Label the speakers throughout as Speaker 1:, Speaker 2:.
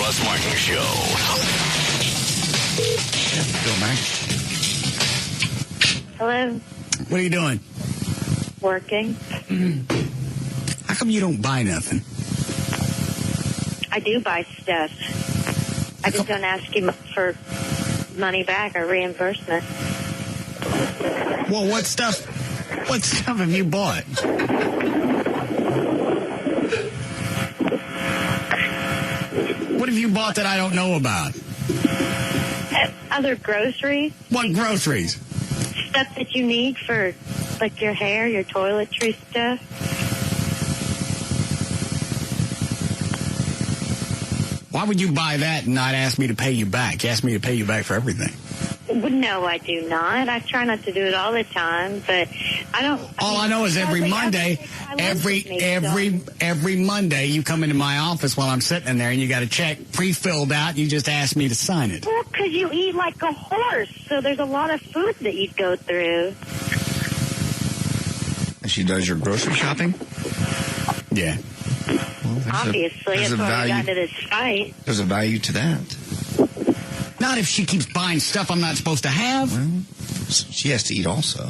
Speaker 1: Russ Martin Show.
Speaker 2: Hello.
Speaker 3: What are you doing?
Speaker 2: Working.
Speaker 3: How come you don't buy nothing?
Speaker 2: I do buy stuff. I just don't ask you for money back or reimbursement.
Speaker 3: Well, what stuff have you bought? What have you bought that I don't know about?
Speaker 2: Other groceries.
Speaker 3: What groceries?
Speaker 2: Stuff that you need for, like, your hair, your toiletry stuff.
Speaker 3: Why would you buy that and not ask me to pay you back? You ask me to pay you back for everything.
Speaker 2: Well, no, I do not. I try not to do it all the time, but I don't.
Speaker 3: All I know is every Monday, every Monday you come into my office while I'm sitting in there and you got a check pre-filled out. You just ask me to sign it.
Speaker 2: Well, because you eat like a horse, so there's a lot of food that you go through.
Speaker 4: And she does your grocery shopping?
Speaker 3: Yeah.
Speaker 4: Well,
Speaker 2: Obviously, that's why we got into this fight.
Speaker 4: There's a value to that.
Speaker 3: Not if she keeps buying stuff I'm not supposed to have.
Speaker 4: Well, she has to eat also.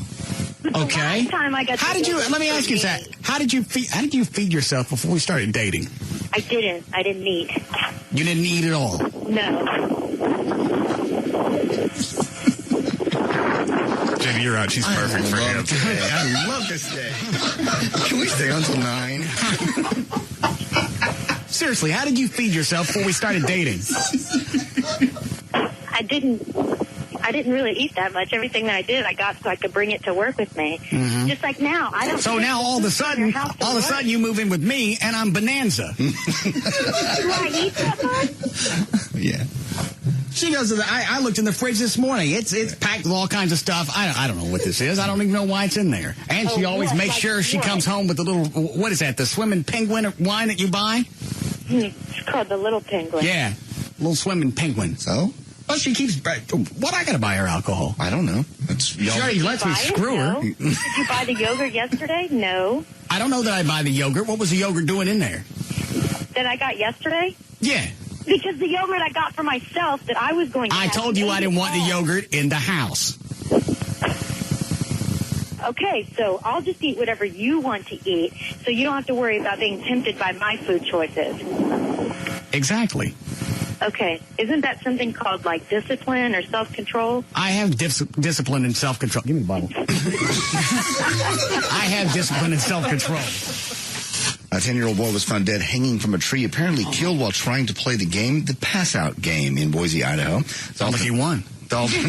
Speaker 3: Okay.
Speaker 2: Last time I got
Speaker 3: let me ask you that. How did you feed yourself before we started dating?
Speaker 2: I didn't eat.
Speaker 3: You didn't eat at all?
Speaker 2: No.
Speaker 5: Jamie, you're out. She's perfect for him.
Speaker 4: I love this day. Can we stay until 9?
Speaker 3: Seriously, how did you feed yourself before we started dating?
Speaker 2: I didn't really eat that much. Everything that I did, I got so I could bring it to work with me. Mm-hmm. Just like now, I don't.
Speaker 3: So now all of a sudden you move in with me and I'm Bonanza.
Speaker 2: Do I eat that much?
Speaker 4: Yeah.
Speaker 3: She goes to I looked in the fridge this morning. It's packed with all kinds of stuff. I don't know what this is. I don't even know why it's in there. And she always makes sure she comes home with the little, what is that, the swimming penguin wine that you buy?
Speaker 2: It's called the Little Penguin.
Speaker 3: Yeah, little swimming penguin.
Speaker 4: So?
Speaker 3: Well, she keeps, what, I gotta buy her alcohol?
Speaker 4: I don't know.
Speaker 3: She already lets me screw her.
Speaker 2: No. Did you buy the yogurt yesterday? No.
Speaker 3: I don't know that I buy the yogurt. What was the yogurt doing in there?
Speaker 2: That I got yesterday?
Speaker 3: Yeah.
Speaker 2: Because the yogurt I got for myself that I was going to
Speaker 3: I told you I didn't want the yogurt in the house.
Speaker 2: Okay, so I'll just eat whatever you want to eat, so you don't have to worry about being tempted by my food choices.
Speaker 3: Exactly.
Speaker 2: Okay, isn't that something called, like, discipline or self-control?
Speaker 3: I have discipline and self-control. Give me the bottle. I have discipline and self-control.
Speaker 4: A 10-year-old boy was found dead hanging from a tree, apparently killed while trying to play the pass-out game in Boise, Idaho.
Speaker 3: Sounds like he won.
Speaker 4: Dalton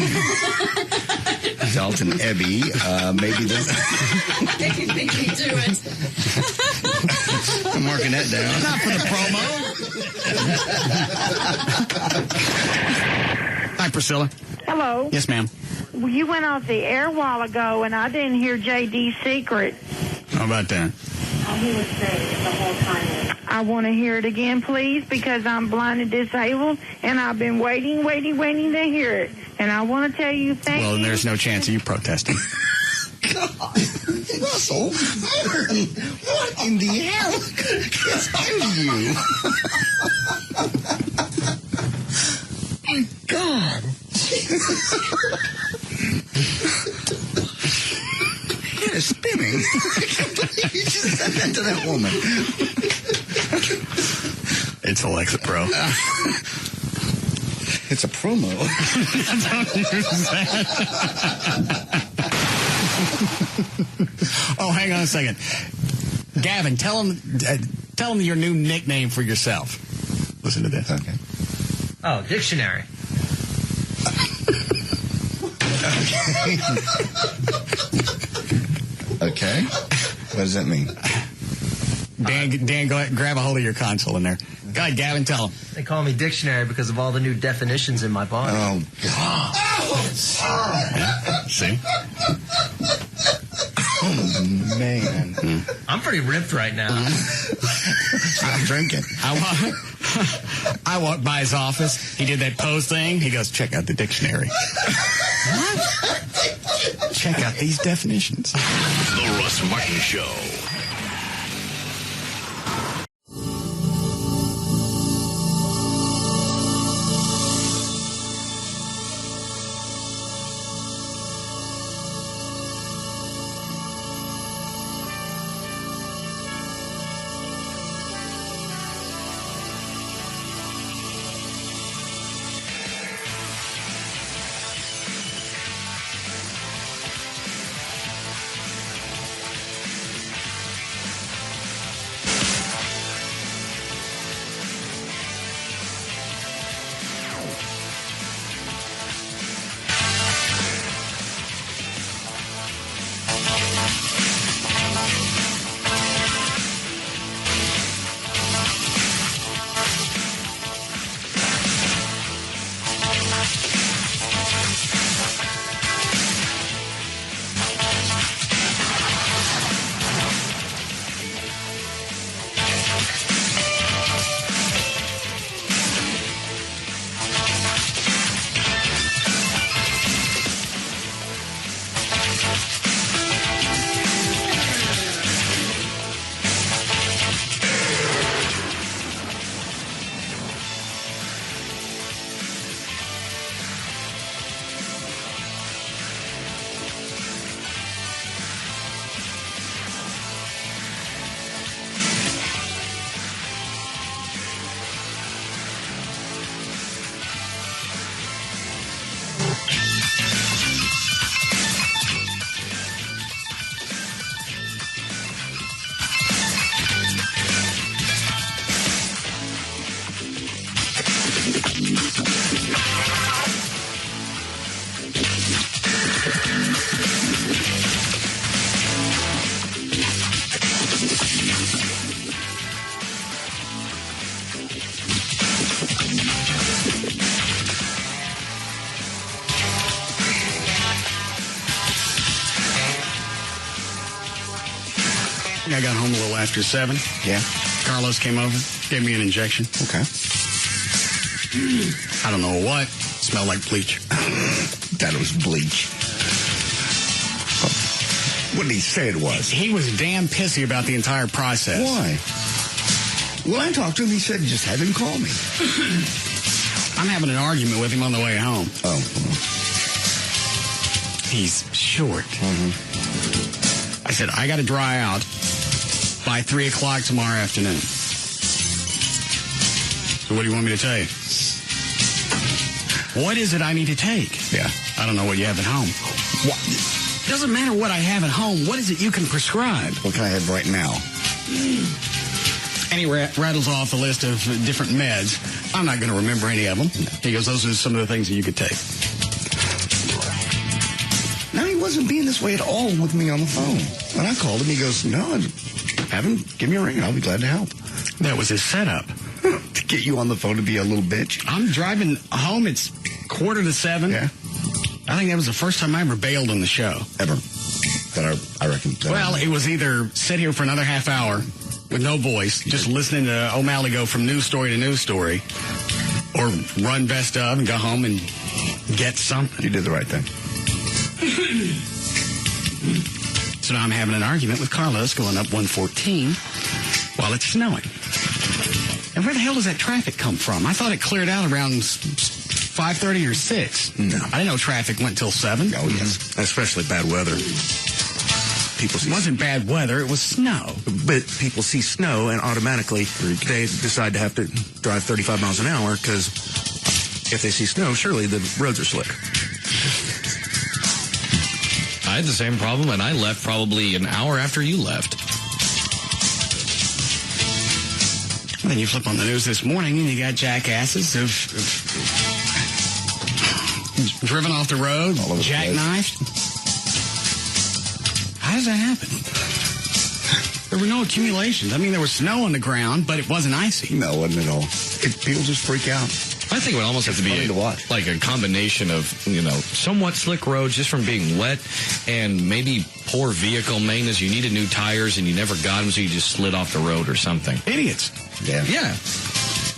Speaker 4: Ebby, maybe this.
Speaker 6: They can do it.
Speaker 4: I'm marking that down.
Speaker 3: Not for the promo. Hi, Priscilla.
Speaker 7: Hello.
Speaker 3: Yes, ma'am.
Speaker 7: You went off the air a while ago, and I didn't hear JD's secret.
Speaker 3: How about that?
Speaker 2: He was saying the whole time.
Speaker 7: I want to hear it again, please, because I'm blind and disabled, and I've been waiting to hear it. And I want to tell you thank you.
Speaker 3: Well, there's no chance of you protesting.
Speaker 4: God, Russell, what in the hell is under you? My God. Head is spinning. I can't believe you just said that to that woman.
Speaker 5: It's Alexa Pro.
Speaker 4: It's a promo.
Speaker 3: Don't use that. Oh, hang on a second. Gavin, tell him your new nickname for yourself. Listen to this.
Speaker 4: Okay.
Speaker 8: Oh, dictionary.
Speaker 4: Okay. What does that mean?
Speaker 3: Dan, go ahead, grab a hold of your console in there. Go ahead, Gavin, tell him.
Speaker 8: They call me dictionary because of all the new definitions in my body.
Speaker 4: Oh, God.
Speaker 3: See?
Speaker 4: Oh, man.
Speaker 8: I'm pretty ripped right now.
Speaker 4: Stop drinking.
Speaker 3: I walked by his office. He did that pose thing. He goes, check out the dictionary. What? Check out these definitions.
Speaker 1: The Russ Martin Show.
Speaker 3: I got home a little after 7.
Speaker 4: Yeah.
Speaker 3: Carlos came over, gave me an injection.
Speaker 4: Okay.
Speaker 3: I don't know what. Smelled like bleach.
Speaker 4: That was bleach. What did he say it was?
Speaker 3: He was damn pissy about the entire process.
Speaker 4: Why? Well, I talked to him. He said, just have him call me.
Speaker 3: I'm having an argument with him on the way home.
Speaker 4: Oh.
Speaker 3: He's short.
Speaker 4: Mm-hmm.
Speaker 3: I said, I got to dry out by 3 o'clock tomorrow afternoon. So what do you want me to tell you? What is it I need to take?
Speaker 4: Yeah.
Speaker 3: I don't know what you have at home. What? Doesn't matter what I have at home. What is it you can prescribe?
Speaker 4: What can I have right now?
Speaker 3: And he rattles off a list of different meds. I'm not going to remember any of them. He goes, those are some of the things that you could take.
Speaker 4: No, he wasn't being this way at all with me on the phone. When I called him, he goes, no, have him give me a ring and I'll be glad to help.
Speaker 3: That was his setup.
Speaker 4: To get you on the phone to be a little bitch.
Speaker 3: I'm driving home. It's 6:45.
Speaker 4: Yeah.
Speaker 3: I think that was the first time I ever bailed on the show.
Speaker 4: Ever. That I reckon.
Speaker 3: Well, it was either sit here for another half hour with no voice, just listening to O'Malley go from news story to news story, or run best of and go home and get something.
Speaker 4: You did the right thing.
Speaker 3: So now I'm having an argument with Carlos going up 114 while it's snowing. And where the hell does that traffic come from? I thought it cleared out around 5:30 or 6.
Speaker 4: No.
Speaker 3: I didn't know traffic went till 7.
Speaker 4: Oh, yes.
Speaker 5: Especially bad weather. People
Speaker 3: It wasn't bad weather. It was snow.
Speaker 5: But people see snow and automatically they decide to have to drive 35 miles an hour because if they see snow, surely the roads are slick.
Speaker 9: I had the same problem, and I left probably an hour after you left.
Speaker 3: And then you flip on the news this morning, and you got jackasses who've driven off the road, jackknifed. How does that happen? There were no accumulations. I mean, there was snow on the ground, but it wasn't icy.
Speaker 4: No, it wasn't at all. People just freak out.
Speaker 9: I think it would almost have to be like a combination of, somewhat slick roads just from being wet and maybe poor vehicle maintenance. You needed new tires and you never got them, so you just slid off the road or something.
Speaker 3: Idiots.
Speaker 4: Yeah.
Speaker 9: Yeah.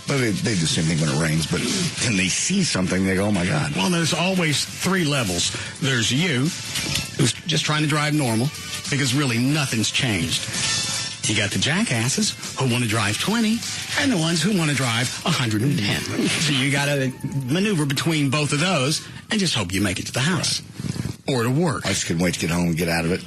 Speaker 4: But they do the same thing when it rains, but when they see something, they go, oh, my God.
Speaker 3: Well, there's always 3 levels. There's you, who's just trying to drive normal, because really nothing's changed. You got the jackasses who want to drive 20, and the ones who want to drive 110. So you got to maneuver between both of those and just hope you make it to the house or to work.
Speaker 4: I just couldn't wait to get home and get out of it.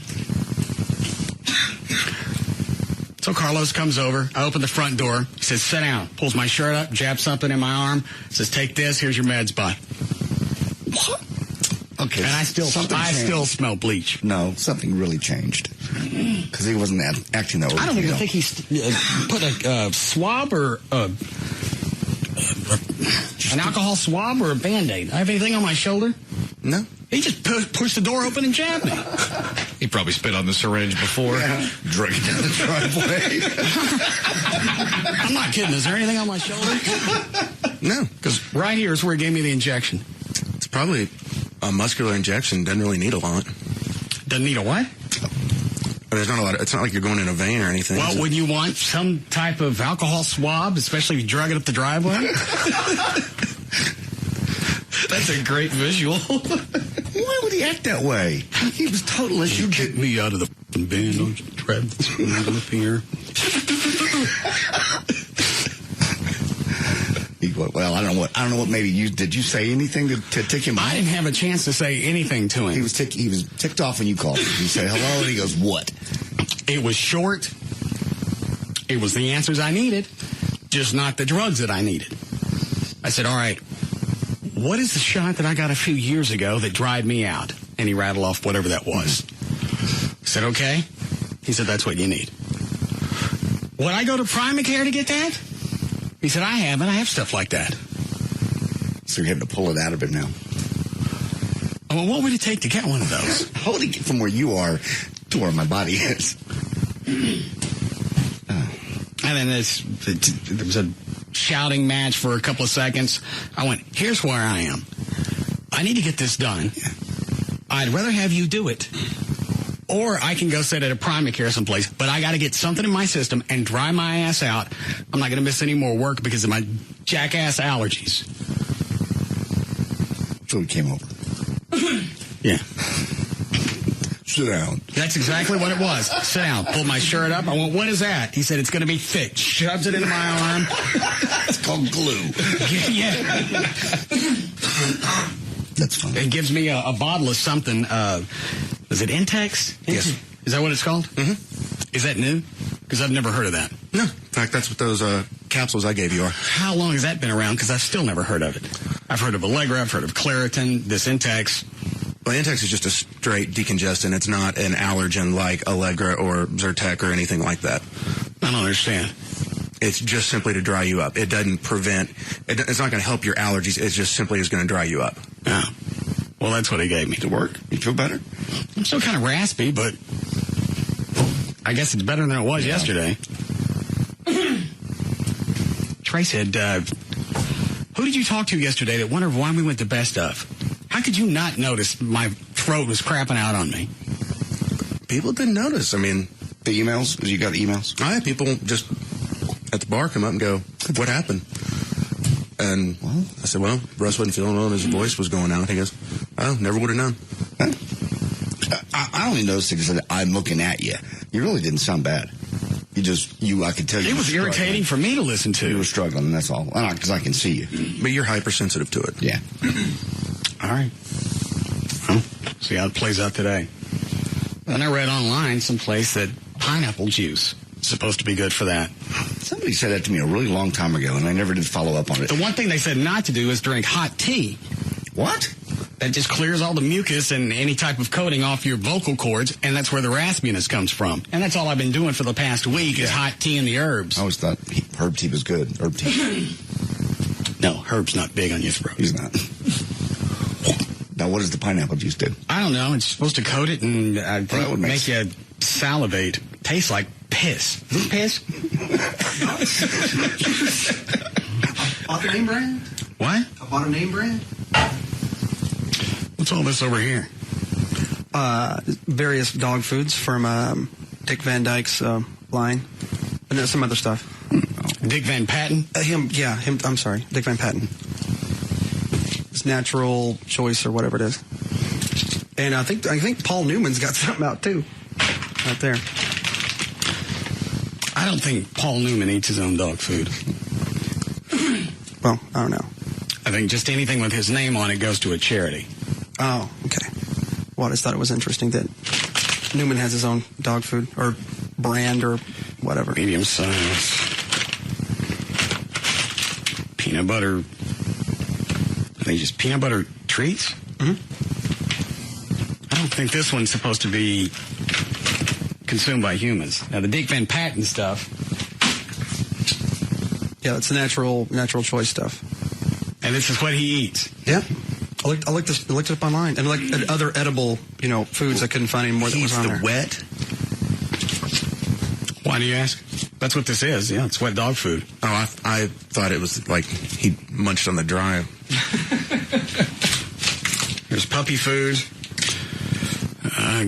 Speaker 3: So Carlos comes over. I open the front door. He says, sit down. Pulls my shirt up, jabs something in my arm. Says, take this. Here's your meds, bud.
Speaker 4: What? Okay.
Speaker 3: And I still smell bleach.
Speaker 4: No, something really changed. Because he wasn't acting that way.
Speaker 3: I don't even think he put a swab or an alcohol swab or a Band-Aid. I have anything on my shoulder?
Speaker 4: No.
Speaker 3: He just pushed the door open and jabbed me.
Speaker 9: He probably spit on the syringe before.
Speaker 4: Yeah. Drug it down the driveway.
Speaker 3: I'm not kidding. Is there anything on my shoulder?
Speaker 5: No.
Speaker 3: Because right here is where he gave me the injection.
Speaker 5: It's probably a muscular injection. Doesn't really need a lot.
Speaker 3: Doesn't need a what?
Speaker 5: There's not a lot. It's not like you're going in a vein or anything.
Speaker 3: Well, would you want some type of alcohol swab, especially if you drug it up the driveway?
Speaker 9: That's a great visual.
Speaker 4: Why would he act that way? He was totally...
Speaker 3: You kicked me out of the band. Don't you tread this up here.
Speaker 4: Well, I don't know what maybe you... Did you say anything to tick him off?
Speaker 3: I didn't have a chance to say anything to him.
Speaker 4: He was ticked off when you called him. You said hello, and he goes, what?
Speaker 3: It was short. It was the answers I needed, just not the drugs that I needed. I said, all right, what is the shot that I got a few years ago that dried me out? And he rattled off whatever that was. I said, okay. He said, that's what you need. Would I go to Primacare to get that? He said, I haven't. I have stuff like that.
Speaker 4: So you're having to pull it out of him now.
Speaker 3: Well, what would it take to get one of those?
Speaker 4: How would he get from where you are to where my body is?
Speaker 3: And then there was a shouting match for a couple of seconds. I went, here's where I am. I need to get this done. I'd rather have you do it Or I can go sit at a Primacare someplace, but I got to get something in my system and dry my ass out. I'm not going to miss any more work because of my jackass allergies.
Speaker 4: So he came over.
Speaker 3: Yeah.
Speaker 4: Sit down.
Speaker 3: That's exactly what it was. Sit down. Pulled my shirt up. I went, what is that? He said, it's going to be thick. Shoves it into my arm.
Speaker 4: It's called glue.
Speaker 3: Yeah.
Speaker 4: That's funny.
Speaker 3: It gives me a bottle of something. Is it Intex?
Speaker 5: Yes.
Speaker 3: Is that what it's called?
Speaker 5: Mm-hmm.
Speaker 3: Is that new? Because I've never heard of that.
Speaker 5: No. In fact, that's what those capsules I gave you are.
Speaker 3: How long has that been around? Because I've still never heard of it. I've heard of Allegra. I've heard of Claritin. This Intex.
Speaker 5: Well, Intex is just a straight decongestant. It's not an allergen like Allegra or Zyrtec or anything like that.
Speaker 3: I don't understand.
Speaker 5: It's just simply to dry you up. It doesn't prevent, it's not going to help your allergies. It just simply is going to dry you up.
Speaker 3: Oh. Well, that's what he gave me.
Speaker 4: Did it work? You feel better?
Speaker 3: I'm still kind of raspy, but I guess it's better than it was yesterday. Trey said, who did you talk to yesterday that wondered why we went to Best Of? How could you not notice my throat was crapping out on me?
Speaker 5: People didn't notice. I mean,
Speaker 4: the emails? You got emails?
Speaker 5: I had people just at the bar come up and go, what happened? And I said, well, Russ wasn't feeling well and his voice was going out. He goes, oh, never would have known.
Speaker 4: I only noticed it because I'm looking at you. You really didn't sound bad. I could tell you.
Speaker 3: It was irritating for me to listen to.
Speaker 4: You were struggling, that's all. Because I can see you.
Speaker 5: But you're hypersensitive to it.
Speaker 4: Yeah.
Speaker 3: All right. Well, see how it plays out today. Then I read online someplace that pineapple juice is supposed to be good for that.
Speaker 4: Somebody said that to me a really long time ago, and I never did follow up on it.
Speaker 3: The one thing they said not to do is drink hot tea.
Speaker 4: What?
Speaker 3: That just clears all the mucus and any type of coating off your vocal cords, and that's where the raspiness comes from. And that's all I've been doing for the past week is hot tea and the herbs.
Speaker 4: I always thought herb tea was good. Herb tea.
Speaker 3: No, herb's not big on your throat.
Speaker 4: He's not. Now, what does the pineapple juice do?
Speaker 3: I don't know. It's supposed to coat it and I think
Speaker 4: would
Speaker 3: make you salivate. Tastes like piss. Is it piss?
Speaker 10: Bought a name brand?
Speaker 3: What?
Speaker 10: I bought a name brand.
Speaker 3: What's all this over here?
Speaker 10: Various dog foods from Dick Van Dyke's line, and then some other stuff.
Speaker 3: Dick Van Patten?
Speaker 10: Him. I'm sorry, Dick Van Patten. It's Natural Choice or whatever it is. And I think Paul Newman's got something out too, right there.
Speaker 3: I don't think Paul Newman eats his own dog food.
Speaker 10: Well, I don't know.
Speaker 3: I think just anything with his name on it goes to a charity.
Speaker 10: Oh, okay. Well, I just thought it was interesting that Newman has his own dog food or brand or whatever.
Speaker 3: Medium size. Peanut butter. I think just peanut butter treats?
Speaker 10: Mm-hmm.
Speaker 3: I don't think this one's supposed to be consumed by humans. Now, the Dick Van Patten stuff.
Speaker 10: Yeah, it's the natural choice stuff.
Speaker 3: And this is what he eats.
Speaker 10: Yeah. I looked it up online, and at other edible, foods. I couldn't find any more that was on there.
Speaker 5: Wet?
Speaker 3: Why do you ask? That's what this is. Yeah, it's wet dog food.
Speaker 5: Oh, I thought it was like he munched on the dry.
Speaker 3: There's puppy food.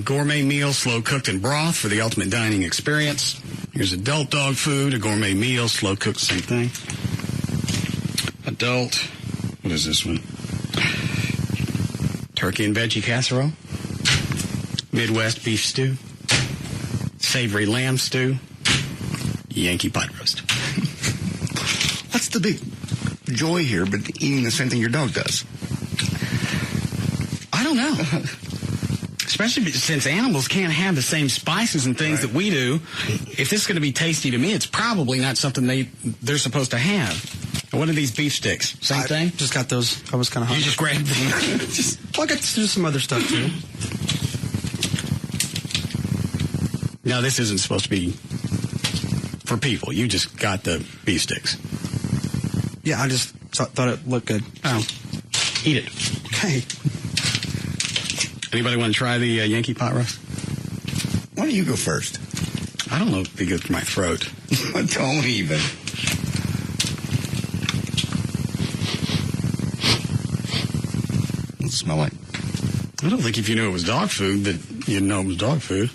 Speaker 3: Gourmet meal, slow cooked in broth for the ultimate dining experience. Here's adult dog food, a gourmet meal, slow cooked, same thing. Adult. What is this one? Turkey and veggie casserole. Midwest beef stew. Savory lamb stew. Yankee pot roast.
Speaker 4: What's the big joy here but eating the same thing your dog does?
Speaker 3: I don't know. Especially since animals can't have the same spices and things that we do. If this is going to be tasty to me, it's probably not something they're supposed to have. What are these beef sticks? Same thing?
Speaker 10: Just got those. I was kind of hungry.
Speaker 3: You just grabbed them?
Speaker 10: I got to do some other stuff, too.
Speaker 3: No, this isn't supposed to be for people. You just got the beef sticks.
Speaker 10: Yeah, I just thought it looked good.
Speaker 3: Oh. Eat it.
Speaker 10: Okay.
Speaker 3: Anybody want to try the Yankee pot roast?
Speaker 4: Why don't you go first?
Speaker 3: I don't know if it'd be good for my throat.
Speaker 4: Don't even. What's it smell like?
Speaker 3: I don't think if you knew it was dog food that You didn't know it was dog food.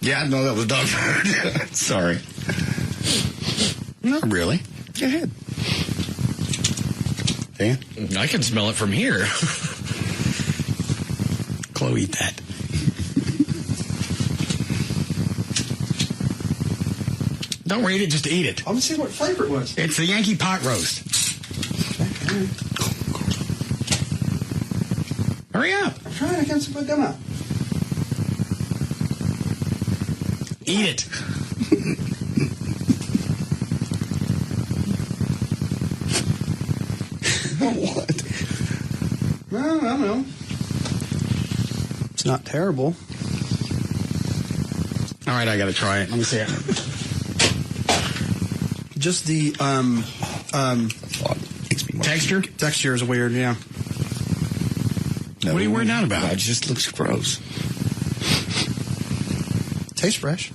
Speaker 4: Yeah, I know that was dog food. Sorry.
Speaker 3: Not really.
Speaker 4: Go ahead.
Speaker 3: Dan?
Speaker 9: I can smell it from here.
Speaker 3: Chloe, eat that. Don't read it, just eat it.
Speaker 10: I want to see what flavor it was.
Speaker 3: It's the Yankee pot roast. Hurry up.
Speaker 10: I'm trying. I can't see what them out.
Speaker 3: Eat it.
Speaker 4: What?
Speaker 10: Well, I don't know. It's not terrible.
Speaker 3: All right, I got to try it. Let me see it.
Speaker 10: Just the
Speaker 3: Texture?
Speaker 10: Texture is weird, yeah.
Speaker 4: No,
Speaker 3: What are you worried out about?
Speaker 4: It just looks gross.
Speaker 10: Tastes fresh.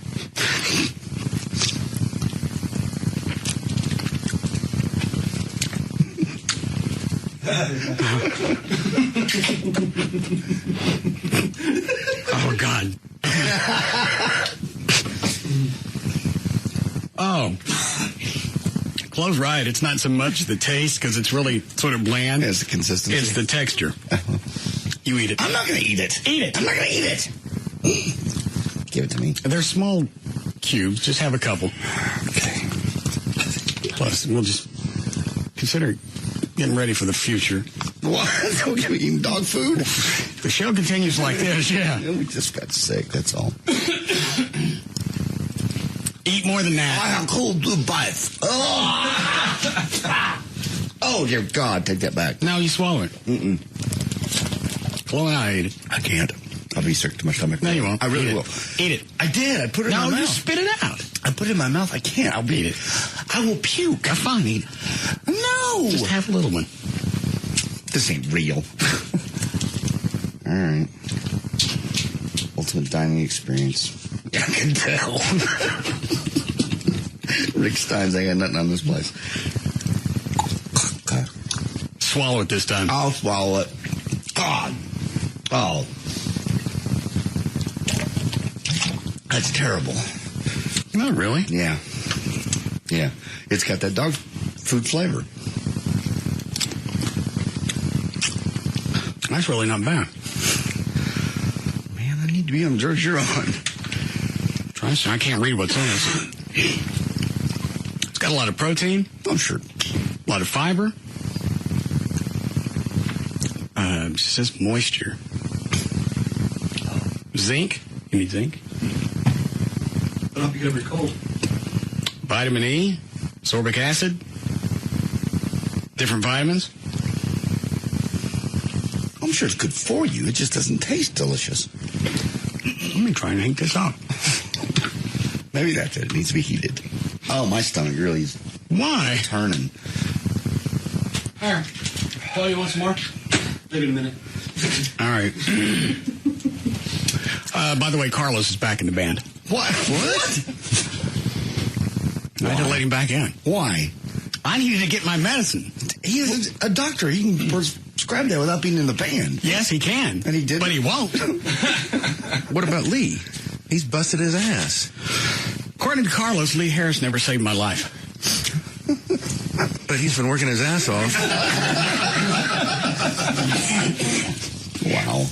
Speaker 3: Oh, God. Oh. Chloe's right. It's not so much the taste because it's really sort of bland.
Speaker 4: It's the consistency.
Speaker 3: It's the texture. You eat it.
Speaker 4: I'm not going to eat it.
Speaker 3: Eat it.
Speaker 4: I'm not going to eat it. Give it to me.
Speaker 3: They're small cubes. Just have a couple.
Speaker 4: Okay.
Speaker 3: Plus, we'll just consider getting ready for the future.
Speaker 4: What? We're going to be eating dog food?
Speaker 3: The show continues like this, yeah.
Speaker 4: We just got sick, that's all.
Speaker 3: Eat more than that.
Speaker 4: I have cold blue bites. Oh, dear God, take that back.
Speaker 3: No, you swallow it.
Speaker 4: Mm-mm.
Speaker 3: Chloe and I ate it.
Speaker 4: I can't. I'll be sick to my stomach.
Speaker 3: No, you won't.
Speaker 4: I really
Speaker 3: Eat
Speaker 4: will.
Speaker 3: it. Eat it.
Speaker 4: I did. I put it in my
Speaker 3: No,
Speaker 4: mouth.
Speaker 3: you spit it out.
Speaker 4: I put it in my mouth. I can't. I'll beat it. I will puke.
Speaker 3: Fine, eat it.
Speaker 4: No.
Speaker 3: Just have a little one.
Speaker 4: This ain't real. All right. Ultimate dining experience. I can tell. Rick Steins ain't got nothing on this place.
Speaker 3: Swallow it this time.
Speaker 4: I'll swallow it. God. Oh. That's terrible.
Speaker 3: Not really.
Speaker 4: Yeah. Yeah. It's got that dog food flavor.
Speaker 3: That's really not bad.
Speaker 4: Man, I need to be on drugs you're on.
Speaker 3: Try this. I can't read what's in it. It's got a lot of protein.
Speaker 4: Oh, sure.
Speaker 3: A lot of fiber. It says moisture. Zinc. You need zinc.
Speaker 10: I'll help you get over your cold.
Speaker 3: Vitamin E. Sorbic acid. Different vitamins.
Speaker 4: I'm sure it's good for you. It just doesn't taste delicious.
Speaker 3: Let me try and hang this up.
Speaker 4: Maybe that's it. It needs to be heated. Oh, my stomach really is
Speaker 3: Why?
Speaker 4: turning.
Speaker 10: Here. Oh, you want some more? Maybe in a minute.
Speaker 3: All right. By the way, Carlos is back in the band.
Speaker 4: What? What?
Speaker 3: I had to let him back in.
Speaker 4: Why?
Speaker 3: I needed to get my medicine.
Speaker 4: He is a doctor. He can prescribe that without being in the band.
Speaker 3: Yes, he can.
Speaker 4: And he did.
Speaker 3: But he won't.
Speaker 5: What about Lee? He's busted his ass.
Speaker 3: According to Carlos, Lee Harris never saved my life.
Speaker 5: But he's been working his ass off.
Speaker 4: Wow.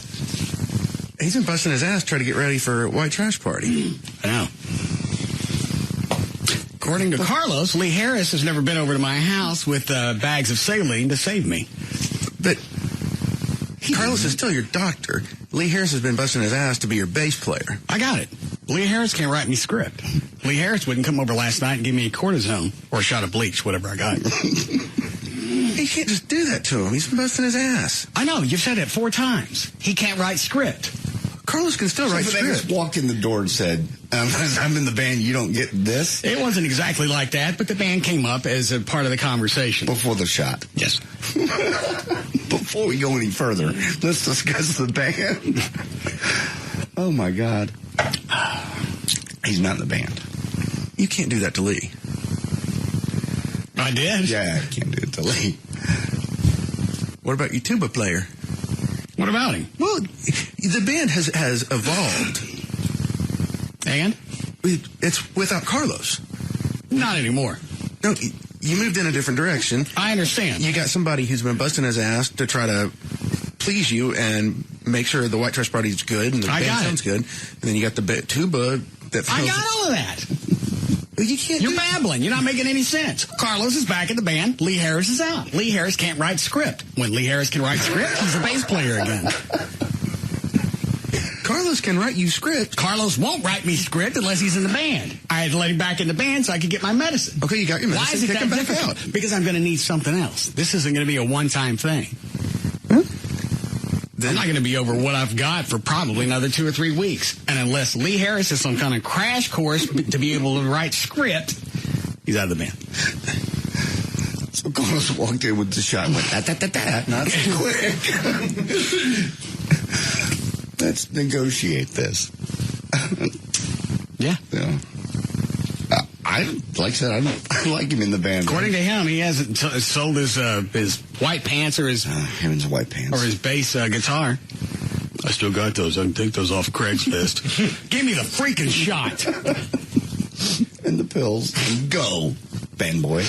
Speaker 5: He's been busting his ass trying to get ready for a white trash party.
Speaker 3: I know. According to Carlos, Lee Harris has never been over to my house with bags of saline to save me.
Speaker 5: But Carlos is still your doctor. Lee Harris has been busting his ass to be your bass player.
Speaker 3: I got it. Lee Harris can't write me script. Lee Harris wouldn't come over last night and give me a cortisone or a shot of bleach, whatever I got.
Speaker 5: You can't just do that to him. He's been busting his ass.
Speaker 3: I know. You've said it 4 times. He can't write script.
Speaker 5: Carlos can still write
Speaker 4: So they
Speaker 5: script.
Speaker 4: just walked in the door and said, I'm in the band, you don't get this?
Speaker 3: It wasn't exactly like that, but the band came up as a part of the conversation.
Speaker 4: Before the shot.
Speaker 3: Yes.
Speaker 4: Before we go any further, let's discuss the band. Oh, my God. He's not in the band.
Speaker 5: You can't do that to Lee.
Speaker 3: I did.
Speaker 4: Yeah, I can't do it to Lee.
Speaker 5: What about your tuba player?
Speaker 3: What about him?
Speaker 5: Well, the band has evolved.
Speaker 3: And?
Speaker 5: It's without Carlos.
Speaker 3: Not anymore.
Speaker 5: No, you moved in a different direction.
Speaker 3: I understand.
Speaker 5: You got somebody who's been busting his ass to try to please you and make sure the White Trash Party's good and the band sounds good. And then you got the tuba that
Speaker 3: I got all of that.
Speaker 5: You can't.
Speaker 3: You're babbling. You're not making any sense. Carlos is back in the band. Lee Harris is out. Lee Harris can't write script. When Lee Harris can write script, he's a bass player again.
Speaker 5: Carlos can write you script.
Speaker 3: Carlos won't write me script unless he's in the band. I had to let him back in the band so I could get my medicine.
Speaker 5: Okay, you got your medicine.
Speaker 3: Why is it
Speaker 5: Kick
Speaker 3: that
Speaker 5: him back
Speaker 3: difficult?
Speaker 5: out.
Speaker 3: Because I'm going to need something else. This isn't going to be a one-time thing. I'm not going to be over what I've got for probably another 2 or 3 weeks. And unless Lee Harris is some kind of crash course to be able to write script, he's out of the band.
Speaker 4: So Carlos walked in with the shot and went, not so quick. Let's negotiate this.
Speaker 3: Yeah.
Speaker 4: Like I said, I like him in the band.
Speaker 3: According to him, he hasn't sold his white pants or his
Speaker 4: him and his white pants
Speaker 3: or his bass guitar. I still got those. I can take those off Craigslist. Give me the freaking shot
Speaker 4: and the pills and go, band boy.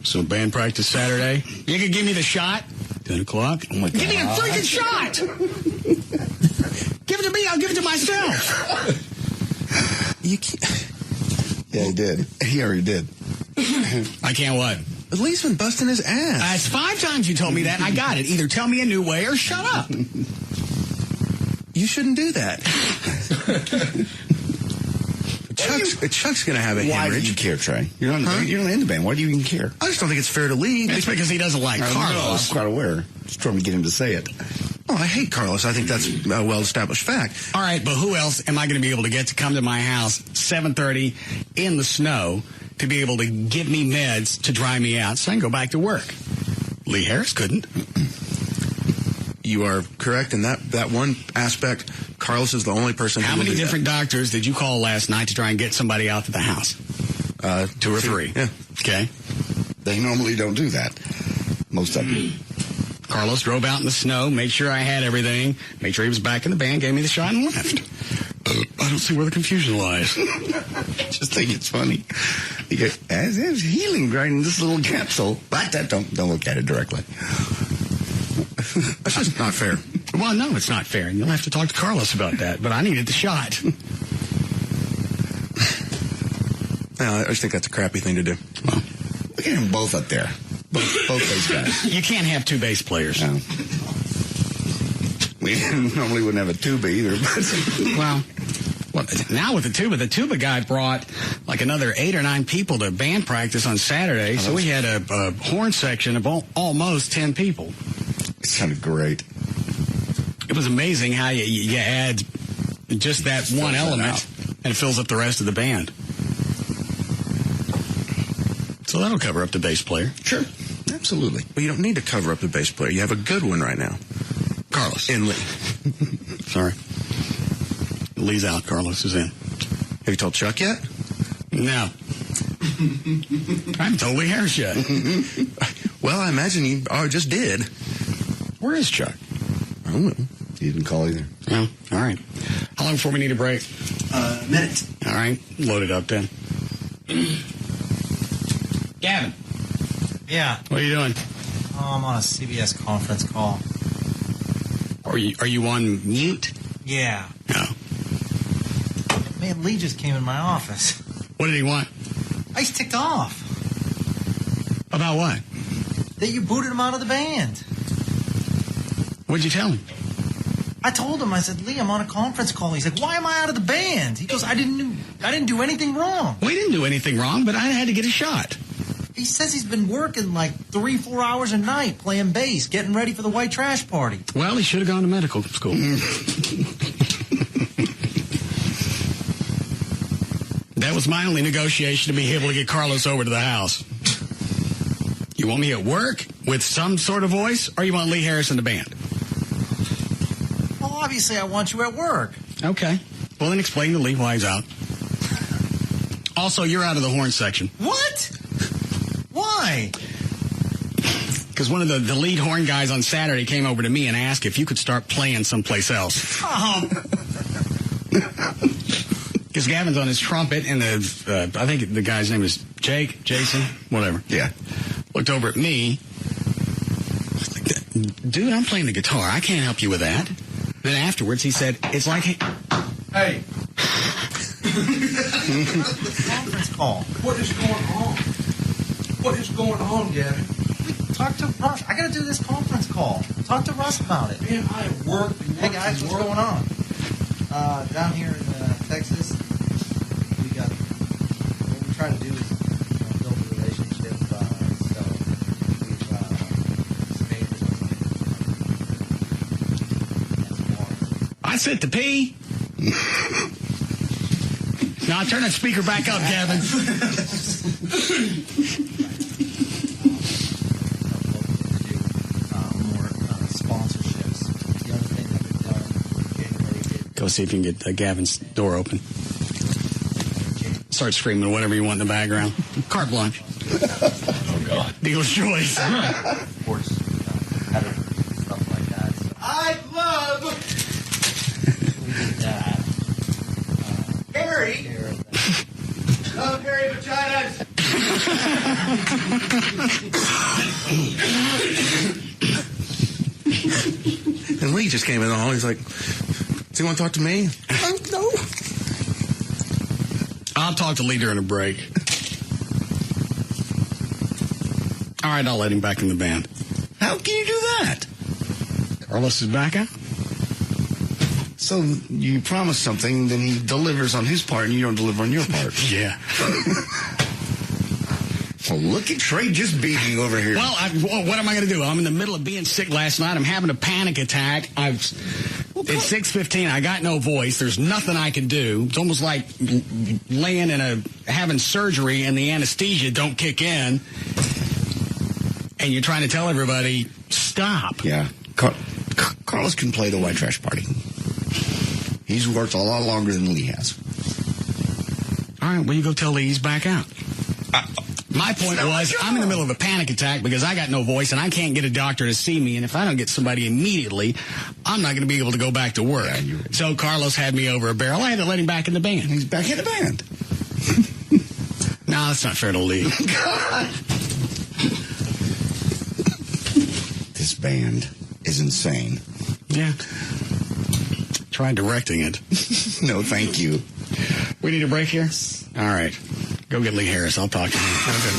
Speaker 3: So band practice Saturday. You can give me the shot. 10 o'clock.
Speaker 4: Oh my God.
Speaker 3: Give me the freaking shot. Give it to me. I'll give it to myself.
Speaker 5: You can't.
Speaker 4: Yeah, he did. He already did.
Speaker 3: I can't what?
Speaker 5: At least been busting his ass.
Speaker 3: That's 5 times you told me that. I got it. Either tell me a new way or shut up.
Speaker 5: You shouldn't do that. Chuck's going to have a
Speaker 4: Why
Speaker 5: hemorrhage.
Speaker 4: do you care, Trey? You're not in the band. Why do you even care?
Speaker 5: I just don't think it's fair to leave.
Speaker 3: It's because he doesn't like Carlos.
Speaker 4: I'm quite aware. Just trying to get him to say it.
Speaker 5: Oh, I hate Carlos. I think that's a well-established fact.
Speaker 3: All right, but who else am I going to be able to get to come to my house 7:30 in the snow to be able to give me meds to dry me out so I can go back to work? Lee Harris couldn't.
Speaker 5: You are correct in that one aspect. Carlos is the only person
Speaker 3: How
Speaker 5: who will
Speaker 3: many
Speaker 5: do
Speaker 3: different
Speaker 5: that.
Speaker 3: doctors did you call last night to try and get somebody out to the house? 2 or 3.
Speaker 5: Yeah.
Speaker 3: Okay.
Speaker 4: They normally don't do that. Most of them.
Speaker 3: Carlos drove out in the snow, made sure I had everything, made sure he was back in the band, gave me the shot, and left. I don't see where the confusion lies.
Speaker 4: Just think it's funny. You go, there's healing right in this little capsule. But don't look at it directly.
Speaker 5: That's just not fair.
Speaker 3: Well, no, it's not fair, and you'll have to talk to Carlos about that, but I needed the shot.
Speaker 5: No, I just think that's a crappy thing to do.
Speaker 4: Well, look at them both up there. Both those guys.
Speaker 3: You can't have 2 bass players.
Speaker 4: No. We normally wouldn't have a tuba either. But
Speaker 3: well, now with the tuba guy brought like another 8 or 9 people to band practice on Saturday, so we had a horn section of almost 10 people.
Speaker 4: It sounded great.
Speaker 3: It was amazing how you add just that one element and it fills up the rest of the band. So that'll cover up the bass player.
Speaker 4: Sure. Absolutely.
Speaker 5: But you don't need to cover up the bass player. You have a good one right now.
Speaker 3: Carlos.
Speaker 5: And Lee.
Speaker 3: Sorry. Lee's out. Carlos is in.
Speaker 5: Have you told Chuck yet?
Speaker 3: No. I haven't told Lee Harris yet.
Speaker 5: Well, I imagine you just did.
Speaker 3: Where is Chuck?
Speaker 5: I don't know.
Speaker 4: He didn't call either.
Speaker 3: Oh, all right. How long before we need a break?
Speaker 10: A minute.
Speaker 3: All right. Load it up then. Gavin.
Speaker 6: Yeah.
Speaker 3: What are you doing?
Speaker 6: Oh, I'm on a CBS conference call.
Speaker 3: Are you on mute?
Speaker 6: Yeah.
Speaker 3: No.
Speaker 6: Man, Lee just came in my office.
Speaker 3: What did he want?
Speaker 6: He's ticked off.
Speaker 3: About what?
Speaker 6: That you booted him out of the band.
Speaker 3: What'd you tell him?
Speaker 6: I told him, I said, Lee, I'm on a conference call. He's like, why am I out of the band? He goes, I didn't do anything wrong.
Speaker 3: We didn't do anything wrong, but I had to get a shot.
Speaker 6: He says he's been working like 3-4 hours a night playing bass, getting ready for the White Trash Party.
Speaker 3: Well, he should have gone to medical school. That was my only negotiation to be able to get Carlos over to the house. You want me at work with some sort of voice, or you want Lee Harris in the band?
Speaker 6: Well, obviously I want you at work.
Speaker 3: Okay. Well, then explain to Lee why he's out. Also, you're out of the horn section.
Speaker 6: What? Why?
Speaker 3: Because one of the lead horn guys on Saturday came over to me and asked if you could start playing someplace else. Because Gavin's on his trumpet, and I think the guy's name is Jason, whatever.
Speaker 4: Yeah.
Speaker 3: Looked over at me. Dude, I'm playing the guitar. I can't help you with that. Then afterwards, he said, it's like...
Speaker 6: Hey. Conference call.
Speaker 11: What is going on? What is going on, Gavin?
Speaker 6: Talk to Russ. I got to do this conference call. Talk to Russ about it.
Speaker 11: Man, I work.
Speaker 6: Hey, guys, what's going on? Down here in Texas, what we try to do is build a relationship. So we've
Speaker 3: I sit to pee. Now turn that speaker back up, Gavin.
Speaker 6: more sponsorships. The other thing that we've done in January.
Speaker 3: Go see if you can get Gavin's door open. Start screaming whatever you want in the background. Carte blanche.
Speaker 9: Oh, God.
Speaker 3: Dealer's choice.
Speaker 6: Of course, stuff like that. So
Speaker 11: I love
Speaker 6: we did that.
Speaker 11: Harry. Love Harry vaginas.
Speaker 5: And Lee just came in the hall. He's like, "Do you want to talk to me?" No.
Speaker 3: I'll talk to Lee during a break. All right, I'll let him back in the band.
Speaker 4: How can you do that?
Speaker 3: Carlos is back out.
Speaker 4: So you promise something, then he delivers on his part, and you don't deliver on your part.
Speaker 3: Yeah.
Speaker 4: Well, look at Trey just beating over here.
Speaker 3: Well, what am I going to do? I'm in the middle of being sick last night. I'm having a panic attack. It's 6:15. I got no voice. There's nothing I can do. It's almost like laying in having surgery and the anesthesia don't kick in. And you're trying to tell everybody, stop.
Speaker 4: Yeah. Carlos can play the white trash party. He's worked a lot longer than Lee has.
Speaker 3: All right, well, you go tell Lee he's back out. My point was, I'm in the middle of a panic attack because I got no voice and I can't get a doctor to see me. And if I don't get somebody immediately, I'm not going to be able to go back to work. Yeah, so Carlos had me over a barrel. I had to let him back in the band.
Speaker 4: He's back in the band.
Speaker 3: No, that's not fair to Lee.
Speaker 4: God. This band is insane.
Speaker 3: Yeah. Try directing it.
Speaker 4: No, thank you.
Speaker 3: We need a break here? All right. Go get Lee Harris. I'll talk to him. Okay.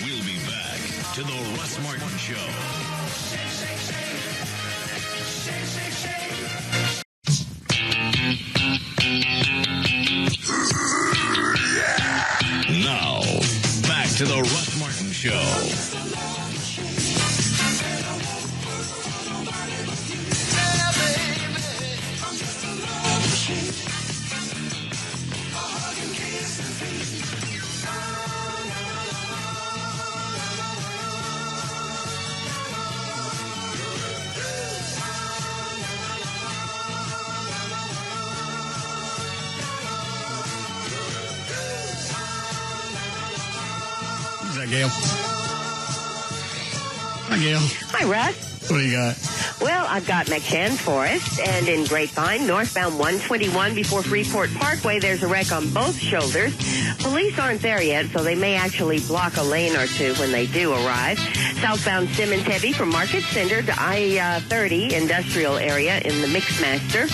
Speaker 1: We'll be back to the Russ Martin Show. Now, back to the Russ Martin Show.
Speaker 3: Is that Gail? Hi, Gail.
Speaker 12: Hi, Russ.
Speaker 3: What do you got?
Speaker 12: Well, I've got McShann Forest, and in Grapevine, northbound 121 before Freeport Parkway, there's a wreck on both shoulders. Police aren't there yet, so they may actually block a lane or two when they do arrive. Southbound Simmons Heavy from Market Center to I-30 industrial area in the Mixmaster.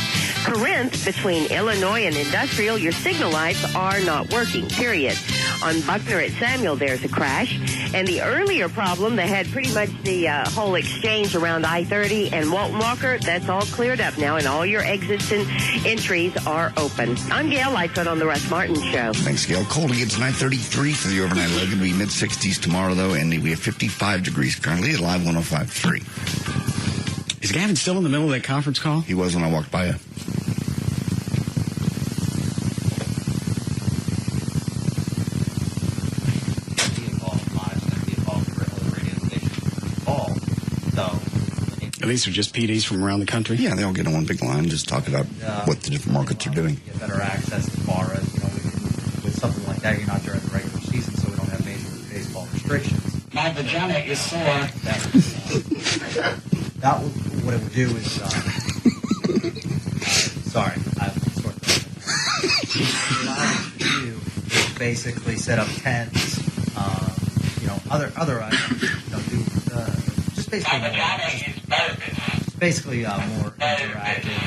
Speaker 12: Corinth between Illinois and Industrial, your signal lights are not working, period. On Buckner at Samuel, there's a crash. And the earlier problem, they had pretty much the whole exchange around I-30 and Walton Walker, that's all cleared up now, and all your exits and entries are open. I'm Gail Lightfoot on the Russ Martin Show.
Speaker 4: Thanks, Gail. Cold again tonight, 33 for the overnight low. Going to be mid-60s tomorrow, though, and we have 55 degrees currently at Live 105.3.
Speaker 3: Is Gavin still in the middle of that conference call?
Speaker 4: He was when I walked by you.
Speaker 3: These are just PDs from around the country?
Speaker 4: Yeah, they all get on one big line, just talk about what the different markets are doing.
Speaker 6: Get better access as far as, with something like that, you're not during the regular restrictions.
Speaker 3: My vagina is sore.
Speaker 6: That what it would do is, sorry, I sort of. What it allows you to do is basically set up tents, other items, do just basically more interactive.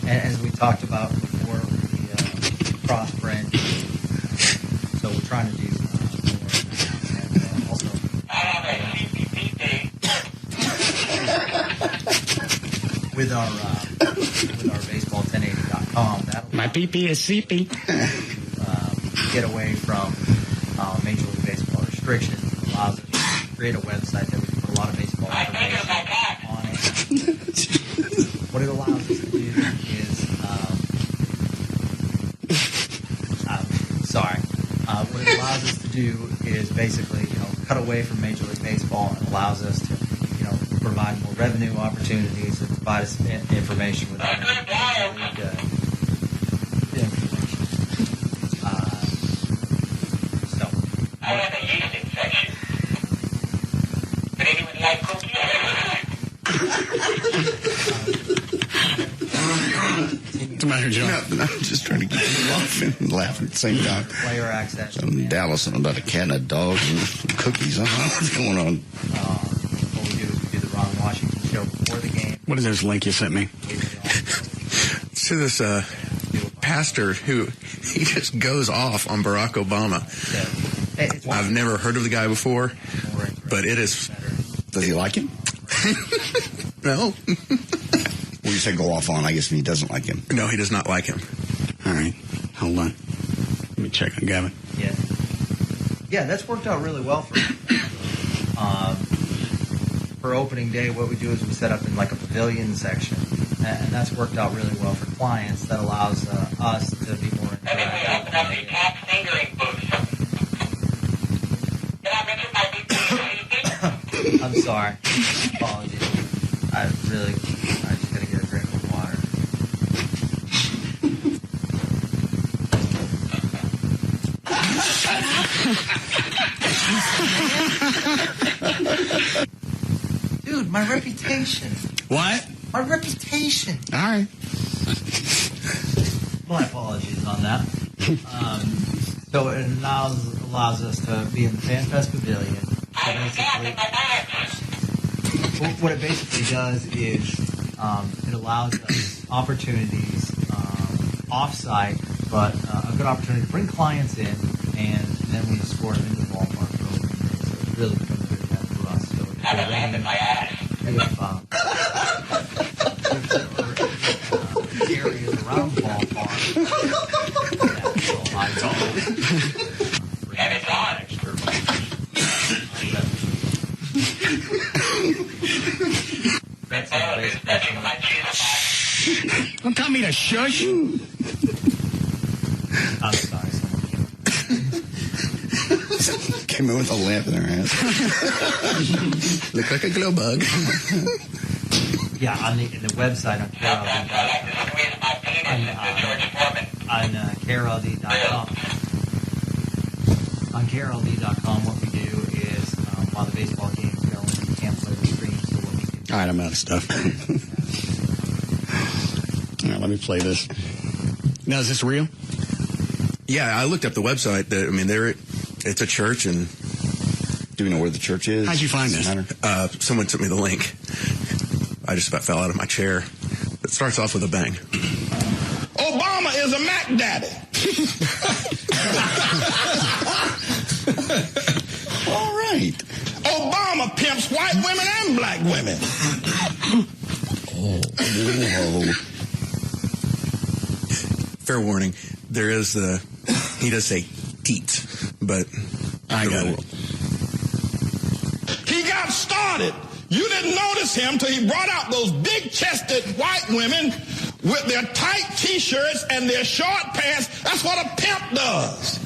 Speaker 6: And as we talked about before, the cross brand. So we're trying to do more, and also. With our baseball1080.com,
Speaker 3: my PP is CP.
Speaker 6: Get away from Major League Baseball restrictions. It allows us to create a website that we can put a lot of baseball information on it. What it allows us to do is, what it allows us to do is basically, cut away from Major League Baseball and allows us to, provide more revenue opportunities and provide us information without any information.
Speaker 13: I have a yeast infection. Would anyone like cookies?
Speaker 4: What's the matter, John? I'm just trying to keep you laughing and laughing at the same time.
Speaker 6: Player access.
Speaker 4: Some in Dallas, something about a cat and a dog and some cookies. I don't know what's going on.
Speaker 6: What we do is we do the Ron Washington show before the game.
Speaker 3: What is this link you sent me?
Speaker 5: To this pastor who he just goes off on Barack Obama. I've never heard of the guy before, but it is.
Speaker 4: Does he like him?
Speaker 5: No.
Speaker 4: Well, you say go off on, I guess he doesn't like him.
Speaker 5: No, he does not like him.
Speaker 3: All right. Hold on. Let me check on Gavin.
Speaker 6: Yeah. Yeah, that's worked out really well for him. For opening day, what we do is we set up in like a pavilion section, and that's worked out really well for clients. That allows us to be more interactive.
Speaker 13: Open up the cat fingering booth. Did I mention my BP?
Speaker 6: I'm sorry. Apologies. I just gotta get a drink of water. Dude, my reputation.
Speaker 3: What?
Speaker 6: My reputation.
Speaker 3: All right.
Speaker 6: My apologies on that. So it allows us to be in the Fan Fest Pavilion. So basically, what it basically does is it allows us opportunities off-site, but a good opportunity to bring clients in, and then we escort them into the ballpark for opening day. So it really becomes a good event for us. So if areas around the ballpark,
Speaker 13: And it's on.
Speaker 3: Don't tell me to shush.
Speaker 6: I'm sorry.
Speaker 4: Came in with a lamp in their hands.
Speaker 5: Look like a glow bug.
Speaker 6: Yeah, on the website on KLLD.com. On KLLD.com, what we do is while the baseball game's going, we can't play the stream, so what we can.
Speaker 3: All right, I'm out of stuff. All right, let me play this. Now, is this real?
Speaker 5: Yeah, I looked up the website. It's a church, and
Speaker 4: do we know where the church is?
Speaker 3: How'd you find this?
Speaker 5: Someone sent me the link. I just about fell out of my chair. It starts off with a bang.
Speaker 11: Obama is a Mac Daddy.
Speaker 4: All right.
Speaker 11: Obama pimps white women and black women.
Speaker 4: Oh.
Speaker 5: Fair warning. There is he does say teats, but
Speaker 3: I got it.
Speaker 11: He got started. You didn't notice him till he brought out those big-chested white women with their tight T-shirts and their short pants. That's what a pimp does.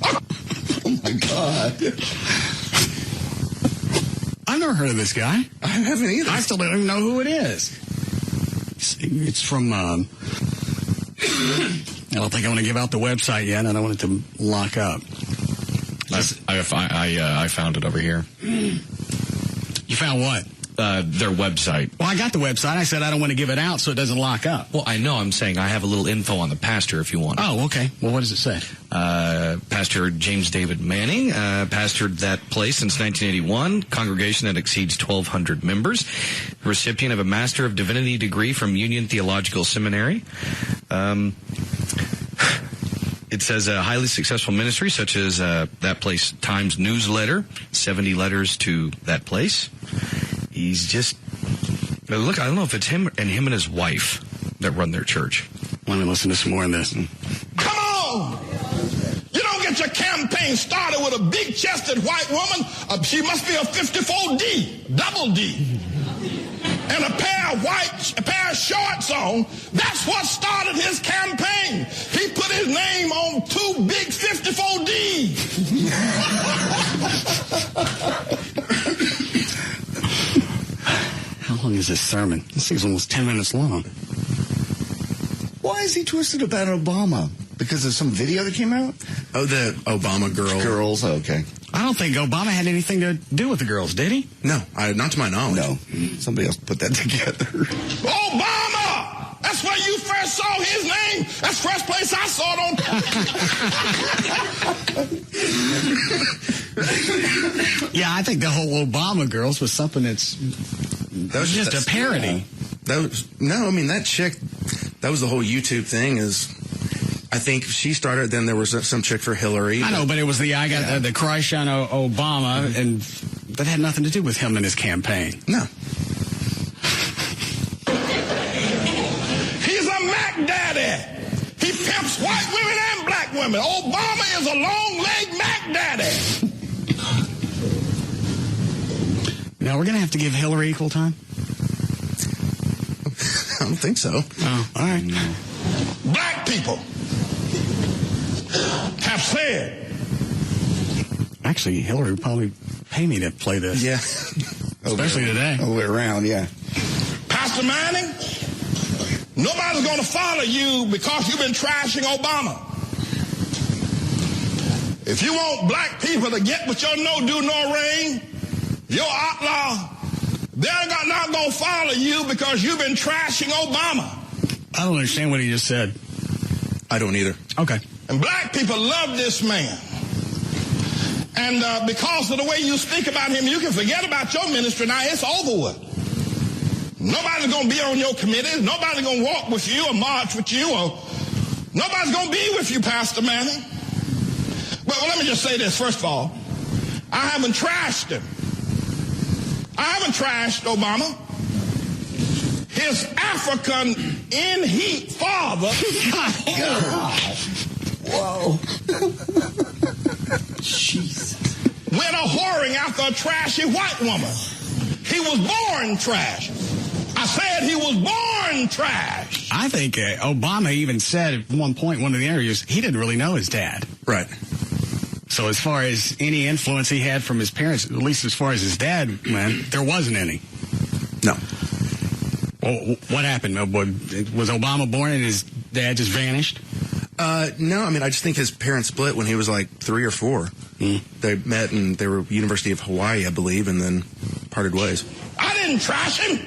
Speaker 4: Oh, my God.
Speaker 3: I've never heard of this guy.
Speaker 5: I haven't either.
Speaker 3: I still don't even know who it is. It's from, I don't think I want to give out the website yet. I don't want it to lock up.
Speaker 9: I found it over here.
Speaker 3: You found what?
Speaker 9: Their website.
Speaker 3: Well, I got the website. I said I don't want to give it out so it doesn't lock up.
Speaker 9: Well, I know. I'm saying I have a little info on the pastor if you want.
Speaker 3: Oh, okay. Well, what does it say?
Speaker 9: Pastor James David Manning pastored that place since 1981. Congregation that exceeds 1,200 members. Recipient of a Master of Divinity degree from Union Theological Seminary. It says a highly successful ministry, such as that place Times newsletter, 70 letters to that place. He's just look. I don't know if it's him and his wife that run their church.
Speaker 3: Let me listen to some more of this.
Speaker 11: Come on! You don't get your campaign started with a big-chested white woman. She must be a 54D, double D. And a pair of shorts on. That's what started his campaign. He put his name on 2 big 54Ds.
Speaker 3: How long is this sermon? This thing's almost 10 minutes long.
Speaker 4: Why is he twisted about Obama? Because of some video that came out?
Speaker 5: Oh, the Obama
Speaker 4: girls, okay.
Speaker 3: I don't think Obama had anything to do with the girls, did he?
Speaker 5: No, not to my knowledge.
Speaker 4: No. Somebody else put that together.
Speaker 11: Obama! That's where you first saw his name. That's the first place I saw it on.
Speaker 3: Yeah, I think the whole Obama girls was something that was just a parody.
Speaker 5: That chick, that was the whole YouTube thing is... I think she started, then there was some chick for Hillary.
Speaker 3: I know, but it was I got the crush on Obama, and that had nothing to do with him and his campaign.
Speaker 5: No.
Speaker 11: He's a Mac Daddy. He pimps white women and black women. Obama is a long-legged Mac Daddy.
Speaker 3: Now, we're going to have to give Hillary equal time?
Speaker 5: I don't think so.
Speaker 3: Oh, all right.
Speaker 5: No.
Speaker 11: Black people have said.
Speaker 3: Actually, Hillary would probably pay me to play this.
Speaker 4: Yeah.
Speaker 3: Especially today.
Speaker 4: All the way around, yeah.
Speaker 11: Pastor Manning, nobody's going to follow you because you've been trashing Obama. If you want black people to get with your no-do-no-rain, your outlaw, they're not going to follow you because you've been trashing Obama.
Speaker 3: I don't understand what he just said.
Speaker 5: I don't either.
Speaker 3: Okay.
Speaker 11: And black people love this man. And because of the way you speak about him, you can forget about your ministry. Now it's over with. Nobody's going to be on your committees. Nobody's going to walk with you or march with you. Or nobody's going to be with you, Pastor Manning. Well, let me just say this. First of all, I haven't trashed him. I haven't trashed Obama. His African in-heat father.
Speaker 4: Whoa.
Speaker 11: Jesus. Went a-whoring after a trashy white woman. He was born trash. I said he was born trash.
Speaker 3: I think Obama even said at one point in one of the interviews, he didn't really know his dad.
Speaker 5: Right.
Speaker 3: So as far as any influence he had from his parents, at least as far as his dad went, there wasn't any.
Speaker 5: No.
Speaker 3: Well, what happened? Was Obama born and his dad just vanished?
Speaker 5: No, I just think his parents split when he was like 3 or 4. They met and they were University of Hawaii, I believe, and then parted ways.
Speaker 11: I didn't trash him.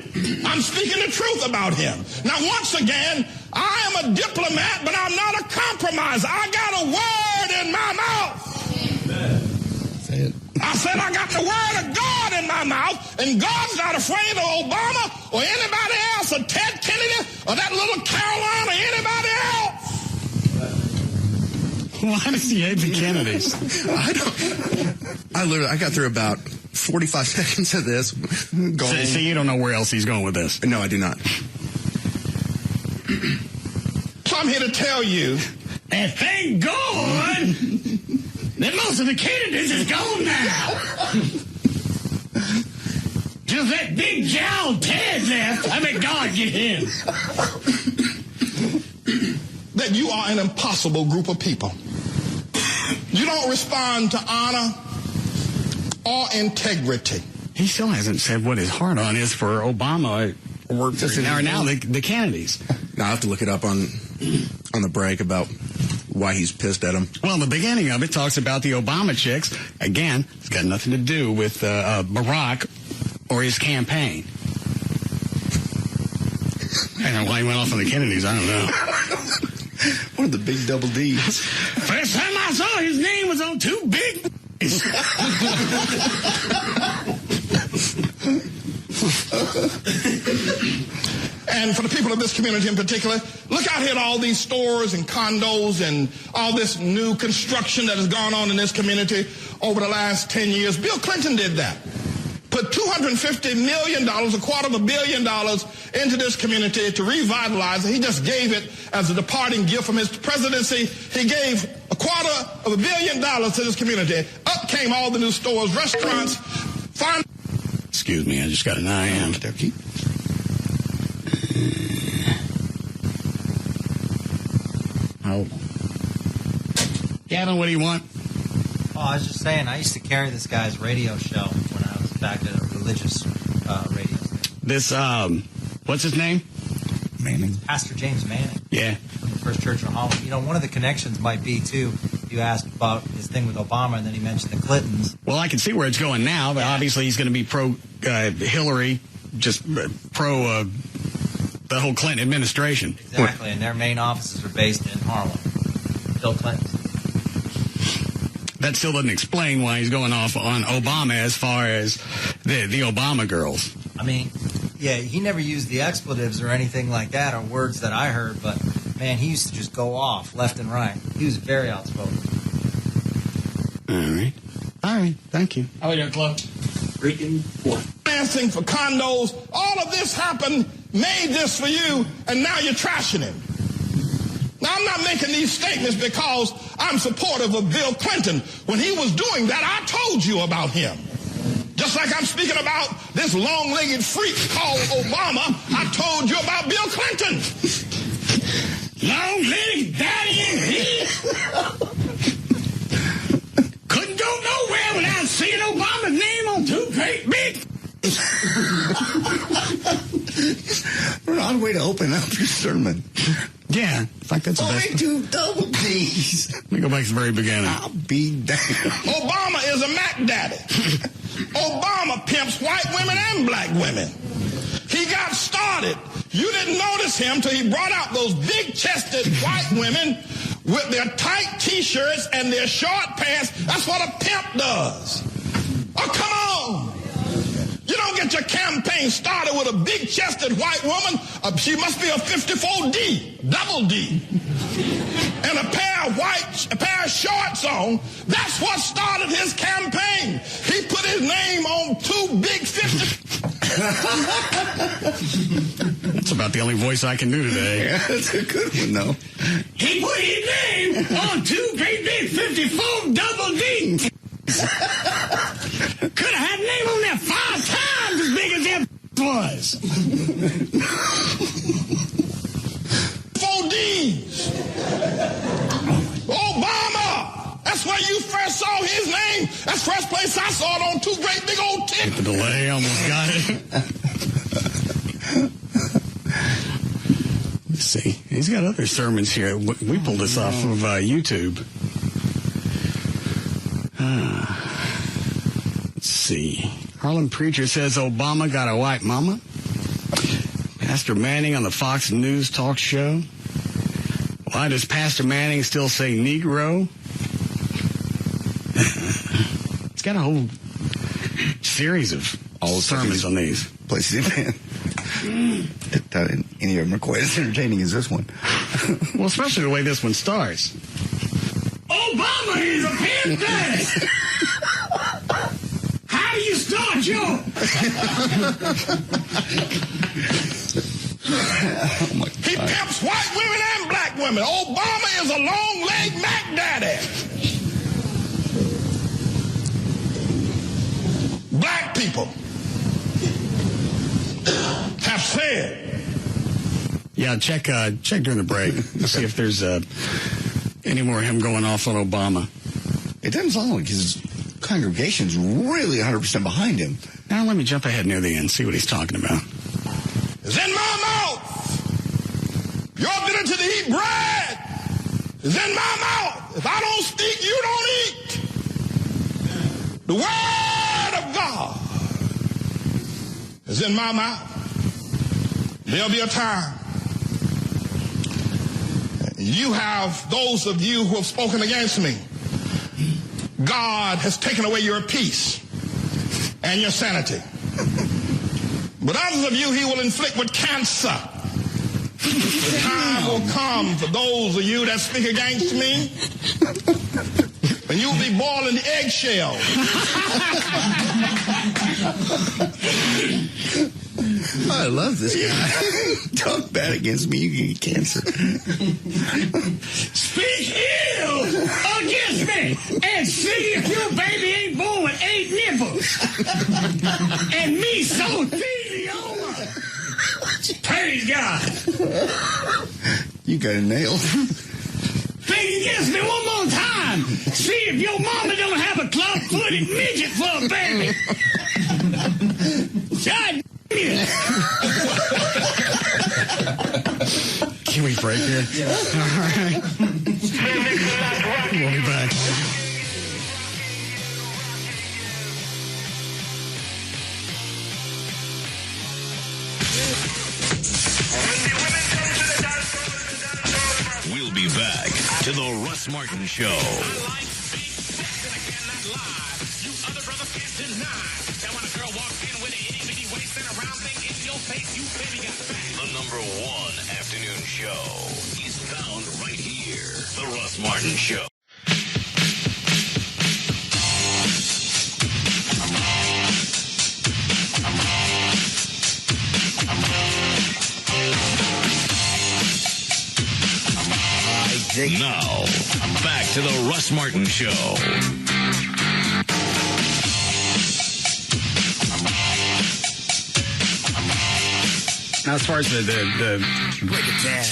Speaker 11: I'm speaking the truth about him. Now, once again, I am a diplomat, but I'm not a compromiser. I got a word in my mouth.
Speaker 4: Say it.
Speaker 11: I said I got the word of God in my mouth, and God's not afraid of Obama or anybody else, or Ted Kennedy, or that little Caroline, or anybody else.
Speaker 3: Why does he hate the Kennedys?
Speaker 5: I got through about 45 seconds of this.
Speaker 3: So you don't know where else he's going with this?
Speaker 5: No, I do not.
Speaker 11: So I'm here to tell you,
Speaker 3: and thank God that most of the Kennedys is gone now. Just that big jowl Ted left. I mean, God get him.
Speaker 11: That you are an impossible group of people. You don't respond to honor or integrity.
Speaker 3: He still hasn't said what his heart on is for Obama or now the Kennedys.
Speaker 5: Now I have to look it up on the break about why he's pissed at him.
Speaker 3: Well, the beginning of it talks about the Obama chicks. Again, it's got nothing to do with Barack or his campaign. I don't know why he went off on the Kennedys. I don't know.
Speaker 4: One of the big double D's.
Speaker 3: First time I saw his name was on two big
Speaker 11: And for the people of this community in particular, look out here at all these stores and condos and all this new construction that has gone on in this community over the last 10 years. Bill Clinton did that. Put $250 million, $250 million into this community to revitalize it. He just gave it as a departing gift from his presidency. He gave $250 million to this community. Up came all the new stores, restaurants, farm.
Speaker 3: Excuse me, I just got an IM. Oh. Gavin, what do you want?
Speaker 6: Oh, I was just saying, I used to carry this guy's radio show when I was back at a religious radio station.
Speaker 3: This, what's his name?
Speaker 4: Manning.
Speaker 6: Pastor James Manning.
Speaker 3: Yeah.
Speaker 6: From the First Church of Holland. You know, one of the connections might be, too, you asked about his thing with Obama, and then he mentioned the Clintons.
Speaker 3: Well, I can see where it's going now, but obviously he's going to be pro-Hillary, just pro the whole Clinton administration.
Speaker 6: Exactly, and their main offices are based in Harlem. Bill Clinton.
Speaker 3: That still doesn't explain why he's going off on Obama as far as the Obama girls.
Speaker 6: I mean, yeah, he never used the expletives or anything like that, or words that I heard, but, man, he used to just go off left and right. He was very outspoken.
Speaker 3: All right, thank you.
Speaker 8: How are you, Club?
Speaker 11: Freaking financing for condos. All of this happened, made this for you, and now you're trashing him. Now, I'm not making these statements because I'm supportive of Bill Clinton. When he was doing that, I told you about him. Just like I'm speaking about this long-legged freak called Obama, I told you about Bill Clinton. Long-legged daddy and he couldn't go nowhere without seeing Obama's name on two great big.
Speaker 4: An odd way to open up your sermon.
Speaker 3: Yeah, in fact, that's the best.
Speaker 4: Only two double D's.
Speaker 3: Let me go back to the very beginning.
Speaker 4: I'll be damned.
Speaker 11: Obama is a Mac daddy. Obama pimps white women and black women. He got started. You didn't notice him till he brought out those big-chested white women with their tight T-shirts and their short pants. That's what a pimp does. Oh, come on. You don't get your campaign started with a big-chested white woman. She must be a 54D, double D. And a pair of shorts on. That's what started his campaign. He put his name on two big 50.
Speaker 3: That's about the only voice I can do today.
Speaker 4: Yeah, that's a good one, though.
Speaker 11: He put his name on two great big 54 double D. Could have had a name on there 5 times as big as that was. 4 D's. Obama. That's where you first saw his name. That's the first place I saw it, on two great big old tits.
Speaker 3: The delay almost got it. Let's see. He's got other sermons here. We pulled this off of YouTube. Let's see. Harlem preacher says Obama got a white mama. Pastor Manning on the Fox News talk show. Why does Pastor Manning still say Negro? It's got a whole series of all sermons on these.
Speaker 4: Places, man. Any of them are quite as entertaining as this one.
Speaker 3: Well, especially the way this one starts.
Speaker 11: Obama is a pimp daddy. How do you start your... He pimps white women and black women. Obama is a long-legged Mac daddy. Black people have said.
Speaker 3: Yeah, check during the break. See if there's any more of him going off on Obama.
Speaker 4: It doesn't sound like his congregation's really 100% behind him.
Speaker 3: Now let me jump ahead near the end, see what he's talking about.
Speaker 11: It's in my mouth. Your ability to eat bread is in my mouth. If I don't speak, you don't eat. The word of God is in my mouth. There'll be a time. You have, those of you who have spoken against me, God has taken away your peace and your sanity. But others of you he will inflict with cancer. The time will come for those of you that speak against me, and you'll be boiling eggshells.
Speaker 4: I love this guy. Talk bad against me, you get cancer.
Speaker 3: Speak ill against me and see if your baby ain't born with 8 nipples and mesothelioma. Praise God.
Speaker 4: You got it nailed.
Speaker 3: Speak against me one more time. See if your mama don't have a club-footed midget for a baby. God. Can we break here? Yeah. All right. We'll be back.
Speaker 1: We'll be back to the Russ Martin Show. The number one afternoon show is found right here. The Russ Martin Show. Now, back to the Russ Martin Show.
Speaker 3: Now, as far as the break it down,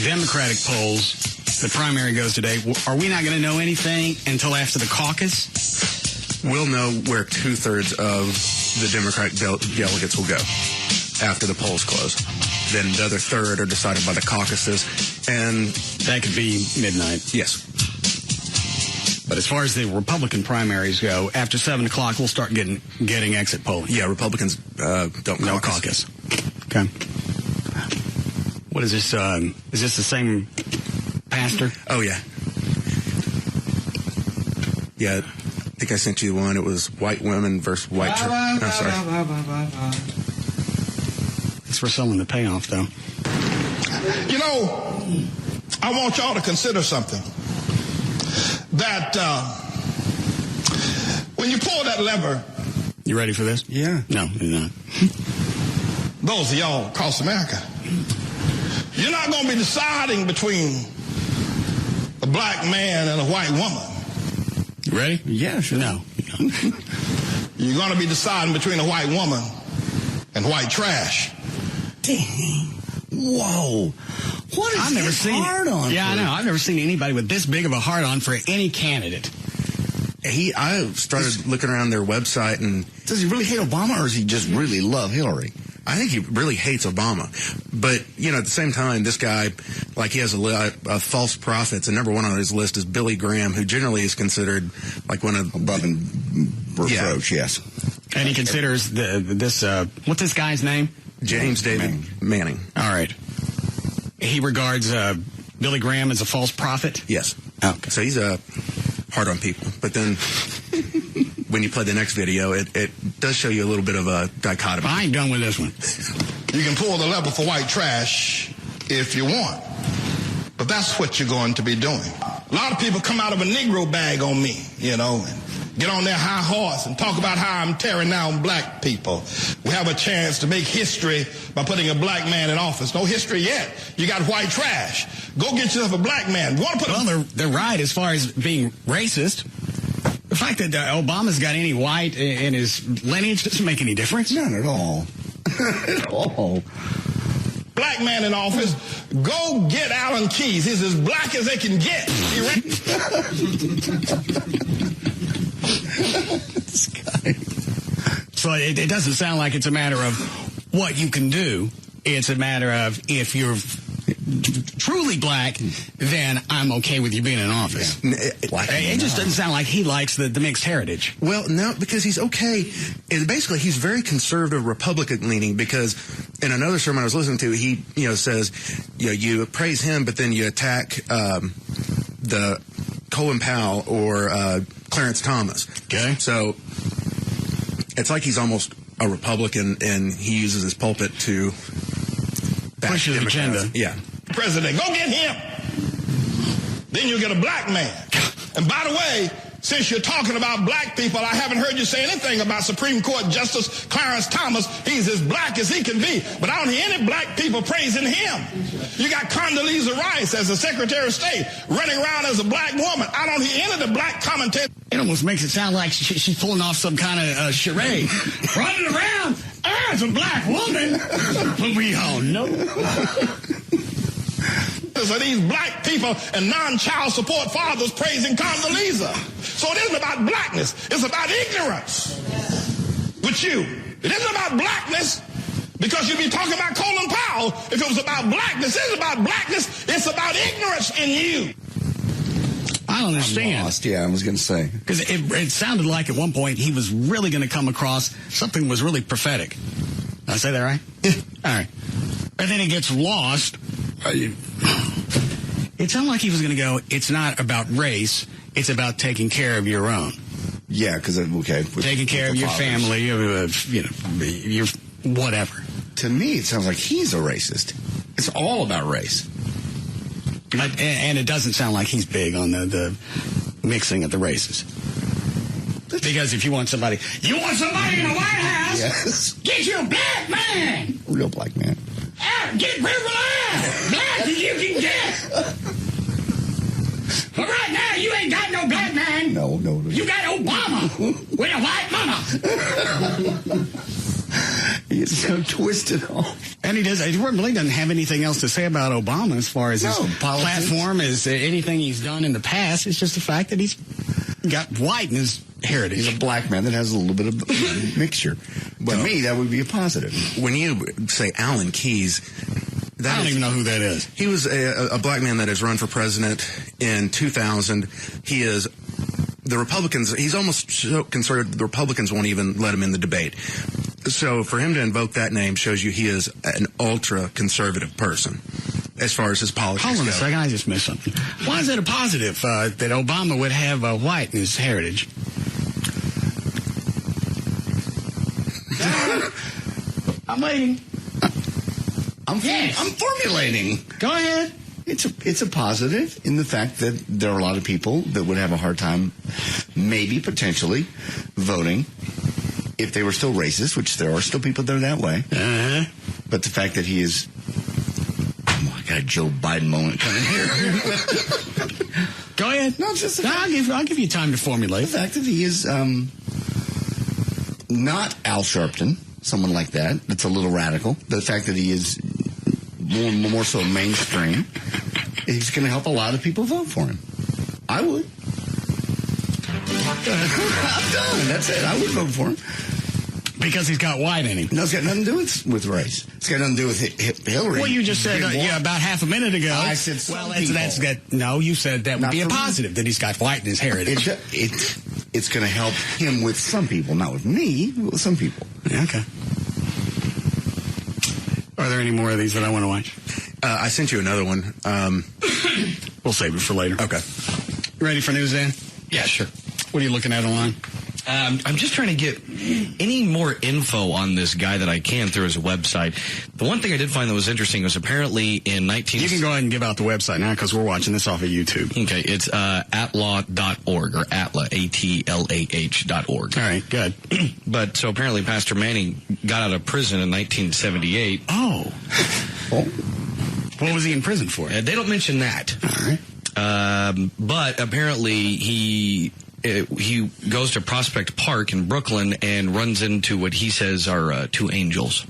Speaker 3: Democratic polls, the primary goes today. Are we not going to know anything until after the caucus?
Speaker 5: We'll know where 2/3 of the Democratic delegates will go after the polls close. Then the other third are decided by the caucuses, and
Speaker 3: that could be midnight.
Speaker 5: Yes.
Speaker 3: But as far as the Republican primaries go, after 7 o'clock, we'll start getting exit polling.
Speaker 5: Yeah, Republicans don't
Speaker 3: no caucus. Okay. What is this? Is this the same pastor?
Speaker 5: Oh, yeah. Yeah, I think I sent you one. It was white women versus white church. Oh, sorry.
Speaker 3: Thanks for selling the payoff, though.
Speaker 11: You know, I want y'all to consider something. That when you pull that lever...
Speaker 3: You ready for this?
Speaker 4: Yeah.
Speaker 3: No, you're not.
Speaker 11: Those of y'all across America, you're not going to be deciding between a black man and a white woman.
Speaker 3: You ready?
Speaker 4: Yeah, sure.
Speaker 3: No.
Speaker 11: You're going to be deciding between a white woman and white trash.
Speaker 4: Dang. Whoa. What is
Speaker 3: I've never seen
Speaker 4: hard on?
Speaker 3: Yeah, I know. I've never seen anybody with this big of a hard on for any candidate.
Speaker 5: I started looking around their website, and
Speaker 4: does he really hate Obama, or does he just really love Hillary?
Speaker 5: I think he really hates Obama. But, you know, at the same time, this guy, like, he has a false prophets, and number one on his list is Billy Graham, who generally is considered like one of...
Speaker 4: Above and reproach, yes.
Speaker 3: And he considers what's this guy's name?
Speaker 5: James David Manning.
Speaker 3: All right. He regards Billy Graham as a false prophet?
Speaker 5: Yes.
Speaker 3: Okay.
Speaker 5: So he's hard on people. But then when you play the next video, it does show you a little bit of a dichotomy.
Speaker 3: I ain't done with this one.
Speaker 11: You can pull the lever for white trash if you want. But that's what you're going to be doing. A lot of people come out of a Negro bag on me, you know, and get on their high horse and talk about how I'm tearing down black people. We have a chance to make history by putting a black man in office. No history yet. You got white trash. Go get yourself a black man.
Speaker 3: They're right as far as being racist. The fact that Obama's got any white in his lineage doesn't make any difference.
Speaker 4: None at all. At all.
Speaker 11: Black man in office, go get Alan Keyes. He's as black as they can get.
Speaker 4: This guy.
Speaker 3: So it doesn't sound like it's a matter of what you can do. It's a matter of if you're truly black, then I'm okay with you being in office.
Speaker 5: Yeah.
Speaker 3: It just doesn't sound like he likes the mixed heritage.
Speaker 5: Well, no, because he's okay. Basically, he's very conservative, Republican leaning. Because in another sermon I was listening to, he says, you praise him, but then you attack the Colin Powell or Clarence Thomas.
Speaker 3: Okay.
Speaker 5: So it's like he's almost a Republican, and he uses his pulpit to
Speaker 3: push his agenda.
Speaker 5: Yeah.
Speaker 11: President, go get him. Then you'll get a black man. And by the way, since you're talking about black people, I haven't heard you say anything about Supreme Court Justice Clarence Thomas. He's as black as he can be. But I don't hear any black people praising him. You got Condoleezza Rice as the Secretary of State running around as a black woman. I don't hear any of the black commentators.
Speaker 3: It almost makes it sound like she's pulling off some kind of charade. Running around as a black woman. But we all know.
Speaker 11: So these black people and non-child support fathers praising Condoleezza. So it isn't about blackness. It's about ignorance with you. It isn't about blackness because you'd be talking about Colin Powell if it was about blackness. It isn't about blackness. It's about ignorance in you.
Speaker 3: I don't understand.
Speaker 4: I'm lost. Yeah, I was going to say.
Speaker 3: Because it sounded like at one point he was really going to come across something was really prophetic. Did I say that right? All right. And then he gets lost. It sounded like he was going to go, it's not about race, it's about taking care of your own.
Speaker 4: Yeah, because, okay.
Speaker 3: Taking care of your family, your whatever.
Speaker 4: To me, it sounds like he's a racist. It's all about race.
Speaker 3: And it doesn't sound like he's big on the mixing of the races. Because if you want somebody in the White House,
Speaker 4: yes.
Speaker 3: Get you a black man.
Speaker 4: Real black man.
Speaker 3: Get real alive. Black as you can get. But right now, you ain't got no black man.
Speaker 4: No.
Speaker 3: You got Obama with a white mama.
Speaker 4: He is so twisted off.
Speaker 3: And he really doesn't have anything else to say about Obama as far as his platform, as anything he's done in the past. It's just the fact that he's got white in his heritage.
Speaker 4: He's a black man that has a little bit of mixture. To me, that would be a positive.
Speaker 5: When you say Alan Keyes,
Speaker 3: I don't even know who that is.
Speaker 5: He was a black man that has run for president in 2000. He is the Republicans. He's almost so conservative. The Republicans won't even let him in the debate. So for him to invoke that name shows you he is an ultra conservative person as far as his politics go.
Speaker 3: Hold on a second, I just missed something. Why is it a positive that Obama would have white in his heritage? I'm waiting.
Speaker 4: I'm formulating.
Speaker 3: Go ahead.
Speaker 4: It's a positive in the fact that there are a lot of people that would have a hard time, maybe potentially, voting if they were still racist, which there are still people that are that way.
Speaker 3: Uh-huh.
Speaker 4: But the fact that he is, I got a Joe Biden moment coming here.
Speaker 3: Go ahead.
Speaker 4: No, it's just
Speaker 3: I'll give you time to formulate.
Speaker 4: The fact that he is not Al Sharpton, someone like that. That's a little radical. The fact that he is more so mainstream, he's going to help a lot of people vote for him. I would. I'm done. That's it. I would vote for him.
Speaker 3: Because he's got white in him.
Speaker 4: No, it's got nothing to do with race. It's got nothing to do with Hillary.
Speaker 3: Well, you just said, about half a minute ago.
Speaker 4: I said
Speaker 3: no, you said that would be a positive, that he's got white in his heritage.
Speaker 4: It's going to help him with some people, not with me, but with some people.
Speaker 3: Yeah, okay. Are there any more of these that I want to watch?
Speaker 5: I sent you another one.
Speaker 3: We'll save it for later.
Speaker 5: Okay.
Speaker 3: Ready for news, Dan?
Speaker 9: Yeah, sure.
Speaker 3: What are you looking at online?
Speaker 9: I'm just trying to get any more info on this guy that I can through his website. The one thing I did find that was interesting was apparently in 19...
Speaker 3: You can go ahead and give out the website now because we're watching this off of YouTube.
Speaker 9: Okay, it's atlah.org or Atlah, ATLAH.org.
Speaker 3: All right, good.
Speaker 9: But so apparently Pastor Manning got out of prison in 1978.
Speaker 3: Oh. What was he in prison for?
Speaker 9: They don't mention that.
Speaker 3: All right.
Speaker 9: But apparently he goes to Prospect Park in Brooklyn and runs into what he says are two angels.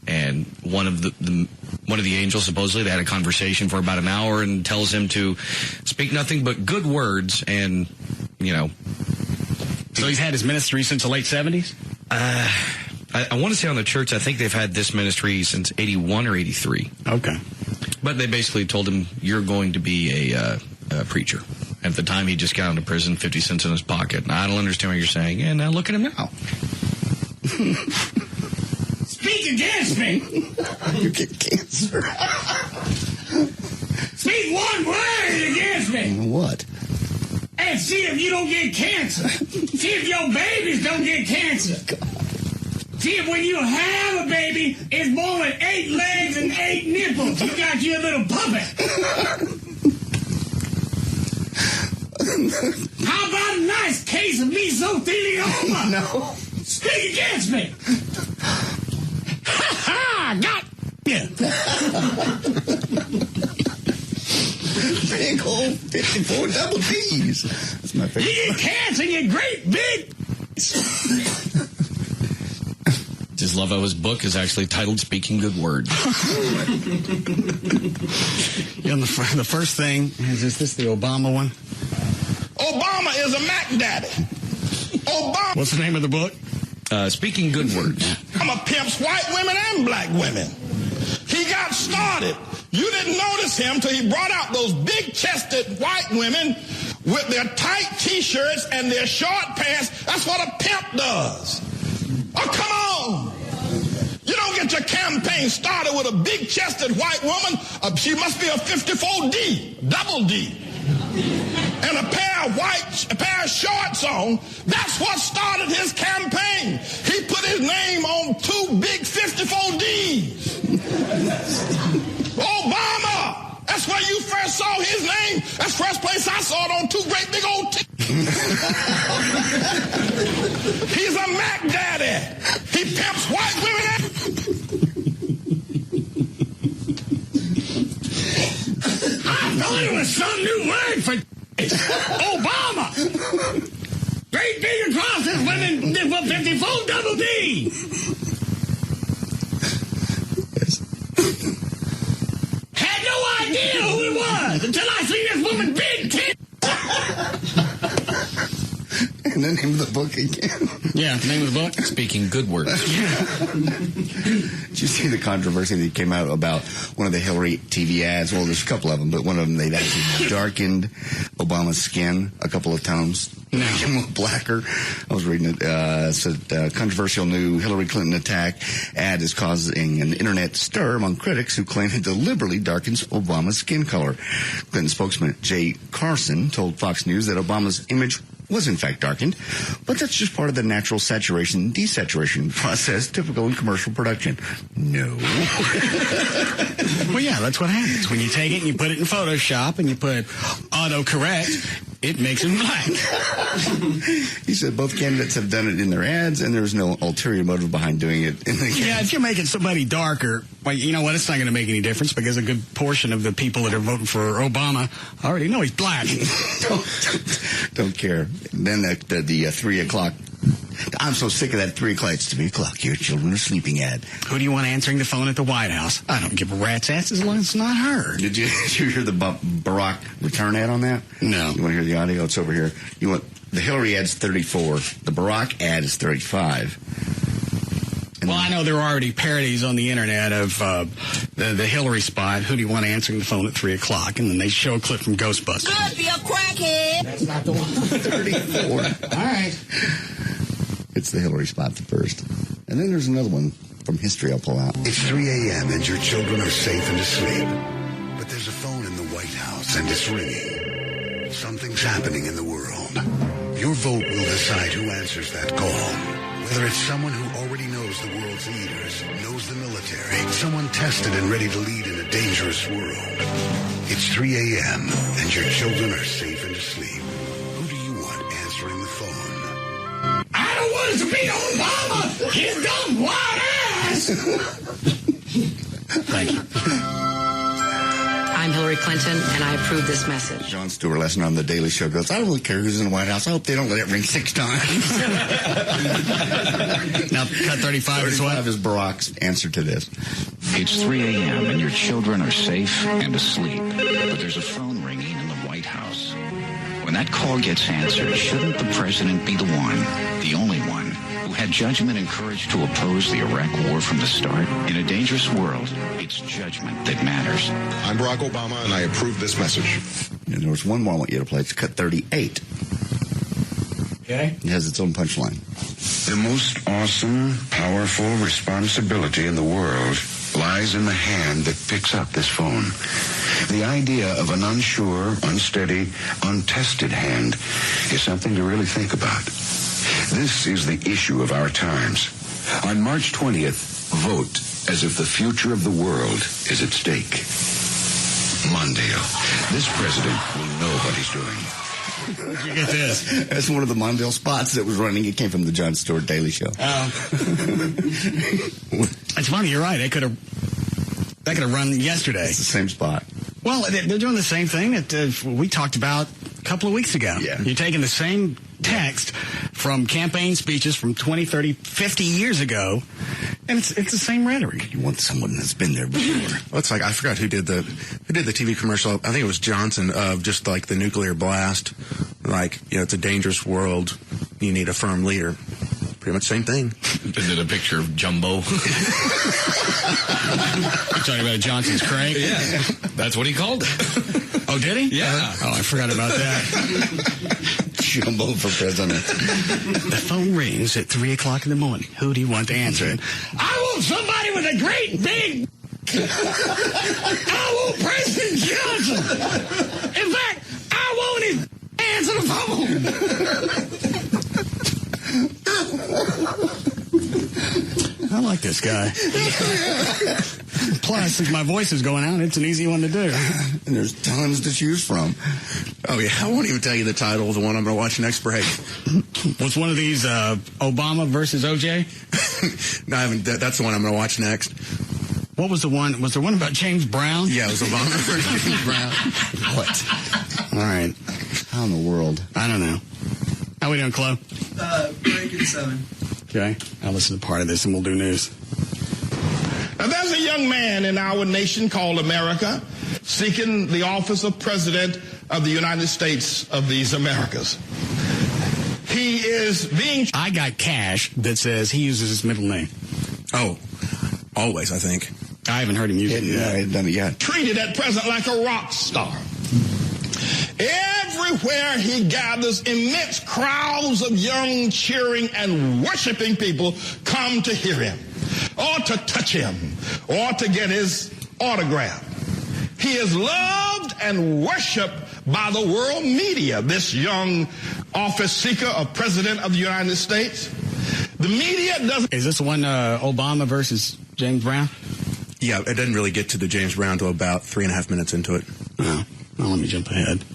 Speaker 9: And one of the angels, supposedly, they had a conversation for about an hour and tells him to speak nothing but good words and,
Speaker 3: So he's had his ministry since the late 70s?
Speaker 9: I want to say on the church, I think they've had this ministry since 81 or 83.
Speaker 3: Okay.
Speaker 9: But they basically told him, you're going to be a preacher. At the time, he just got out of prison, 50 cents in his pocket. And I don't understand what you're saying. And now look at him now.
Speaker 11: Speak against me.
Speaker 4: You get cancer.
Speaker 11: Speak one word against me.
Speaker 4: What?
Speaker 11: And see if you don't get cancer. See if your babies don't get cancer. See if when you have a baby, it's born with 8 legs and 8 nipples. You got your little puppet. How about a nice case of mesothelioma?
Speaker 4: No.
Speaker 11: Speak against me. Ha ha! Got you.
Speaker 4: Big old 54 double D's. That's my favorite.
Speaker 11: You get cancer, you great big.
Speaker 9: Just love how his book is actually titled Speaking Good Words.
Speaker 3: The first thing is this the Obama one?
Speaker 11: Obama is a Mac Daddy. Obama.
Speaker 3: What's the name of the book?
Speaker 9: Speaking Good Words.
Speaker 11: Obama pimps white women and black women. He got started. You didn't notice him till he brought out those big-chested white women with their tight T-shirts and their short pants. That's what a pimp does. Oh, come on. You don't get your campaign started with a big-chested white woman. She must be a 54D, double D. And a pair of shorts on. That's what started his campaign. He put his name on 2 big 54Ds. Obama! That's where you first saw his name. That's the first place I saw it, on 2 great big old He's a Mac Daddy. He pimps white women. I thought it was some new word for Obama. Great big across his women, 54 double D. Had no idea who it was until I seen this woman big tit.
Speaker 4: And the name of the book again.
Speaker 3: Yeah, the name of the book?
Speaker 9: Speaking Good Words.
Speaker 4: Did you see the controversy that came out about one of the Hillary TV ads? Well, there's a couple of them, but one of them, they'd actually darkened Obama's skin a couple of tones. No. Make him look blacker. I was reading it. It said, controversial new Hillary Clinton attack ad is causing an internet stir among critics who claim it deliberately darkens Obama's skin color. Clinton spokesman Jay Carson told Fox News that Obama's image was in fact darkened, but that's just part of the natural saturation and desaturation process typical in commercial production. No.
Speaker 3: Well, yeah, that's what happens. When you take it and you put it in Photoshop and you put autocorrect, it makes it black.
Speaker 4: He said both candidates have done it in their ads, and there's no ulterior motive behind doing it in the
Speaker 3: Yeah, if you're making somebody darker, well, you know what? It's not going to make any difference because a good portion of the people that are voting for Obama already know he's black.
Speaker 4: Don't care. Then the 3 o'clock. I'm so sick of that 3 o'clock. It's 3 o'clock. Your children are sleeping at.
Speaker 3: Who do you want answering the phone at the White House? I don't give a rat's ass as long as it's not her.
Speaker 4: Did you hear the Barack return ad on that?
Speaker 3: No.
Speaker 4: You want to hear the audio? It's over here. You want the Hillary ad's 34. The Barack ad is 35.
Speaker 3: Well, I know there are already parodies on the internet of the Hillary spot. Who do you want answering the phone at 3 o'clock? And then they show a clip from Ghostbusters.
Speaker 11: Could be a crackhead.
Speaker 3: That's not the one.
Speaker 4: 34.
Speaker 3: All right.
Speaker 4: It's the Hillary spot, the first. And then there's another one from history I'll pull out.
Speaker 14: It's 3 a.m. and your children are safe and asleep. But there's a phone in the White House and it's ringing. Something's happening in the world. Your vote will decide who answers that call. Whether it's someone who already knows the world's leaders, knows the military, someone tested and ready to lead in a dangerous world. It's 3 a.m. and your children are safe and asleep. Who do you want answering the phone?
Speaker 11: I don't want it to be Obama. His dumb white ass.
Speaker 3: Thank you.
Speaker 15: I'm Hillary Clinton, and I approve this message.
Speaker 4: Jon Stewart last night on The Daily Show goes, I don't really care who's in the White House. I hope they don't let it ring 6 times.
Speaker 3: Now, cut 35 is what?
Speaker 4: 35 is Barack's answer to this.
Speaker 16: It's 3 a.m. and your children are safe and asleep. But there's a phone ringing in the White House. When that call gets answered, shouldn't the president be the only one, who had judgment and courage to oppose the Iraq war from the start? In a dangerous world, it's judgment that matters.
Speaker 17: I'm Barack Obama, and I approve this message.
Speaker 4: And there was one more I want you to play. It's cut 38.
Speaker 3: Okay.
Speaker 4: It has its own punchline.
Speaker 14: The most awesome, powerful responsibility in the world lies in the hand that picks up this phone. The idea of an unsure, unsteady, untested hand is something to really think about. This is the issue of our times. On March 20th, vote as if the future of the world is at stake. Mondale. This president will know what he's doing.
Speaker 3: You get this.
Speaker 4: That's one of the Mondale spots that was running. It came from the Jon Stewart Daily Show.
Speaker 3: Oh. It's funny, you're right. That could have run yesterday.
Speaker 4: It's the same spot.
Speaker 3: Well, they're doing the same thing that we talked about a couple of weeks ago.
Speaker 4: Yeah.
Speaker 3: You're taking the same text from campaign speeches from 20, 30, 50 years ago, and it's the same rhetoric.
Speaker 4: You want someone that's been there before.
Speaker 5: Well, it's like, I forgot who did the TV commercial. I think it was Johnson, of just like the nuclear blast. Like, it's a dangerous world. You need a firm leader. Pretty much same thing.
Speaker 9: Is it a picture of Jumbo?
Speaker 3: You're talking about Johnson's crank?
Speaker 9: Yeah. That's what he called it.
Speaker 3: Oh, did he?
Speaker 9: Yeah.
Speaker 3: Oh, I forgot about that.
Speaker 4: Jumbo for president.
Speaker 3: The phone rings at 3 o'clock in the morning. Who do you want to answer it? I want somebody with a great big... I want President Johnson. In fact, I want his answer the phone. I like this guy. Plus, since my voice is going out, it's an easy one to do.
Speaker 4: And there's tons to choose from.
Speaker 5: Oh, yeah. I won't even tell you the title of the one I'm going to watch next break.
Speaker 3: Was one of these Obama versus OJ?
Speaker 5: No, I haven't. That's the one I'm going to watch next.
Speaker 3: What was the one? Was there one about James Brown?
Speaker 5: Yeah, it was Obama versus James Brown.
Speaker 4: What?
Speaker 3: All right.
Speaker 4: How in the world?
Speaker 3: I don't know. How we doing, Chloe?
Speaker 10: Break at 7.
Speaker 3: Okay. I'll listen to part of this and we'll do news.
Speaker 11: Now, there's a young man in our nation called America seeking the office of President of the United States of these Americas. He is being...
Speaker 3: I got cash that says he uses his middle name.
Speaker 5: Oh, always, I think.
Speaker 3: I haven't heard him use it yet.
Speaker 4: I haven't done it yet.
Speaker 11: Treated at present like a rock star. Everywhere he gathers, immense crowds of young, cheering, and worshiping people come to hear him, or to touch him, or to get his autograph. He is loved and worshiped by the world media, this young office seeker of President of the United States. The media doesn't...
Speaker 3: Is this the one Obama versus James Brown?
Speaker 5: Yeah, it didn't really get to the James Brown until about 3.5 minutes into it.
Speaker 3: Oh, well, let me jump ahead.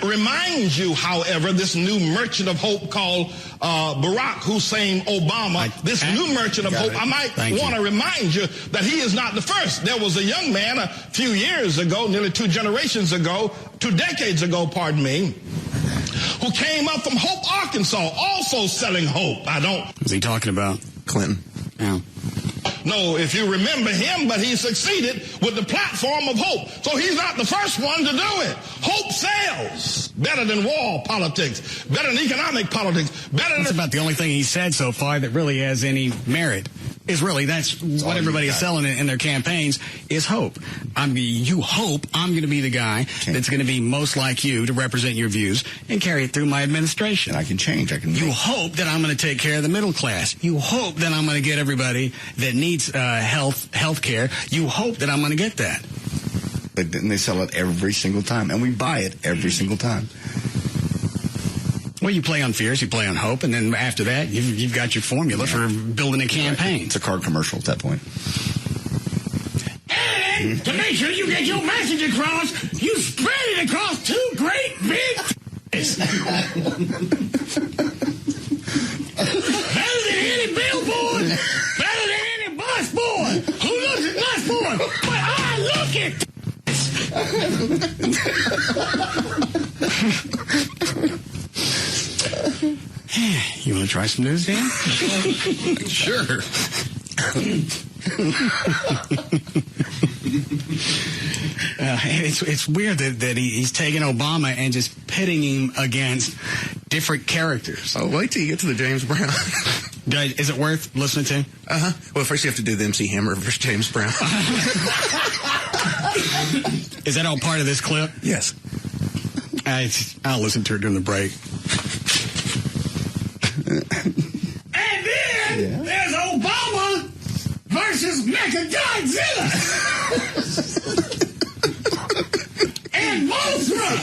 Speaker 11: Reminds you, however, this new merchant of hope called Barack Hussein Obama, this new merchant of hope, I might want to remind you that he is not the first. There was a young man a few years ago, nearly 2 decades ago, who came up from Hope, Arkansas, also selling hope.
Speaker 3: Who's he talking about?
Speaker 5: Clinton.
Speaker 3: Yeah.
Speaker 11: No, if you remember him, but he succeeded with the platform of hope. So he's not the first one to do it. Hope sells better than war politics, better than economic politics, better than...
Speaker 3: That's about the only thing he said so far that really has any merit. That's what everybody is selling in their campaigns is hope. You hope I'm going to be the guy that's going to be most like you to represent your views and carry it through my administration.
Speaker 4: And I can change.
Speaker 3: You hope that I'm going to take care of the middle class. You hope that I'm going to get everybody that needs health care. You hope that I'm going to get that.
Speaker 4: But then they sell it every single time, and we buy it every single time.
Speaker 3: Well, you play on fears, you play on hope, and then after that, you've got your formula for building a campaign.
Speaker 4: It's a car commercial at that point.
Speaker 3: And to make sure you get your message across, you spread it across 2 great big better than any billboard, better than any bus boy who looks at bus boy, but I look at You want to try some news, Dan?
Speaker 9: Sure.
Speaker 3: It's weird that he's taking Obama and just pitting him against different characters.
Speaker 5: Oh, wait till you get to the James Brown.
Speaker 3: Is it worth listening to?
Speaker 5: Well, first you have to do the MC Hammer versus James Brown.
Speaker 3: Is that all part of this clip?
Speaker 5: Yes.
Speaker 3: I'll listen to it during the break. And then there's Obama versus Mechagodzilla. And Mothra.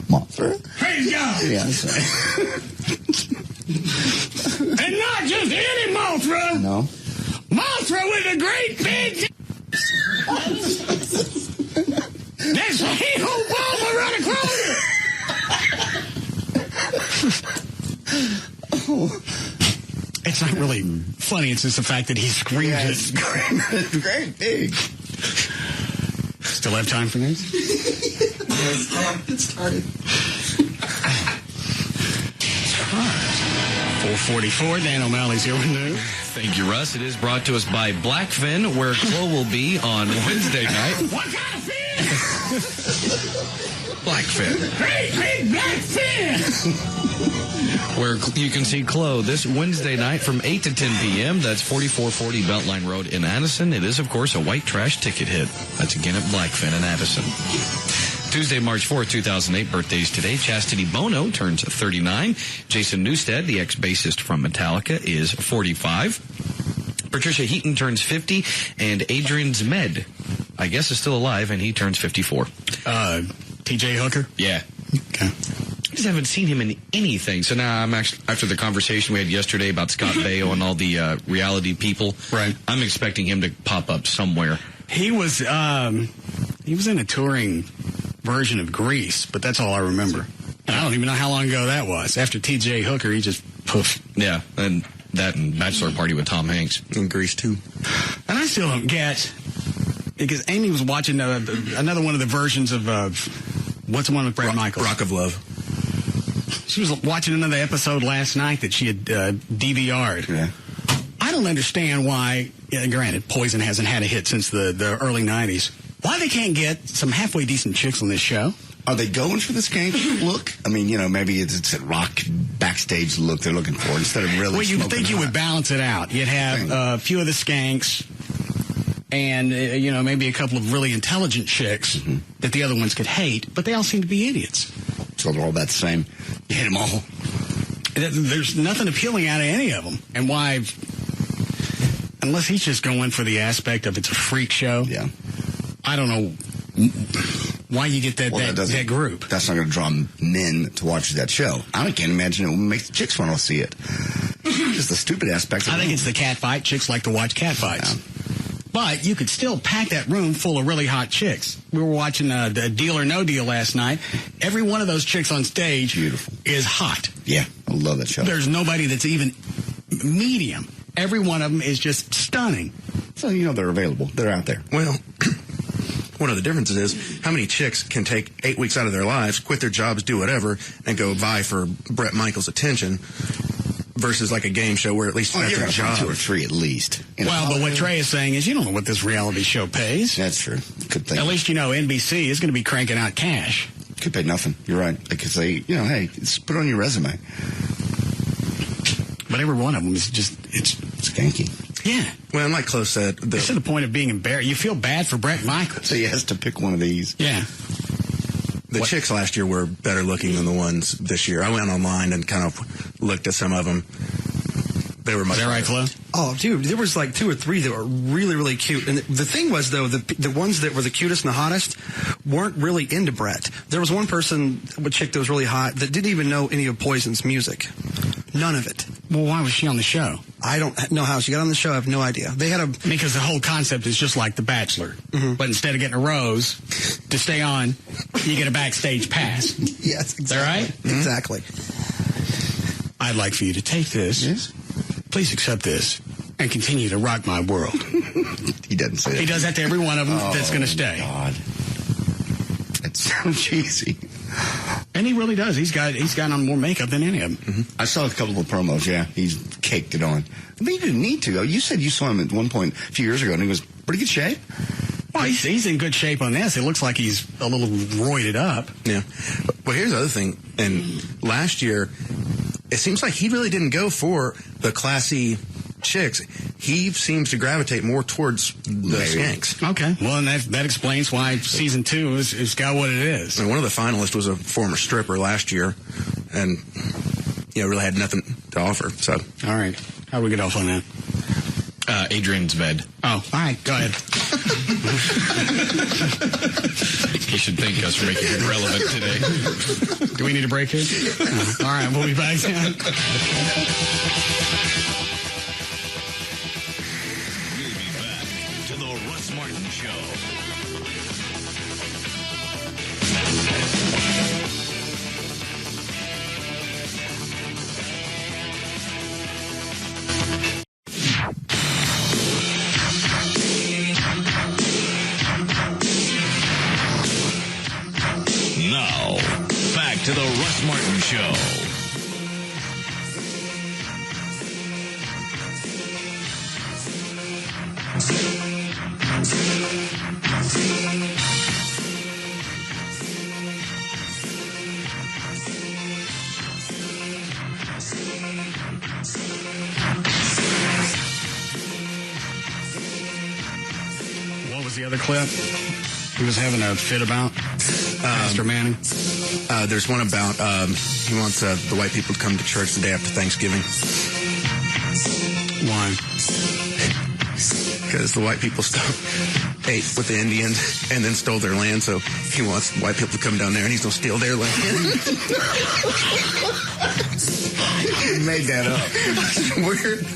Speaker 4: Mothra?
Speaker 3: Praise God.
Speaker 4: Yeah, I'm sorry.
Speaker 3: And not just any Mothra.
Speaker 4: No.
Speaker 3: Mothra with a great big... That's right, Obama run across it. Oh. It's not really funny. It's just the fact that he screams it.
Speaker 4: Great big.
Speaker 3: Still have time for this?
Speaker 10: It started.
Speaker 3: 4:44. Dan O'Malley's here with news.
Speaker 9: Thank you, Russ. It is brought to us by Blackfin, where Chloe will be on Wednesday night.
Speaker 3: What kind of fin?
Speaker 9: Blackfin.
Speaker 3: Great big black fin.
Speaker 9: Where you can see Chloe this Wednesday night from 8 to 10 p.m. That's 4440 Beltline Road in Addison. It is, of course, a white trash ticket hit. That's again at Blackfin in Addison. Tuesday, March 4th, 2008, birthdays today. Chastity Bono turns 39. Jason Newsted, the ex-bassist from Metallica, is 45. Patricia Heaton turns 50. And Adrian Zmed, I guess, is still alive, and he turns 54.
Speaker 3: T.J. Hooker?
Speaker 9: Yeah.
Speaker 3: Okay.
Speaker 9: I just haven't seen him in anything. So now I'm actually, after the conversation we had yesterday about Scott Baio and all the reality people,
Speaker 3: right?
Speaker 9: I'm expecting him to pop up somewhere.
Speaker 3: He was in a touring version of Grease, but that's all I remember. And I don't even know how long ago that was. After T.J. Hooker, he just poof.
Speaker 9: Yeah, and that and Bachelor Party with Tom Hanks.
Speaker 5: And Grease, too.
Speaker 3: And I still don't get, because Amy was watching another one of the versions of, what's the one with Bret Michaels?
Speaker 5: Rock of Love.
Speaker 3: She was watching another episode last night that she had DVR'd.
Speaker 4: Yeah.
Speaker 3: I don't understand why, granted, Poison hasn't had a hit since the early 90s. Why they can't get some halfway decent chicks on this show?
Speaker 4: Are they going for the skank look? I mean, maybe it's a rock backstage look they're looking for instead of really.
Speaker 3: Well, you would think you would balance it out. You'd have a few of the skanks and, maybe a couple of really intelligent chicks that the other ones could hate, but they all seem to be idiots.
Speaker 4: So they're all about the same. You hate them all.
Speaker 3: There's nothing appealing out of any of them. And why, unless he's just going for the aspect of it's a freak show.
Speaker 4: Yeah.
Speaker 3: I don't know why you get that group.
Speaker 4: That's not going to draw men to watch that show. I can't imagine it will make the chicks want to see it. Just the stupid aspect of it.
Speaker 3: I think it's the cat fight. Chicks like to watch cat fights. Yeah. But you could still pack that room full of really hot chicks. We were watching the Deal or No Deal last night. Every one of those chicks on stage is hot.
Speaker 4: Yeah, I love that show.
Speaker 3: There's nobody that's even medium. Every one of them is just stunning.
Speaker 4: So they're available. They're out there.
Speaker 5: Well, one of the differences is how many chicks can take 8 weeks out of their lives, quit their jobs, do whatever, and go vie for Bret Michaels' attention versus like a game show where at least you have their job.
Speaker 4: 2 or 3 at least.
Speaker 3: Well, but what Trey is saying is you don't know what this reality show pays.
Speaker 4: That's true. Could think.
Speaker 3: At least NBC is going to be cranking out cash.
Speaker 4: Could pay nothing. You're right. Because they, hey, it's put on your resume.
Speaker 3: But every one of them is just, it's
Speaker 4: skanky.
Speaker 3: Yeah.
Speaker 5: Well, and like Chloe said,
Speaker 3: it's to the point of being embarrassed. You feel bad for Bret Michaels.
Speaker 4: So he has to pick one of these.
Speaker 3: Yeah.
Speaker 5: The chicks last year were better looking than the ones this year. I went online and kind of looked at some of them. They were much.
Speaker 3: Is that right, Chloe?
Speaker 10: Oh, dude, there was like 2 or 3 that were really, really cute. And the thing was, though, the ones that were the cutest and the hottest weren't really into Bret. There was one person, a chick that was really hot, that didn't even know any of Poison's music. None of it.
Speaker 3: Well, why was she on the show?
Speaker 10: I don't know how she got on the show. I have no idea. They had
Speaker 3: because the whole concept is just like The Bachelor. Mm-hmm. But instead of getting a rose to stay on, you get a backstage pass.
Speaker 10: Yes, exactly.
Speaker 3: Is that right?
Speaker 10: Mm-hmm. Exactly.
Speaker 3: I'd like for you to take this.
Speaker 4: Yes.
Speaker 3: Please accept this and continue to rock my world.
Speaker 4: He doesn't say that.
Speaker 3: He does that to every one of them that's going to stay.
Speaker 4: God. That's so cheesy.
Speaker 3: And he really does. He's got on more makeup than any of them.
Speaker 4: Mm-hmm. I saw a couple of promos, yeah. He's caked it on. But he didn't need to, though. You said you saw him at one point a few years ago, and he was pretty good shape.
Speaker 3: Well, he's in good shape on this. It looks like he's a little roided up.
Speaker 5: Yeah. Well, here's the other thing. And last year, it seems like he really didn't go for the classy chicks. He seems to gravitate more towards the skanks.
Speaker 3: Okay. Well, and that explains why season 2 is got what it is.
Speaker 5: And one of the finalists was a former stripper last year, and really had nothing to offer. So,
Speaker 3: all right, how do we get off on that?
Speaker 9: Adrian's bed.
Speaker 3: Oh, all right, go ahead.
Speaker 9: He should thank us for making it relevant today.
Speaker 3: Do we need a break here? All right, we'll be back now.
Speaker 1: We'll be back to the Russ Martin Show. Now, back to the Russ Martin Show.
Speaker 3: What was the other clip he was having a fit about? Pastor Manning?
Speaker 5: There's one about he wants the white people to come to church the day after Thanksgiving.
Speaker 3: Why?
Speaker 5: Because the white people ate with the Indians and then stole their land, so he wants white people to come down there and he's going to steal their land.
Speaker 4: He made that up. Weird.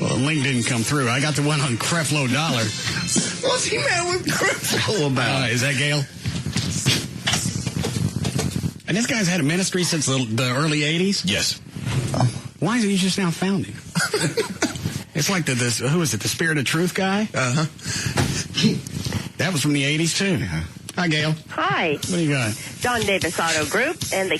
Speaker 3: Well, the link didn't come through. I got the one on Creflo Dollar.
Speaker 4: What's he mad with Creflo about?
Speaker 3: Is that Gail? And this guy's had a ministry since the early 80s?
Speaker 9: Yes.
Speaker 3: Why is he just now founding? It's like who is it, the Spirit of Truth guy?
Speaker 5: Uh-huh.
Speaker 3: That was from the 80s, too.
Speaker 4: Yeah.
Speaker 2: Hi,
Speaker 12: Gail. Hi.
Speaker 3: What do you got?
Speaker 12: John Davis Auto Group, and they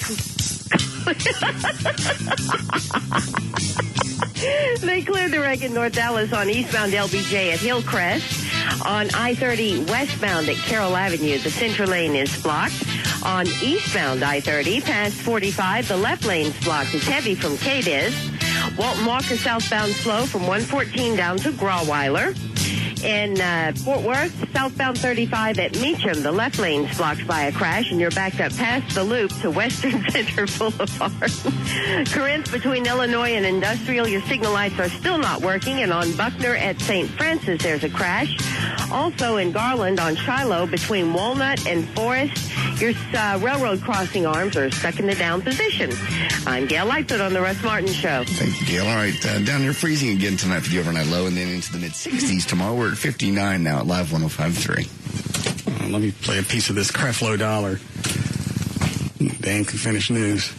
Speaker 12: they cleared the wreck in North Dallas on eastbound LBJ at Hillcrest. On I-30 westbound at Carroll Avenue, the center lane is blocked. On eastbound I-30 past 45, the left lane's blocked. It's heavy from Cadiz. Walton Walker southbound slow from 114 down to Grawweiler. In Fort Worth, southbound 35 at Meacham, the left lane's blocked by a crash, and you're backed up past the loop to Western Center Boulevard. Corinth between Illinois and Industrial, your signal lights are still not working, and on Buckner at St. Francis, there's a crash. Also in Garland on Shiloh between Walnut and Forest, your railroad crossing arms are stuck in the down position. I'm Gail Lightfoot on the Russ Martin Show.
Speaker 4: Thank you, Gail. All right, down here freezing again tonight for the overnight low, and then into the mid-60s tomorrow. We're at 59 now at Live 105.3.
Speaker 3: Let me play a piece of this Creflo Dollar. Dan can finish news.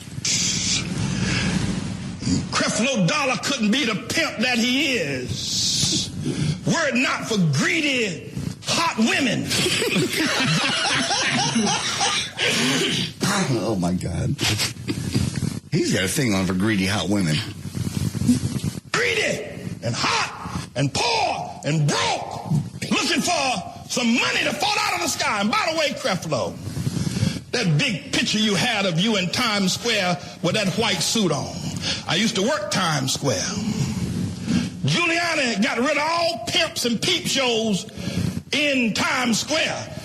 Speaker 11: Creflo Dollar couldn't be the pimp that he is were it not for greedy, hot women.
Speaker 4: Oh, my God. He's got a thing on for greedy, hot women.
Speaker 11: Greedy and hot and poor and broke, looking for some money to fall out of the sky. And by the way, Creflo, that big picture you had of you in Times Square with that white suit on. I used to work Times Square. Giuliani got rid of all pimps and peep shows in Times Square.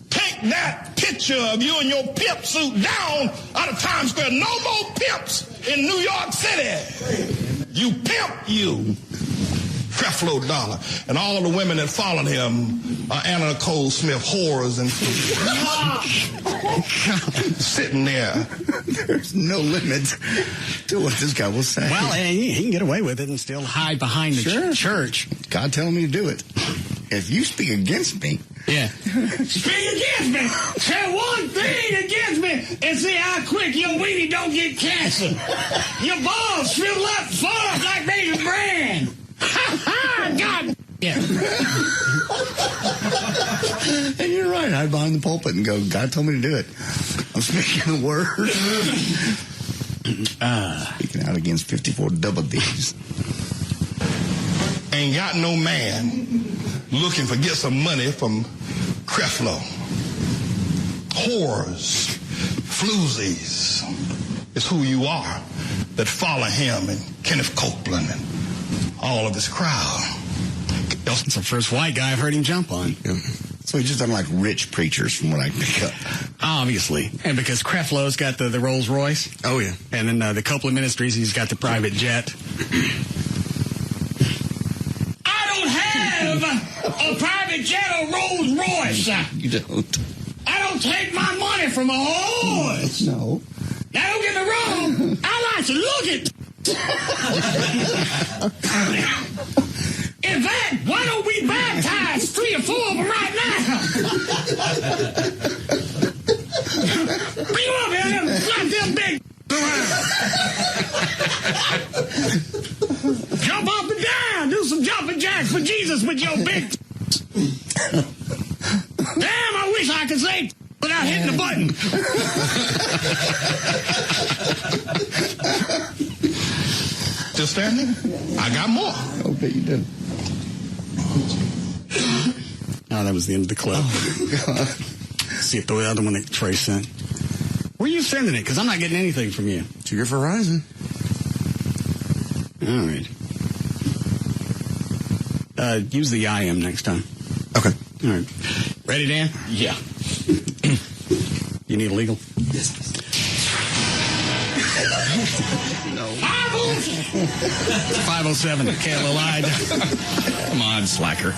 Speaker 11: Take that picture of you in your pimp suit down out of Times Square. No more pimps in New York City. You pimp, you. Creflo Dollar. And all the women that followed him are Anna Nicole Smith whores and sitting there.
Speaker 4: There's no limit to what this guy will say.
Speaker 3: Well, he can get away with it and still hide behind the church.
Speaker 4: God telling me to do it. If you speak against me.
Speaker 3: Yeah.
Speaker 11: Speak against me. Say one thing against me and see how quick your weenie don't get cancer. Your balls shrivel up, fall up like baby bran. God.
Speaker 3: Yeah.
Speaker 4: And you're right. Hide behind the pulpit and go, God told me to do it. I'm speaking the word. Speaking out against 54 double D's.
Speaker 11: Ain't got no man looking for get some money from Creflo. whores, floozies is who you are that follow him and Kenneth Copeland and all of his crowd.
Speaker 3: It's the first white guy I've heard him jump on.
Speaker 4: Yeah. So he just doesn't like rich preachers from what I pick up.
Speaker 3: Obviously. And because Creflo's got the Rolls Royce.
Speaker 5: Oh, yeah.
Speaker 3: And then the Copeland Ministries, he's got the private jet. I don't have a private jet or Rolls Royce.
Speaker 4: You don't.
Speaker 3: I don't take my money from a horse.
Speaker 4: No.
Speaker 3: Now, don't get me wrong. I like to look at. In fact, why don't we baptize 3 or 4 of them right now? Bring them up here and slap them big around. Jump up and down. Do some jumping jacks for Jesus with your big. Damn, I wish I could say without hitting the button.
Speaker 11: Still standing? I got more.
Speaker 4: I bet you did.
Speaker 3: Oh, that was the end of the clip.
Speaker 4: Oh,
Speaker 3: see if the other one that Trey sent. Where are you sending it? Because I'm not getting anything from you.
Speaker 5: To your Verizon.
Speaker 3: All right. Use the IM next time.
Speaker 5: Okay.
Speaker 3: All right. Ready, Dan?
Speaker 8: Yeah.
Speaker 3: You need a legal?
Speaker 8: Yes.
Speaker 3: No. 507 KLLI. Come on, slacker.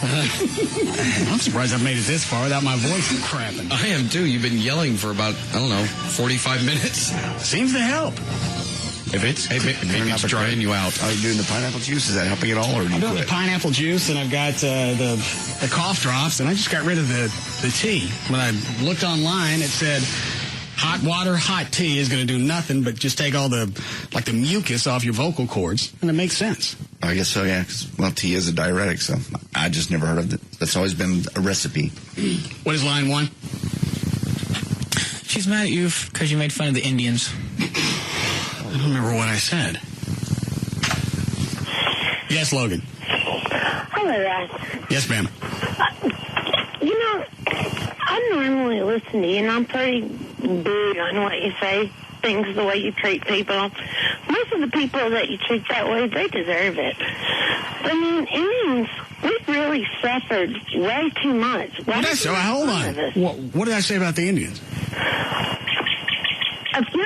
Speaker 3: I'm surprised I've made it this far without my voice crapping.
Speaker 9: I am too. You've been yelling for about, 45 minutes.
Speaker 3: Seems to help.
Speaker 9: If it's maybe it's drying you out.
Speaker 4: Are you doing the pineapple juice? Is that helping at all, or
Speaker 3: I'm doing the pineapple juice, and I've got the cough drops, and I just got rid of the tea. When I looked online, it said hot water, hot tea is going to do nothing but just take all the mucus off your vocal cords, and it makes sense.
Speaker 4: I guess so, yeah. 'Cause, tea is a diuretic, so I just never heard of it. That's always been a recipe.
Speaker 3: What is line 1?
Speaker 18: She's mad at you because you made fun of the Indians.
Speaker 3: I don't remember what I said. Yes, Logan.
Speaker 7: Hello, Russ.
Speaker 3: Yes, ma'am.
Speaker 7: I normally listen to you, and I'm pretty big on what you say, things the way you treat people. Most of the people that you treat that way, they deserve it. I mean, Indians, we've really suffered way too much.
Speaker 3: Hold on. What did I say about the Indians?
Speaker 7: If you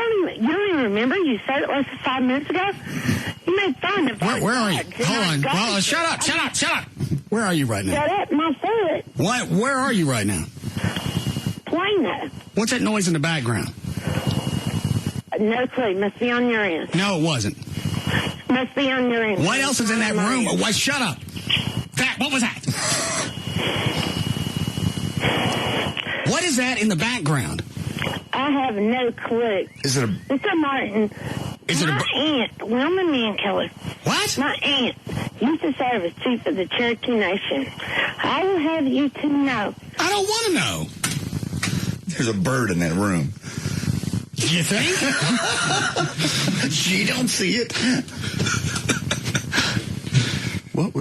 Speaker 7: don't even remember, you said it less than 5 minutes ago. You made fun of
Speaker 3: Where are you? Hold on. Well, shut up. Where are you right now?
Speaker 7: Shut up, my foot.
Speaker 3: What? Where are you right now?
Speaker 7: Plano.
Speaker 3: What's that noise in the background?
Speaker 7: No clue. Must be on your end.
Speaker 3: No, it wasn't.
Speaker 7: Must be on your end.
Speaker 3: What else is in that room? Why, shut up. What was that? What is that in the background?
Speaker 7: I have no clue.
Speaker 4: Is it a...
Speaker 7: Mr. Martin, my aunt, Wilma Mankiller.
Speaker 3: What?
Speaker 7: My aunt used to serve as chief of the Cherokee Nation. I will have you to know.
Speaker 3: I don't want to know.
Speaker 4: There's a bird in that room.
Speaker 3: You think?
Speaker 4: She don't see it.
Speaker 5: What?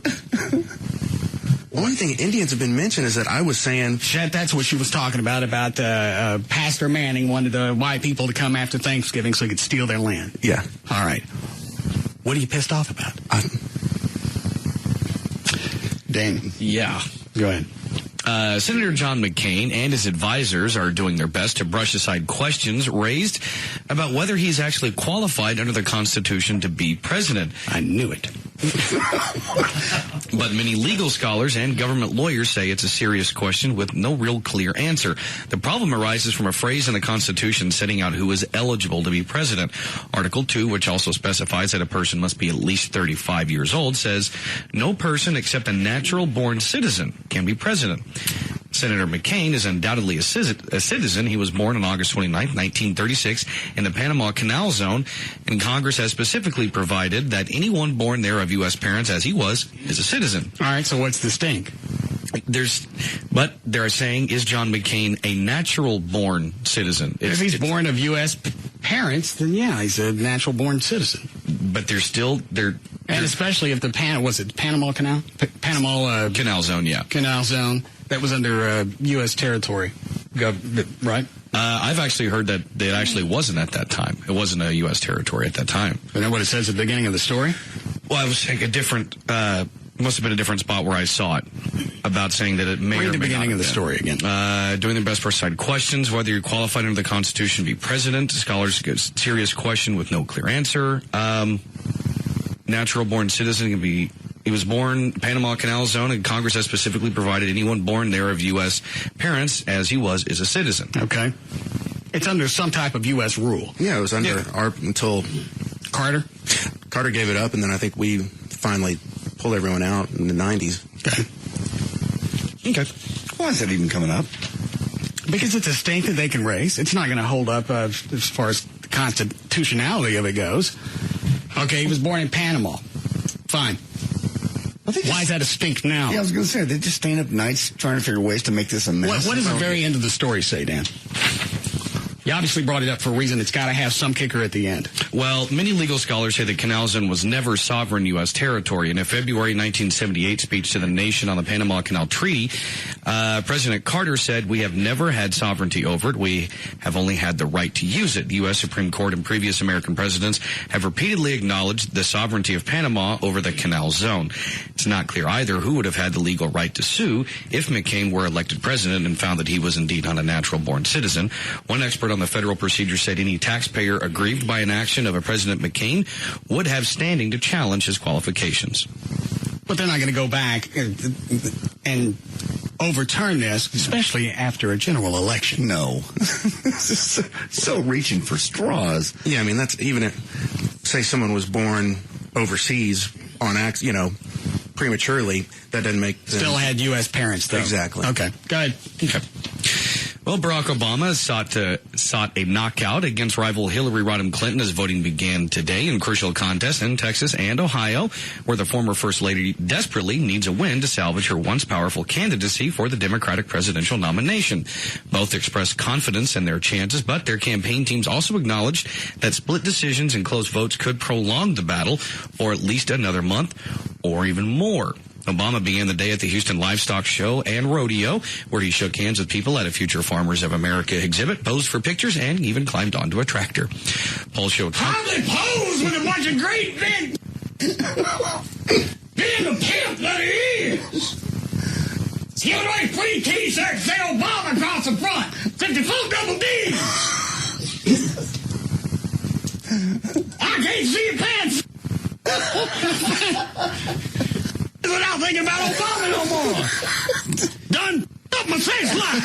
Speaker 5: One thing Indians have been mentioned is that I was saying...
Speaker 3: That's what she was talking about Pastor Manning wanted the white people to come after Thanksgiving so he could steal their land.
Speaker 5: Yeah.
Speaker 3: All right. What are you pissed off about?
Speaker 4: Dane.
Speaker 9: Yeah.
Speaker 3: Go ahead.
Speaker 9: Senator John McCain and his advisors are doing their best to brush aside questions raised about whether he's actually qualified under the Constitution to be president.
Speaker 3: I knew it.
Speaker 9: But many legal scholars and government lawyers say it's a serious question with no real clear answer. The problem arises from a phrase in the Constitution setting out who is eligible to be president. Article 2, which also specifies that a person must be at least 35 years old, says no person except a natural-born citizen can be president. Senator McCain is undoubtedly a citizen. He was born on August 29, 1936, in the Panama Canal Zone, and Congress has specifically provided that anyone born there of U.S. parents, as he was, is a citizen.
Speaker 3: All right, so what's the stink?
Speaker 9: But they're saying, is John McCain a natural-born citizen?
Speaker 3: If he's born of U.S. parents, then yeah, he's a natural-born citizen.
Speaker 9: But
Speaker 3: and especially if the Panama Canal? Panama
Speaker 9: Canal Zone, yeah.
Speaker 3: Canal Zone. That was under U.S. territory, right?
Speaker 9: I've actually heard that it actually wasn't at that time. It wasn't a U.S. territory at that time.
Speaker 3: Isn't that what it says at the beginning of the story?
Speaker 9: Well, I was like a different, must have been a different spot where I saw it, about saying that it may
Speaker 3: Read
Speaker 9: or
Speaker 3: the
Speaker 9: may
Speaker 3: beginning
Speaker 9: not
Speaker 3: of the
Speaker 9: have
Speaker 3: story
Speaker 9: been.
Speaker 3: again.
Speaker 9: Doing their best for side questions, whether you're qualified under the Constitution to be president. Scholars get a serious question with no clear answer. Natural-born citizen can be... He was born Panama Canal Zone, and Congress has specifically provided anyone born there of U.S. parents, as he was, is a citizen.
Speaker 3: Okay. It's under some type of U.S. rule.
Speaker 5: Yeah, it was under our until
Speaker 3: Carter?
Speaker 5: Carter gave it up, and then I think we finally pulled everyone out in the 90s.
Speaker 3: Okay.
Speaker 4: Why is that even coming up?
Speaker 3: Because it's a state that they can raise. It's not going to hold up as far as the constitutionality of it goes. Okay, he was born in Panama. Fine. Why is that a stink now?
Speaker 4: Yeah, I was going to say, they're just staying up nights trying to figure ways to make this a mess.
Speaker 3: What does the very end of the story say, Dan? You obviously brought it up for a reason. It's got to have some kicker at the end.
Speaker 9: Well, many legal scholars say that Canal Zone was never sovereign U.S. territory. In a February 1978 speech to the nation on the Panama Canal Treaty, President Carter said, "We have never had sovereignty over it. We have only had the right to use it." The U.S. Supreme Court and previous American presidents have repeatedly acknowledged the sovereignty of Panama over the Canal Zone. It's not clear either who would have had the legal right to sue if McCain were elected president and found that he was indeed not a natural-born citizen. One expert on the federal procedure said any taxpayer aggrieved by an action of a President McCain would have standing to challenge his qualifications.
Speaker 3: But they're not going to go back and overturn this, especially after a general election.
Speaker 4: No. so reaching for straws.
Speaker 5: Yeah, I mean, that's even if, say someone was born overseas on prematurely, that doesn't make them...
Speaker 3: Still had U.S. parents, though.
Speaker 5: Exactly.
Speaker 3: Okay, go ahead.
Speaker 9: Okay. Well, Barack Obama sought a knockout against rival Hillary Rodham Clinton as voting began today in crucial contests in Texas and Ohio, where the former First Lady desperately needs a win to salvage her once powerful candidacy for the Democratic presidential nomination. Both expressed confidence in their chances, but their campaign teams also acknowledged that split decisions and close votes could prolong the battle for at least another month or even more. Obama began the day at the Houston Livestock Show and Rodeo, where he shook hands with people at a Future Farmers of America exhibit, posed for pictures, and even climbed onto a tractor. Polls show...
Speaker 11: How they pose with a bunch of great big... being the pimp that he is! Give away free T-shirts, say Obama across the front! 54 double D! I can't see your pants! Without thinking about Obama no more. Done up my face like.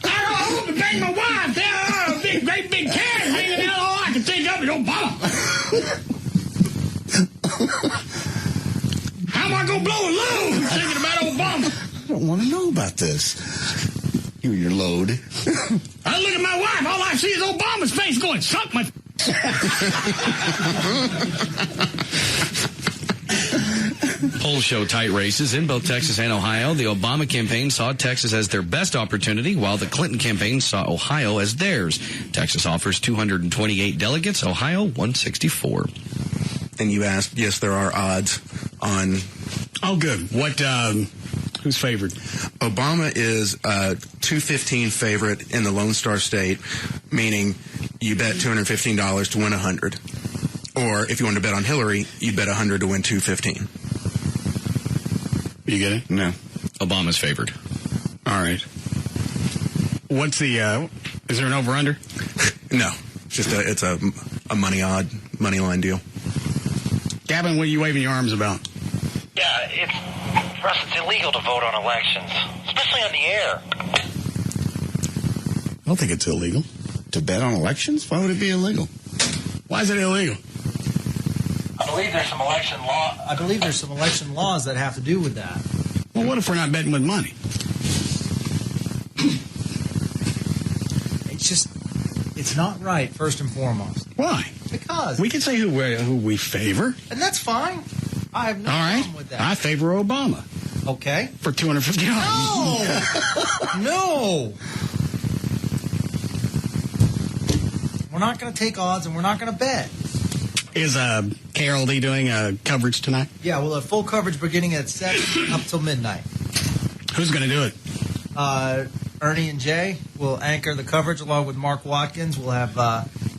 Speaker 11: I hope to bang my wife. There are a great big can hanging out. All I can think of is Obama. How am I going to blow a load thinking about Obama?
Speaker 4: I don't want to know about this. You and your load.
Speaker 11: I look at my wife. All I see is Obama's face going, suck my...
Speaker 9: Polls show tight races in both Texas and Ohio. The Obama campaign saw Texas as their best opportunity, while the Clinton campaign saw Ohio as theirs. Texas offers 228 delegates, Ohio 164.
Speaker 5: And you asked, yes, there are odds on...
Speaker 3: Oh, good. What, who's favored?
Speaker 5: Obama is a 215 favorite in the Lone Star State, meaning you bet $215 to win 100. Or if you want to bet on Hillary, you bet 100 to win 215.
Speaker 3: You get it?
Speaker 4: No.
Speaker 9: Obama's favored.
Speaker 3: All right. What's the, is there an over-under?
Speaker 5: No. It's a money line deal.
Speaker 3: Gavin, what are you waving your arms about?
Speaker 13: Yeah, Russ, it's illegal to vote on elections, especially on the air.
Speaker 3: I don't think it's illegal.
Speaker 4: To bet on elections? Why would it be illegal?
Speaker 3: Why is it illegal?
Speaker 13: I believe there's some election
Speaker 6: laws that have to do with that.
Speaker 3: Well, what if we're not betting with money?
Speaker 6: It's not right, first and foremost.
Speaker 3: Why?
Speaker 6: Because
Speaker 3: we can say who we favor.
Speaker 6: And that's fine. I have no problem with that.
Speaker 3: I favor Obama.
Speaker 6: Okay.
Speaker 3: For $250.
Speaker 6: No. We're not going to take odds, and we're not going to bet.
Speaker 3: Is KLLI doing coverage tonight?
Speaker 6: Yeah, we'll have full coverage beginning at 7 up till midnight.
Speaker 3: Who's going to do it?
Speaker 6: Ernie and Jay will anchor the coverage along with Mark Watkins. We'll have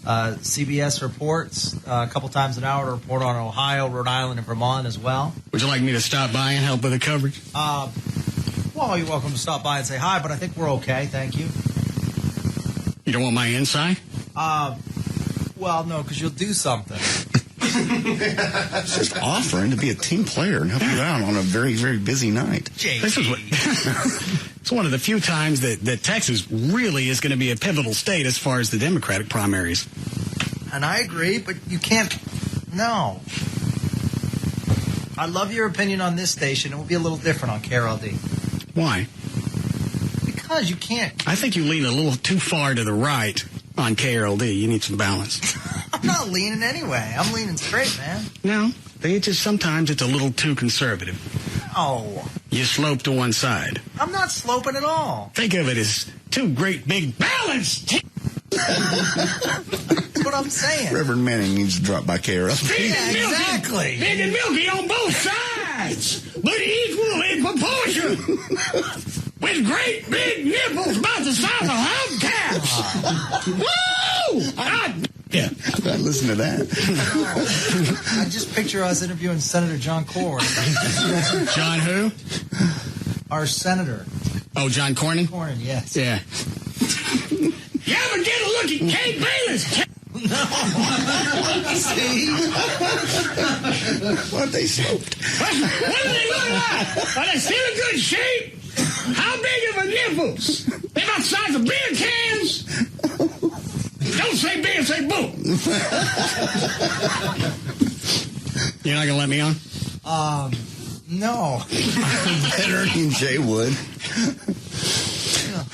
Speaker 6: CBS reports a couple times an hour to report on Ohio, Rhode Island, and Vermont as well.
Speaker 3: Would you like me to stop by and help with the coverage?
Speaker 6: Well, you're welcome to stop by and say hi, but I think we're okay. Thank you.
Speaker 3: You don't want my insight?
Speaker 6: Well, no, because you'll do something.
Speaker 4: It's just offering to be a team player and help you out on a very, very busy night.
Speaker 3: This is what, it's one of the few times that Texas really is going to be a pivotal state as far as the Democratic primaries.
Speaker 6: And I agree, but you can't. No. I love your opinion on this station. It will be a little different on KLLI.
Speaker 3: Why?
Speaker 6: Because you can't.
Speaker 3: I think you lean a little too far to the right on KLLI. You need some balance.
Speaker 6: I'm not leaning anyway. I'm leaning straight, man.
Speaker 3: No, sometimes it's a little too conservative.
Speaker 6: Oh.
Speaker 3: You slope to one side.
Speaker 6: I'm not sloping at all.
Speaker 3: Think of it as two great big balanced.
Speaker 6: That's what I'm saying.
Speaker 4: Reverend Manning needs to drop by KLLI.
Speaker 6: Yeah, exactly.
Speaker 3: Big and milky on both sides, but equal in proportion. With great big nipples about the size of hubcaps. Woo! Yeah.
Speaker 4: Listen to that.
Speaker 6: I just picture us interviewing Senator John Corwin.
Speaker 3: John who?
Speaker 6: Our senator.
Speaker 3: Oh, John Cornyn?
Speaker 6: Cornyn, yes.
Speaker 3: Yeah. You ever get a look at Kate Bayless?
Speaker 6: No. See?
Speaker 4: What they sloped?
Speaker 3: What do they look like? Are they still in good shape? How big are the nipples? They about the size of beer cans? Don't say beer, say boo. You're not going to let me on?
Speaker 6: No.
Speaker 4: Ernie and Jay would.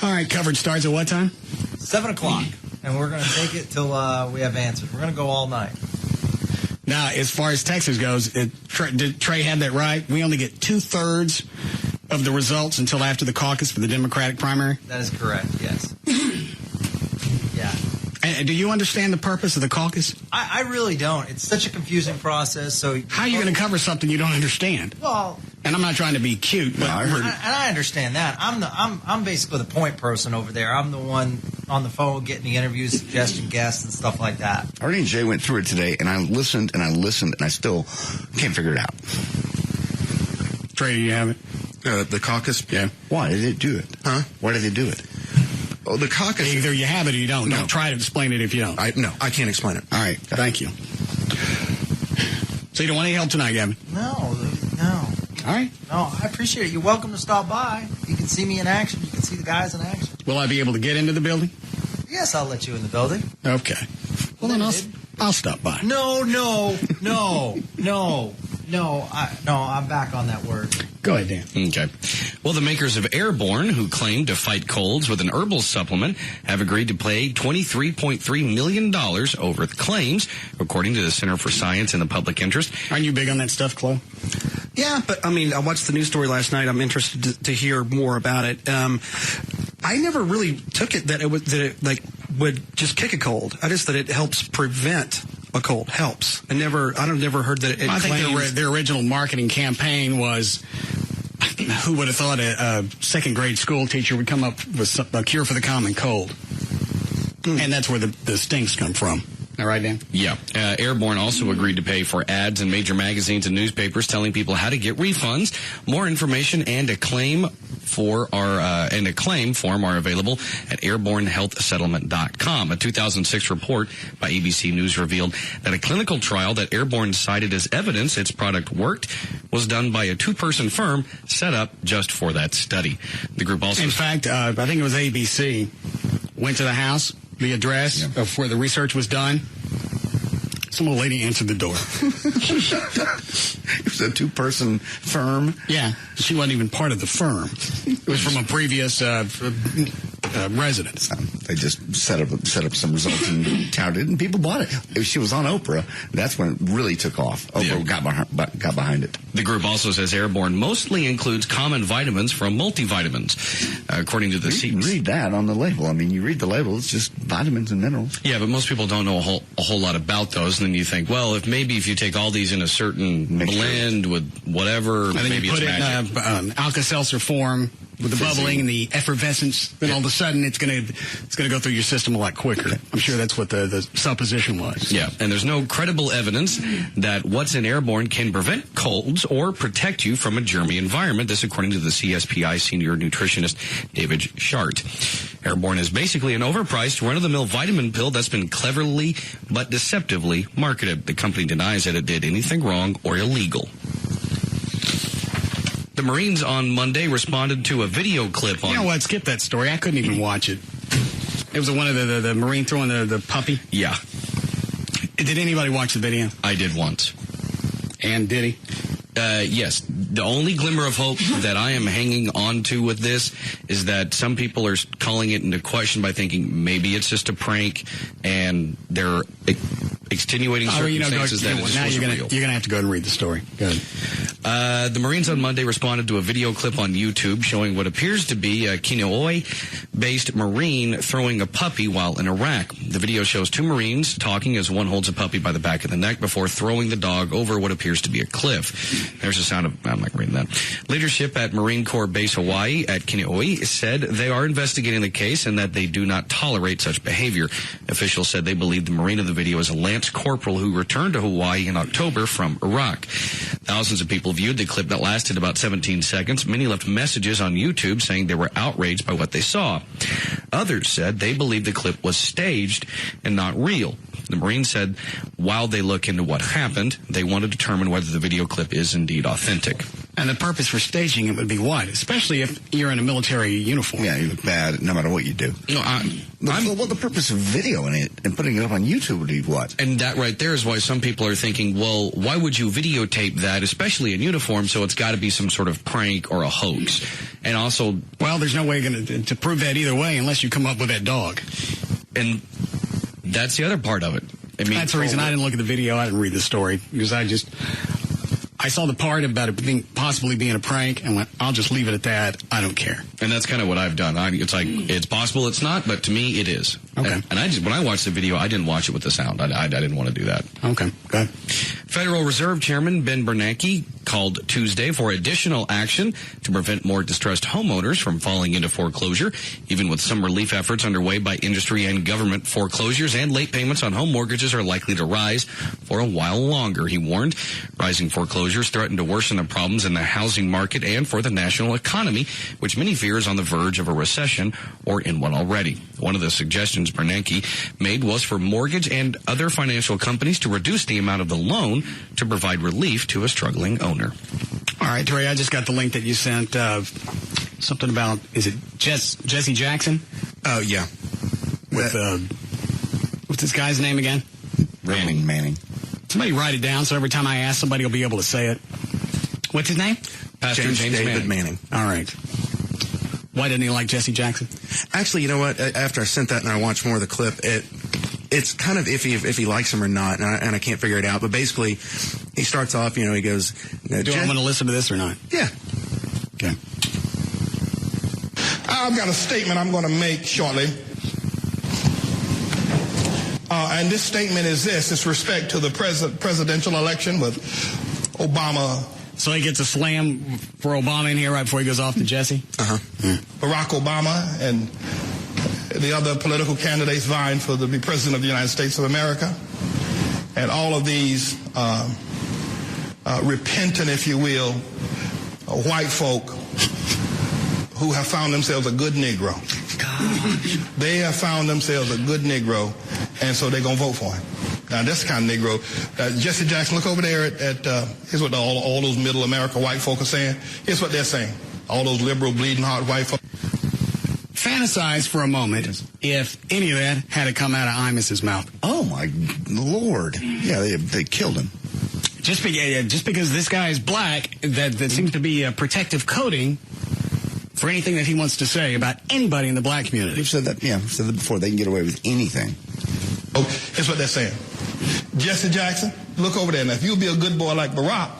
Speaker 3: All right, coverage starts at what time?
Speaker 6: 7 o'clock. And we're going to take it till we have answers. We're going to go all night.
Speaker 3: Now, as far as Texas goes, did Trey have that right? We only get 2/3 of the results until after the caucus for the Democratic primary?
Speaker 6: That is correct, yes. Yeah.
Speaker 3: And do you understand the purpose of the caucus?
Speaker 6: I really don't. It's such a confusing process. So
Speaker 3: how are you going to cover something you don't understand?
Speaker 6: Well,
Speaker 3: and I'm not trying to be cute, but
Speaker 6: I understand that. I'm basically the point person over there. I'm the one on the phone getting the interviews, suggesting guests, and stuff like that.
Speaker 4: Ernie and Jay went through it today, and I listened, and I still can't figure it out.
Speaker 3: Trey, do you have it?
Speaker 5: The caucus?
Speaker 3: Yeah.
Speaker 4: Why did it do it?
Speaker 5: Huh?
Speaker 4: Why did they do it?
Speaker 5: Oh, the caucus.
Speaker 3: Either you have it or you don't. No. Don't try to explain it if you don't.
Speaker 5: No, I can't explain it.
Speaker 3: All right. Thank you. So you don't want any help tonight, Gavin?
Speaker 6: No.
Speaker 3: All right.
Speaker 6: No, I appreciate it. You're welcome to stop by. You can see me in action. You can see the guys in action.
Speaker 3: Will I be able to get into the building?
Speaker 6: Yes, I'll let you in the building.
Speaker 3: Okay. Well, then I'll stop by.
Speaker 6: No. I'm back on that word.
Speaker 3: Go ahead, Dan.
Speaker 9: Okay. Well, the makers of Airborne, who claim to fight colds with an herbal supplement, have agreed to pay $23.3 million over the claims, according to the Center for Science and the Public Interest.
Speaker 3: Aren't you big on that stuff, Chloe?
Speaker 10: Yeah, but I mean, I watched the news story last night. I'm interested to hear more about it. I never really took it that it would just kick a cold. I just that it helps prevent a cold. Helps. I've never heard that it.
Speaker 3: I think their original marketing campaign was, who would have thought a second grade school teacher would come up with a cure for the common cold? And that's where the stinks come from. All right, Dan?
Speaker 9: Yeah. Airborne also agreed to pay for ads in major magazines and newspapers telling people how to get refunds. More information and a claim form are available at airbornehealthsettlement.com. A 2006 report by ABC News revealed that a clinical trial that Airborne cited as evidence its product worked was done by a two-person firm set up just for that study. The group also...
Speaker 3: In fact, I think it was ABC, went to the house, the address of where the research was done. Some old lady answered the door.
Speaker 4: It was a two-person firm.
Speaker 3: Yeah, she wasn't even part of the firm. It was from a previous residence.
Speaker 4: They just set up some results and touted it, and people bought it. If she was on Oprah, that's when it really took off. Oprah got behind it.
Speaker 9: The group also says Airborne mostly includes common vitamins from multivitamins, according to the CDC.
Speaker 4: Read that on the label. I mean, you read the label; it's just vitamins and minerals.
Speaker 9: Yeah, but most people don't know a whole lot about those. And then you think, well, if you take all these in a certain blend with whatever,
Speaker 3: and then
Speaker 9: maybe
Speaker 3: you put
Speaker 9: it's
Speaker 3: it in Alka-Seltzer form, with the bubbling and the effervescence, then all of a sudden it's gonna go through your system a lot quicker. I'm sure that's what the supposition was.
Speaker 9: Yeah, and there's no credible evidence that what's in Airborne can prevent colds or protect you from a germy environment. This according to the CSPI senior nutritionist David Shart. Airborne is basically an overpriced, run-of-the-mill vitamin pill that's been cleverly but deceptively marketed. The company denies that it did anything wrong or illegal. The Marines on Monday responded to a video clip on...
Speaker 3: You know what? Skip that story. I couldn't even watch it. It was one of the Marine throwing the puppy?
Speaker 9: Yeah.
Speaker 3: Did anybody watch the video?
Speaker 9: I did once.
Speaker 3: And did he?
Speaker 9: Yes. The only glimmer of hope that I am hanging on to with this is that some people are calling it into question by thinking maybe it's just a prank and they're extenuating circumstances that it just wasn't real.
Speaker 3: You're going to have to go and read the story. Go ahead.
Speaker 9: The Marines on Monday responded to a video clip on YouTube showing what appears to be a KLLI-based Marine throwing a puppy while in Iraq. The video shows two Marines talking as one holds a puppy by the back of the neck before throwing the dog over what appears to be a cliff. There's the sound of... I'm not reading that. Leadership at Marine Corps Base Hawaii at KLLI said they are investigating the case and that they do not tolerate such behavior. Officials said they believe the Marine in the video is a Lance Corporal who returned to Hawaii in October from Iraq. Thousands of people viewed the clip that lasted about 17 seconds. Many left messages on YouTube saying they were outraged by what they saw. Others said they believed the clip was staged and not real. The Marine said while they look into what happened, they want to determine whether the video clip is indeed authentic.
Speaker 3: And the purpose for staging it would be what? Especially if you're in a military uniform.
Speaker 4: Yeah, you look bad no matter what you do.
Speaker 9: No,
Speaker 4: well, the purpose of videoing it and putting it up on YouTube would be what?
Speaker 9: And that right there is why some people are thinking, well, why would you videotape that, especially in uniform, so it's got to be some sort of prank or a hoax. And also...
Speaker 3: Well, there's no way to prove that either way unless you come up with that dog.
Speaker 9: And that's the other part of it. I mean,
Speaker 3: that's the reason I didn't look at the video. I didn't read the story because I saw the part about it possibly being a prank and went, I'll just leave it at that. I don't care.
Speaker 9: And that's kind of what I've done. It's like, it's possible it's not, but to me it is.
Speaker 3: Okay.
Speaker 9: And when I watched the video, I didn't watch it with the sound. I didn't want to do that.
Speaker 3: Okay, go ahead.
Speaker 9: Federal Reserve Chairman Ben Bernanke called Tuesday for additional action to prevent more distressed homeowners from falling into foreclosure. Even with some relief efforts underway by industry and government, foreclosures and late payments on home mortgages are likely to rise for a while longer, he warned. Rising foreclosures threaten to worsen the problems in the housing market and for the national economy, which many fear is on the verge of a recession or in one already. One of the suggestions Bernanke made was for mortgage and other financial companies to reduce the amount of the loan to provide relief to a struggling owner.
Speaker 3: All right, Trey, I just got the link that you sent. Something about, is it Jesse Jackson?
Speaker 5: Oh, yeah.
Speaker 3: What's this guy's name again?
Speaker 4: Manning.
Speaker 3: Somebody write it down so every time I ask somebody will be able to say it. What's his name?
Speaker 9: Pastor James
Speaker 5: David Manning.
Speaker 3: All right. Why didn't he like Jesse Jackson?
Speaker 5: Actually, you know what? After I sent that and I watched more of the clip, it's kind of iffy if he likes him or not, and I can't figure it out. But basically, he starts off, he goes...
Speaker 3: Do I want to listen to this or not?
Speaker 5: Yeah.
Speaker 3: Okay.
Speaker 11: I've got a statement I'm going to make shortly. And this statement is this. It's respect to the presidential election with Obama.
Speaker 3: So he gets a slam for Obama in here right before he goes off to Jesse?
Speaker 5: Uh-huh.
Speaker 3: Yeah.
Speaker 11: Barack Obama and the other political candidates vying for the president of the United States of America. And all of these repentant, if you will, white folk who have found themselves a good Negro. They have found themselves a good Negro, and so they're going to vote for him. Now, that's the kind of Negro. Jesse Jackson, look over there at here's what all those middle America white folk are saying. Here's what they're saying. All those liberal, bleeding heart white folk.
Speaker 3: Fantasize for a moment if any of that had to come out of Imus's mouth.
Speaker 4: Oh, my Lord. Yeah, they killed him.
Speaker 3: Just because this guy is black, that seems to be a protective coating for anything that he wants to say about anybody in the black community.
Speaker 4: We've said that, we've said that before. They can get away with anything.
Speaker 11: Oh, here's what they're saying. Jesse Jackson, look over there. Now, if you'll be a good boy like Barack,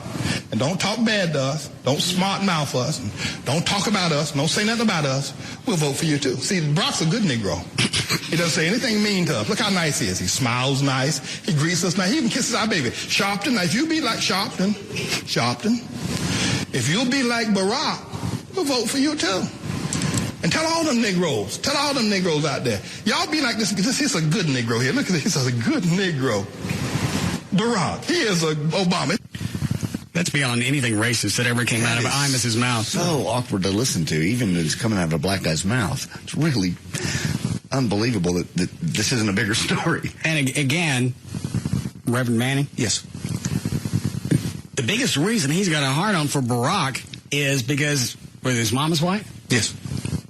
Speaker 11: and don't talk bad to us, don't smart mouth us, and don't talk about us, don't say nothing about us, we'll vote for you too. See, Barack's a good Negro. He doesn't say anything mean to us. Look how nice he is. He smiles nice. He greets us nice. He even kisses our baby. Sharpton, now if you be like Sharpton, if you'll be like Barack, we'll vote for you too. And tell all them Negroes out there, y'all be like this. This is a good Negro here. Look at this. This is a good Negro. Barack, he is a Obama.
Speaker 3: That's beyond anything racist that ever came out of Imus's mouth.
Speaker 4: So awkward to listen to, even if it's coming out of a black guy's mouth. It's really unbelievable that this isn't a bigger story.
Speaker 3: And again, Reverend Manning?
Speaker 5: Yes.
Speaker 3: The biggest reason he's got a hard-on for Barack is because his mom is white?
Speaker 5: Yes.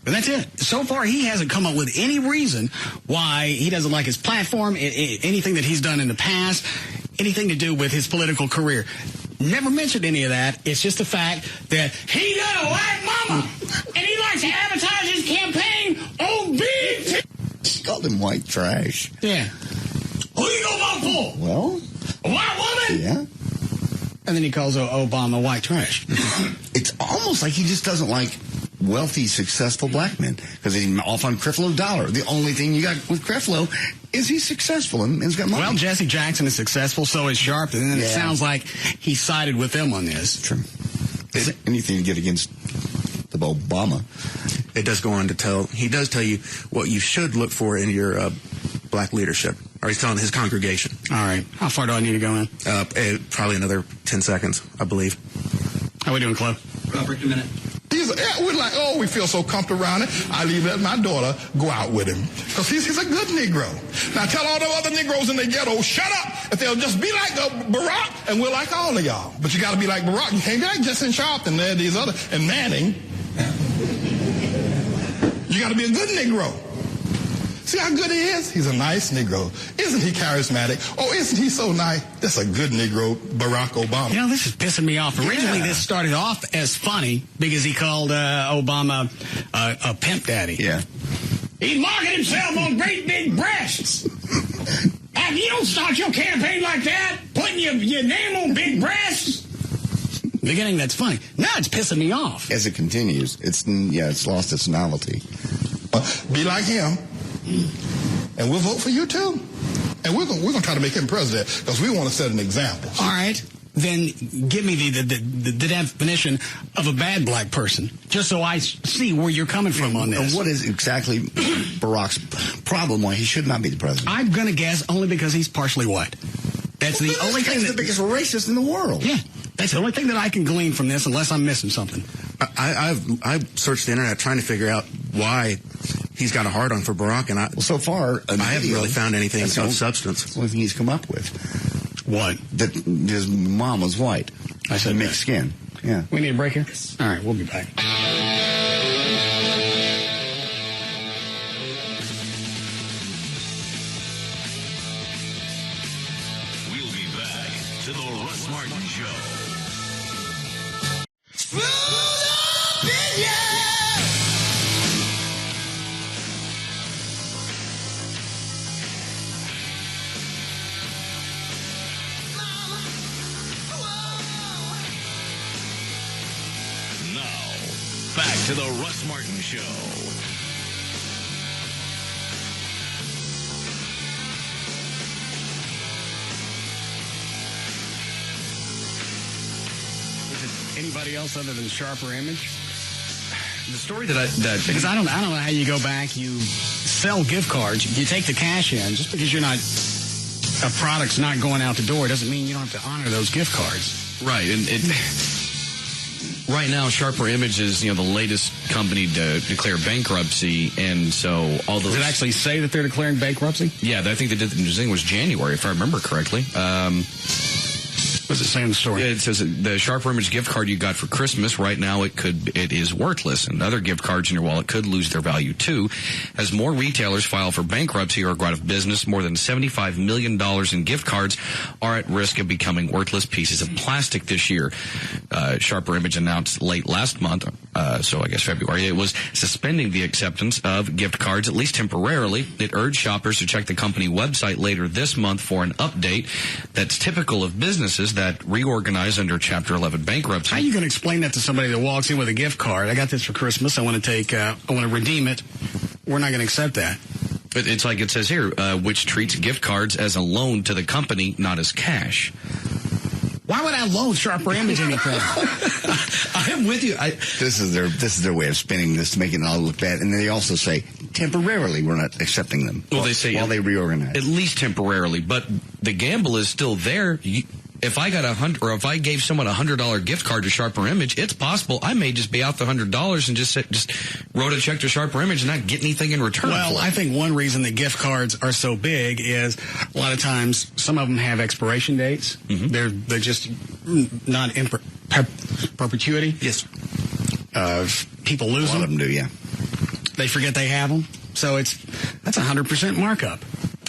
Speaker 3: And that's it. So far, he hasn't come up with any reason why he doesn't like his platform, anything that he's done in the past, anything to do with his political career. Never mentioned any of that. It's just the fact that he got a white mama, and he likes to advertise his campaign on big
Speaker 4: She called him white trash.
Speaker 3: Yeah. Who you gonna vote for?
Speaker 4: Well,
Speaker 3: a white woman?
Speaker 4: Yeah.
Speaker 3: And then he calls Obama white trash.
Speaker 4: It's almost like he just doesn't like wealthy, successful black men because he's off on Creflo Dollar. The only thing you got with Creflo is he's successful and he's got money.
Speaker 3: Well, Jesse Jackson is successful, so is Sharp, and then it sounds like he sided with them on this.
Speaker 4: True. Anything to get against the Obama.
Speaker 5: It does go on to tell you what you should look for in your black leadership. Or he's telling his congregation.
Speaker 3: All right. How far do I need to go in?
Speaker 5: Probably another 10 seconds, I believe.
Speaker 3: How we doing, Club?
Speaker 10: Robert, a minute.
Speaker 11: We're like, we feel so comfortable around it. I let my daughter go out with him because he's a good Negro. Now tell all the other Negroes in the ghetto, shut up. If they'll just be like Barack, and we're like all of y'all. But you got to be like Barack. You can't be like Justin Sharp and these other and Manning. You got to be a good Negro. See how good he is? He's a nice Negro. Isn't he charismatic? Oh, isn't he so nice? That's a good Negro, Barack Obama.
Speaker 3: You know, this is pissing me off. Originally, this started off as funny because he called Obama a pimp daddy.
Speaker 4: Yeah.
Speaker 3: He's marking himself on great big breasts. And you don't start your campaign like that, putting your name on big breasts. Beginning, that's funny. Now it's pissing me off.
Speaker 4: As it continues, it's lost its novelty.
Speaker 11: Be like him. And we'll vote for you too. And we're going to try to make him president because we want to set an example.
Speaker 3: All right. Then give me the definition of a bad black person, just so I see where you're coming from on this.
Speaker 4: What is exactly Barack's problem why he should not be the president?
Speaker 3: I'm going to guess only because he's partially white. That's the only thing.
Speaker 4: He's the biggest racist in the world.
Speaker 3: Yeah. That's the only thing that I can glean from this, unless I'm missing something.
Speaker 5: I've searched the internet trying to figure out why he's got a hard-on for Barack, and
Speaker 4: so far
Speaker 5: I haven't really found anything of substance.
Speaker 4: That's the only thing he's come up with.
Speaker 3: What?
Speaker 4: That his mom was white.
Speaker 3: I said
Speaker 4: mixed skin. Yeah.
Speaker 3: We need a break here? All right, we'll be back.
Speaker 1: We'll be back to the Russ Martin Show. Back to the Russ Martin Show.
Speaker 3: Is it anybody else other than Sharper Image?
Speaker 9: The story that
Speaker 3: because I don't know how you go back. You sell gift cards. You take the cash in. Just because a product's not going out the door doesn't mean you don't have to honor those gift cards.
Speaker 9: Right, and right now, Sharper Image is the latest company to declare bankruptcy, and so all those.
Speaker 3: Does it actually say that they're declaring bankruptcy?
Speaker 9: Yeah, I think they did. The thing was January, if I remember correctly.
Speaker 3: What's it say in the story?
Speaker 9: It says the Sharper Image gift card you got for Christmas right now it is worthless, and other gift cards in your wallet could lose their value too. As more retailers file for bankruptcy or go out of business, more than $75 million in gift cards are at risk of becoming worthless pieces of plastic this year. Sharper Image announced late last month, so I guess February, it was suspending the acceptance of gift cards, at least temporarily. It urged shoppers to check the company website later this month for an update that's typical of businesses that reorganize under Chapter 11 bankruptcy.
Speaker 3: How are you going to explain that to somebody that walks in with a gift card? I got this for Christmas. I want to redeem it. We're not going to accept that.
Speaker 9: It's like it says here, which treats gift cards as a loan to the company, not as cash.
Speaker 3: Why would I loan Sharper Image anything?
Speaker 10: I am with you.
Speaker 4: This is their way of spinning this to make it all look bad. And they also say, temporarily, we're not accepting them.
Speaker 9: Well, they say
Speaker 4: while they reorganize.
Speaker 9: At least temporarily, but the gamble is still there. If I got if I gave someone $100 gift card to Sharper Image, it's possible I may just be out the $100 and just wrote a check to Sharper Image and not get anything in return.
Speaker 3: Well, I think one reason the gift cards are so big is a lot of times some of them have expiration dates. Mm-hmm. They're just not in perpetuity.
Speaker 10: Yes.
Speaker 3: People lose them.
Speaker 4: A lot of them do, yeah.
Speaker 3: They forget they have them. So that's 100% markup.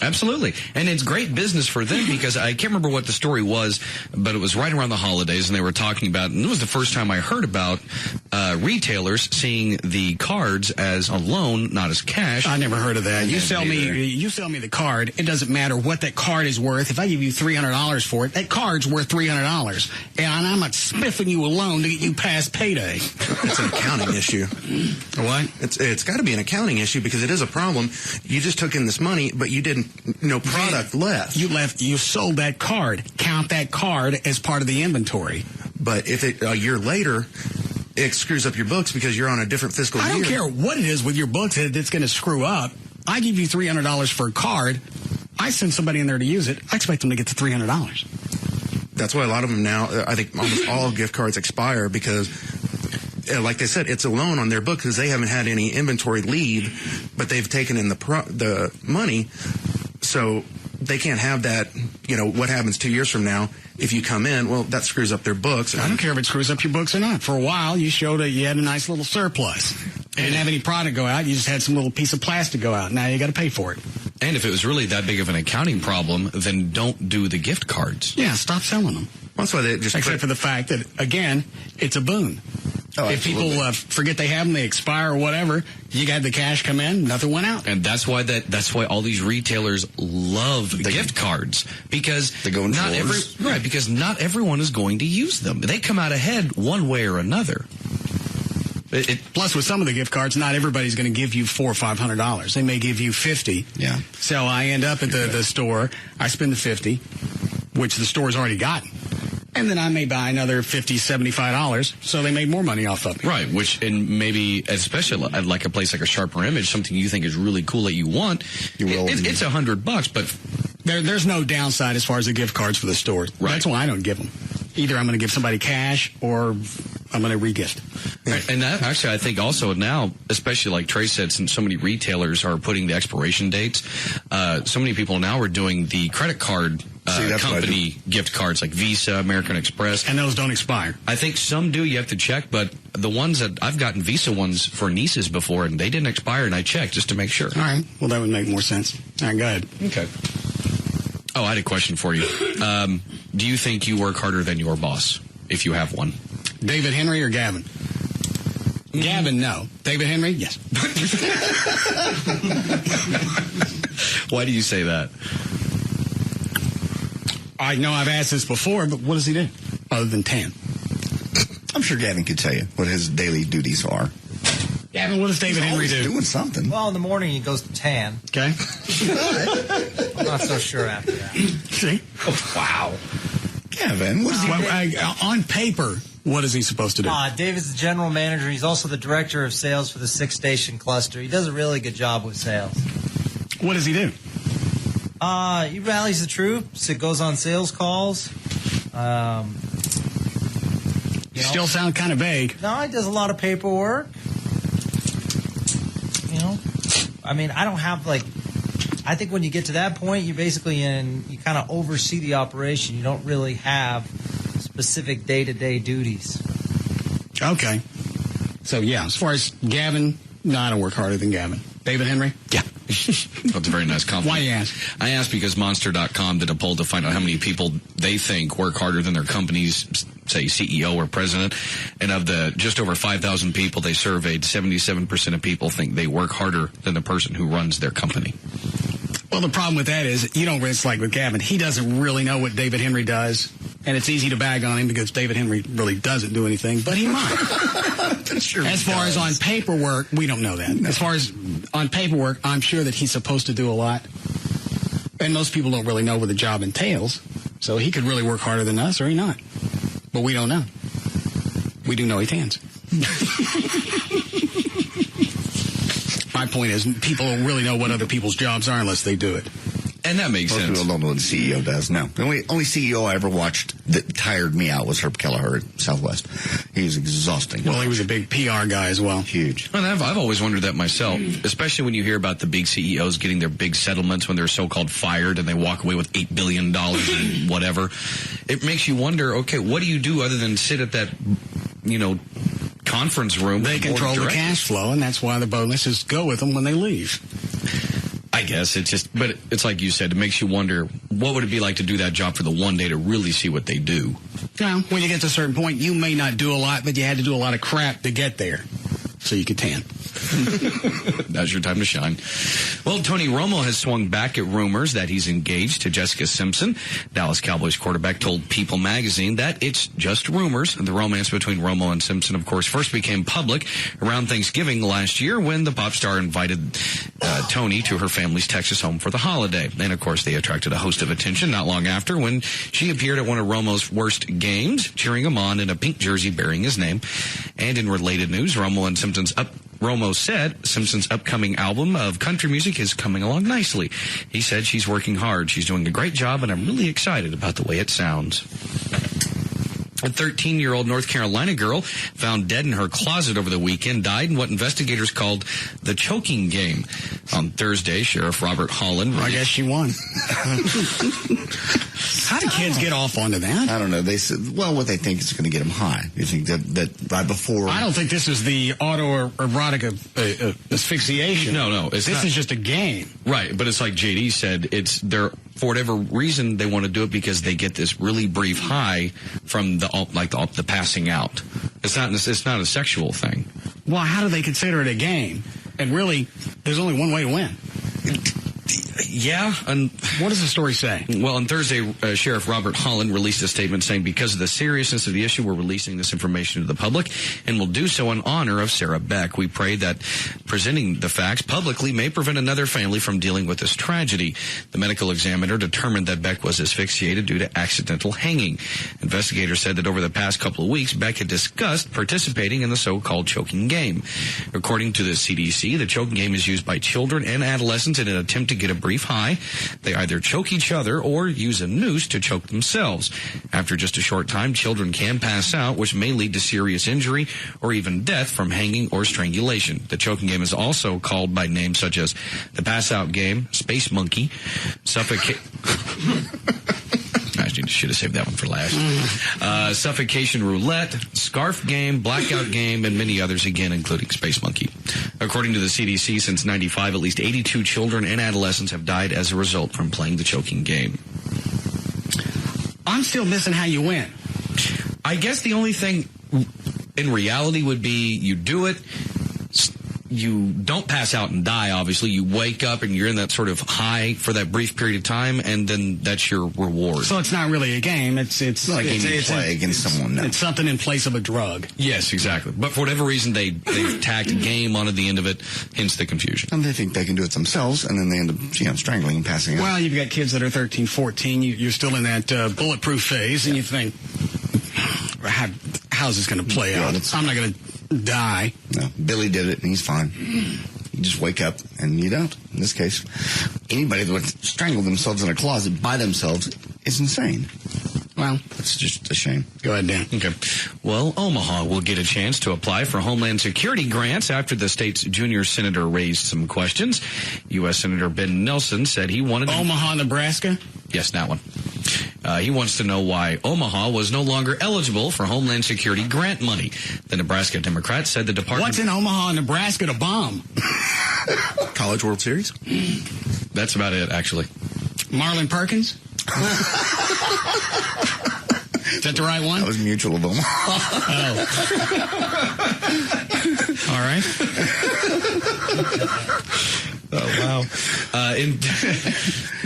Speaker 9: Absolutely. And it's great business for them because I can't remember what the story was, but it was right around the holidays, and they were talking about, and it was the first time I heard about retailers seeing the cards as a loan, not as cash.
Speaker 3: I never heard of that. You sell me the card. It doesn't matter what that card is worth. If I give you $300 for it, that card's worth $300. And I'm not spiffing you a loan to get you past payday.
Speaker 5: It's an accounting issue.
Speaker 3: What?
Speaker 5: It's got to be an accounting issue because it is a problem. You just took in this money, but you didn't. No product left.
Speaker 3: You sold that card. Count that card as part of the inventory.
Speaker 5: But if a year later, it screws up your books because you're on a different fiscal year.
Speaker 3: I don't care what it is with your books that's going to screw up. I give you $300 for a card. I send somebody in there to use it. I expect them to get the $300.
Speaker 5: That's why a lot of them now, I think almost all gift cards expire because, like they said, it's a loan on their book because they haven't had any inventory leave, but they've taken in the money. So they can't have that, what happens 2 years from now if you come in, well, that screws up their books.
Speaker 3: I don't care if it screws up your books or not. For a while, you showed that you had a nice little surplus. You didn't have any product go out. You just had some little piece of plastic go out. Now you got to pay for it.
Speaker 9: And if it was really that big of an accounting problem, then don't do the gift cards.
Speaker 3: Yeah, stop selling them.
Speaker 5: That's why they just
Speaker 3: Except for the fact that, again, it's a boon.
Speaker 4: Oh,
Speaker 3: if people forget they have them, they expire or whatever, you got the cash come in, nothing went out.
Speaker 9: And that's why all these retailers love gift cards because
Speaker 4: they go in
Speaker 9: because not everyone is going to use them. They come out ahead one way or another.
Speaker 3: Plus, with some of the gift cards, not everybody's going to give you $400 or $500. They may give you $50.
Speaker 4: Yeah.
Speaker 3: So I end up at the store. I spend the $50, which the store's already gotten. And then I may buy another $50, $75, so they made more money off of me.
Speaker 9: Right, and maybe, especially like a place like a Sharper Image, something you think is really cool that you want, it's $100, but
Speaker 3: there's no downside as far as the gift cards for the stores. Right. That's why I don't give them. Either I'm going to give somebody cash or I'm going to re-gift.
Speaker 9: Right. And that actually, I think also now, especially like Trey said, since so many retailers are putting the expiration dates, so many people now are doing the credit card company gift cards like Visa, American Express.
Speaker 3: And those don't expire.
Speaker 9: I think some do. You have to check, but the ones that I've gotten Visa ones for nieces before, and they didn't expire, and I checked just to make sure.
Speaker 3: All right. Well, that would make more sense. All right, go ahead.
Speaker 9: Okay. Oh, I had a question for you. Do you think you work harder than your boss, if you have one?
Speaker 3: David Henry or Gavin? Gavin, no. David Henry, yes.
Speaker 9: Why do you say that?
Speaker 3: I know I've asked this before, but what does he do other than tan?
Speaker 4: I'm sure Gavin could tell you what his daily duties are.
Speaker 3: Gavin, what does David Henry do?
Speaker 4: Doing something.
Speaker 6: Well, in the morning he goes to tan.
Speaker 3: Okay.
Speaker 6: I'm not so sure after that.
Speaker 3: See?
Speaker 4: Oh, wow. Gavin, what is he
Speaker 3: on paper, what is he supposed to do?
Speaker 6: David's the general manager. He's also the director of sales for the 6-station cluster. He does a really good job with sales.
Speaker 3: What does he do?
Speaker 6: He rallies the troops. It goes on sales calls.
Speaker 3: You still sound kind of vague.
Speaker 6: No, he does a lot of paperwork. I mean, I don't have I think when you get to that point, you're basically you kind of oversee the operation. You don't really have specific day-to-day duties.
Speaker 3: Okay. So, yeah, as far as Gavin, no, I don't work harder than Gavin. David Henry?
Speaker 9: Yeah. That's a very nice compliment.
Speaker 3: Why you ask?
Speaker 9: I asked because Monster.com did a poll to find out how many people they think work harder than their company's, say, CEO or president. And of the just over 5,000 people they surveyed, 77% of people think they work harder than the person who runs their company.
Speaker 3: Well, the problem with that is, it's like with Gavin, he doesn't really know what David Henry does. And it's easy to bag on him because David Henry really doesn't do anything, but he might.
Speaker 4: Sure
Speaker 3: as far as on paperwork, we don't know that. No. As far as on paperwork, I'm sure that he's supposed to do a lot. And most people don't really know what the job entails. So he could really work harder than us, or he not. But we don't know. We do know he tans. My point is, people don't really know what other people's jobs are unless they do it.
Speaker 9: And that makes sense.
Speaker 4: Most people don't know what the CEO does. No. The only CEO I ever watched that tired me out was Herb Kelleher at Southwest. He was exhausting.
Speaker 3: Well, he was a big PR guy as well.
Speaker 4: Huge.
Speaker 9: And I've always wondered that myself, especially when you hear about the big CEOs getting their big settlements when they're so-called fired and they walk away with $8 billion and whatever. It makes you wonder, okay, what do you do other than sit at that, conference room?
Speaker 3: They control the cash flow, and that's why the bonuses go with them when they leave.
Speaker 9: I guess but it's like you said, it makes you wonder, what would it be like to do that job for the one day to really see what they do?
Speaker 3: Well, when you get to a certain point, you may not do a lot, but you had to do a lot of crap to get there. So you could tan.
Speaker 9: Now's your time to shine. Well, Tony Romo has swung back at rumors that he's engaged to Jessica Simpson. Dallas Cowboys quarterback told People magazine that it's just rumors. The romance between Romo and Simpson, of course, first became public around Thanksgiving last year when the pop star invited Tony to her family's Texas home for the holiday. And, of course, they attracted a host of attention not long after when she appeared at one of Romo's worst games, cheering him on in a pink jersey bearing his name. And in related news, Romo said Simpson's upcoming album of country music is coming along nicely. He said she's working hard. She's doing a great job, and I'm really excited about the way it sounds. A 13-year-old North Carolina girl found dead in her closet over the weekend died in what investigators called the choking game. On Thursday, Sheriff Robert Holland...
Speaker 3: I guess she won. How do kids get off onto that?
Speaker 4: I don't know. They said, what they think is going to get them high. You think that right before...
Speaker 3: I don't think this is the autoerotic asphyxiation.
Speaker 9: No.
Speaker 3: This is just a game.
Speaker 9: Right, but it's like JD said, for whatever reason, they want to do it because they get this really brief high from the passing out. It's not a sexual thing.
Speaker 3: Well, how do they consider it a game? And really, there's only one way to win.
Speaker 9: Yeah. And
Speaker 3: what does the story say?
Speaker 9: Well, on Thursday, Sheriff Robert Holland released a statement saying, because of the seriousness of the issue, we're releasing this information to the public and will do so in honor of Sarah Beck. We pray that presenting the facts publicly may prevent another family from dealing with this tragedy. The medical examiner determined that Beck was asphyxiated due to accidental hanging. Investigators said that over the past couple of weeks, Beck had discussed participating in the so-called choking game. According to the CDC, the choking game is used by children and adolescents in an attempt to get a brief high. They either choke each other or use a noose to choke themselves. After just a short time, children can pass out, which may lead to serious injury or even death from hanging or strangulation. The choking game is also called by names such as the pass-out game, space monkey, I should have saved that one for last. Suffocation roulette, scarf game, blackout game, and many others, again, including Space Monkey. According to the CDC, since 95, at least 82 children and adolescents have died as a result from playing the choking game.
Speaker 3: I'm still missing how you win.
Speaker 9: I guess the only thing in reality would be you do it. You don't pass out and die, obviously. You wake up and you're in that sort of high for that brief period of time, and then that's your reward.
Speaker 3: So it's not really a game. It's
Speaker 4: not a game you play against someone. No.
Speaker 3: It's something in place of a drug.
Speaker 9: Yes, exactly. But for whatever reason, they've tacked a game onto the end of it, hence the confusion.
Speaker 4: And they think they can do it themselves, and then they end up strangling and passing out.
Speaker 3: Well, you've got kids that are 13, 14. You're still in that bulletproof phase, and you think, how's this going to play out? I'm not going to die.
Speaker 4: No, Billy did it, and he's fine. You just wake up, and you don't. In this case, anybody that would strangle themselves in a closet by themselves is insane.
Speaker 3: Well,
Speaker 4: it's just a shame.
Speaker 3: Go ahead, Dan.
Speaker 9: Okay. Well, Omaha will get a chance to apply for Homeland Security grants after the state's junior senator raised some questions. U.S. Senator Ben Nelson said he wanted...
Speaker 3: Omaha, Nebraska?
Speaker 9: Yes, that one. He wants to know why Omaha was no longer eligible for Homeland Security grant money. The Nebraska Democrat said the department...
Speaker 3: What's in Omaha, Nebraska to bomb?
Speaker 5: College World Series?
Speaker 9: That's about it, actually.
Speaker 3: Marlon Perkins? Is that the right one?
Speaker 4: That was Mutual of Omaha.
Speaker 3: Oh. All right.
Speaker 9: Oh, wow.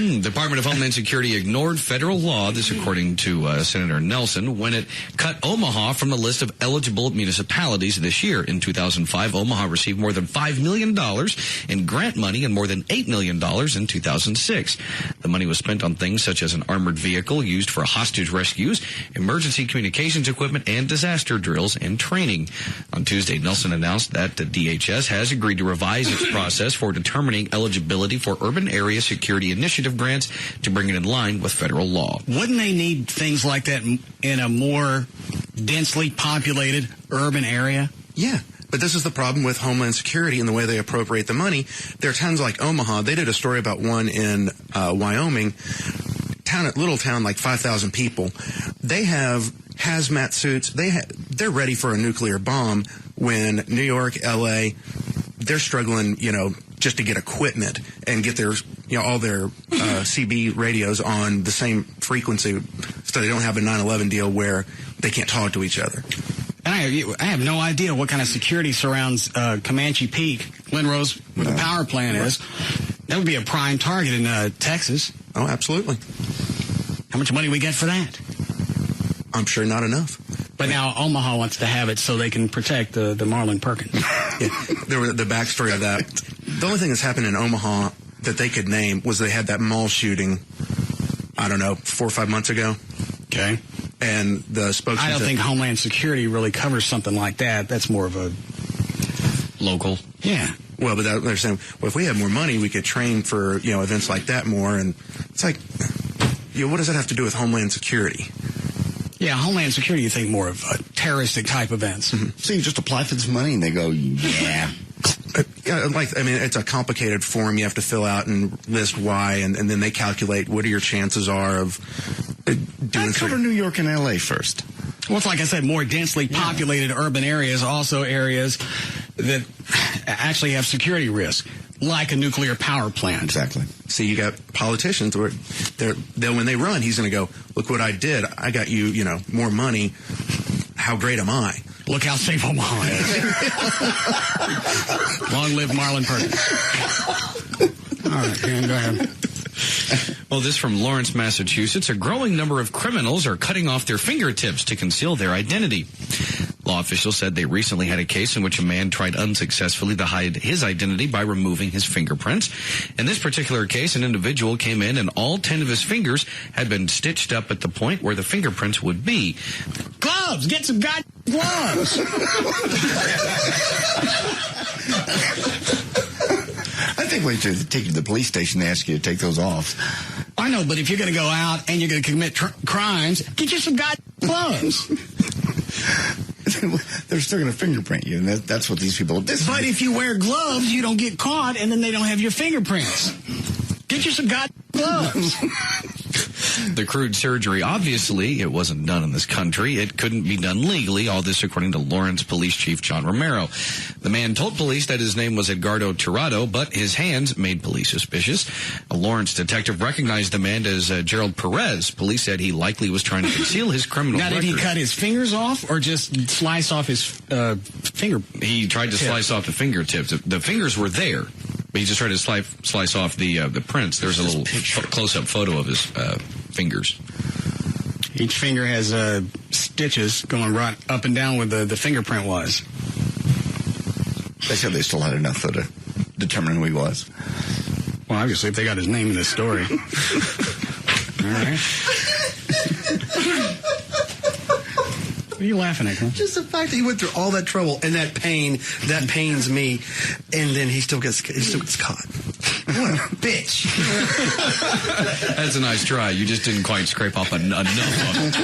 Speaker 9: Department of Homeland Security ignored federal law, this according to Senator Nelson, when it cut Omaha from the list of eligible municipalities this year. In 2005, Omaha received more than $5 million in grant money and more than $8 million in 2006. The money was spent on things such as an armored vehicle used for hostage rescues, emergency communications equipment, and disaster drills and training. On Tuesday, Nelson announced that the DHS has agreed to revise its process for determining eligibility for Urban Area Security Initiative grants to bring it in line with federal law.
Speaker 3: Wouldn't they need things like that in a more densely populated urban area?
Speaker 5: Yeah. But this is the problem with Homeland Security and the way they appropriate the money. There are towns like Omaha. They did a story about one in Wyoming, little town, like 5,000 people. They have hazmat suits. They're ready for a nuclear bomb when New York, L.A., they're struggling, just to get equipment and get their, all their CB radios on the same frequency so they don't have a 9/11 deal where they can't talk to each other.
Speaker 3: And I have no idea what kind of security surrounds Comanche Peak, Lindrose, where the power plant is. That would be a prime target in Texas.
Speaker 5: Oh, absolutely.
Speaker 3: How much money we get for that?
Speaker 5: I'm sure not enough.
Speaker 3: But now Omaha wants to have it so they can protect the Marlin Perkins.
Speaker 5: The backstory of that. The only thing that's happened in Omaha that they could name was they had that mall shooting, 4 or 5 months ago.
Speaker 3: Okay.
Speaker 5: And the spokesman
Speaker 3: I don't think Homeland Security really covers something like that. That's more of a
Speaker 9: local.
Speaker 3: Yeah.
Speaker 5: Well, but they're saying, if we had more money, we could train for, events like that more. And it's like, what does that have to do with Homeland Security?
Speaker 3: Yeah, Homeland Security, you think more of terroristic type events.
Speaker 4: Mm-hmm. So you just apply for this money and they go, yeah.
Speaker 5: It's a complicated form you have to fill out and list why, and then they calculate what your chances are of doing.
Speaker 4: Cover New York and L.A. first.
Speaker 3: Well, it's like I said, more densely populated urban areas, also areas that actually have security risk, like a nuclear power plant.
Speaker 5: Exactly. See, you got politicians where when they run, he's going to go, look what I did. I got you, more money. How great am I?
Speaker 3: Look how safe Omaha is. Long live Marlin Perkins. All right, Dan, go ahead.
Speaker 9: Well, this from Lawrence, Massachusetts. A growing number of criminals are cutting off their fingertips to conceal their identity. Law officials said they recently had a case in which a man tried unsuccessfully to hide his identity by removing his fingerprints. In this particular case, an individual came in and all 10 of his fingers had been stitched up at the point where the fingerprints would be.
Speaker 3: Gloves! Get some goddamn gloves!
Speaker 4: I think when you take you to the police station, they ask you to take those off.
Speaker 3: I know, but if you're going to go out and you're going to commit crimes, get you some goddamn gloves.
Speaker 4: They're still going to fingerprint you, and that's what these people do.
Speaker 3: But if you wear gloves, you don't get caught, and then they don't have your fingerprints. Get you some goddamn gloves.
Speaker 9: The crude surgery, obviously, it wasn't done in this country. It couldn't be done legally, all this according to Lawrence Police Chief John Romero. The man told police that his name was Edgardo Tirado, but his hands made police suspicious. A Lawrence detective recognized the man as Gerald Perez. Police said he likely was trying to conceal his criminal record.
Speaker 3: Now, did he cut his fingers off or just slice off his finger?
Speaker 9: He tried to slice off the fingertips. The fingers were there. But he just tried to slice off the prints. There's a little close-up photo of his fingers.
Speaker 3: Each finger has stitches going right up and down where the fingerprint was.
Speaker 4: They said they still had enough, though, to determine who he was.
Speaker 3: Well, obviously, if they got his name in this story. All right. What are you laughing at, huh?
Speaker 10: Just the fact that he went through all that trouble and that pains me, and then he still gets caught. What a bitch.
Speaker 9: That's a nice try. You just didn't quite scrape off enough of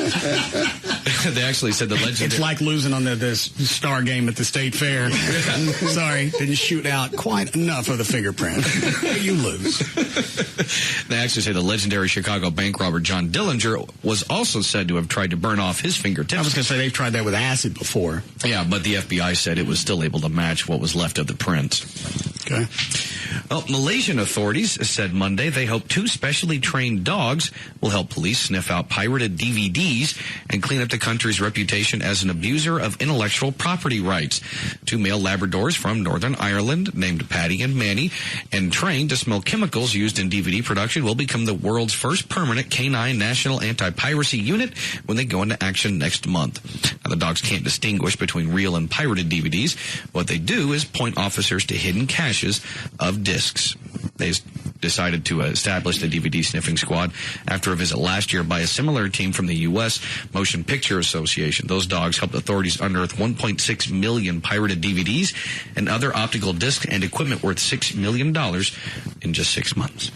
Speaker 9: it. They actually said the legendary...
Speaker 3: It's like losing on the star game at the state fair. Sorry, didn't shoot out quite enough of the fingerprint. You lose.
Speaker 9: They actually say the legendary Chicago bank robber John Dillinger was also said to have tried to burn off his fingertips.
Speaker 3: I was going to say they've tried that with acid before.
Speaker 9: Yeah, but the FBI said it was still able to match what was left of the prints.
Speaker 3: Okay.
Speaker 9: Well, Malaysian authorities said Monday they hope 2 specially trained dogs will help police sniff out pirated DVDs and clean up the country's reputation as an abuser of intellectual property rights. 2 male Labradors from Northern Ireland, named Paddy and Manny, and trained to smell chemicals used in DVD production, will become the world's first permanent canine national anti-piracy unit when they go into action next month. Now, the dogs can't distinguish between real and pirated DVDs. What they do is point officers to hidden caches of discs. They decided to establish the DVD sniffing squad after a visit last year by a similar team from the U.S. Motion Picture Association. Those dogs helped authorities unearth 1.6 million pirated DVDs and other optical discs and equipment worth $6 million in just 6 months.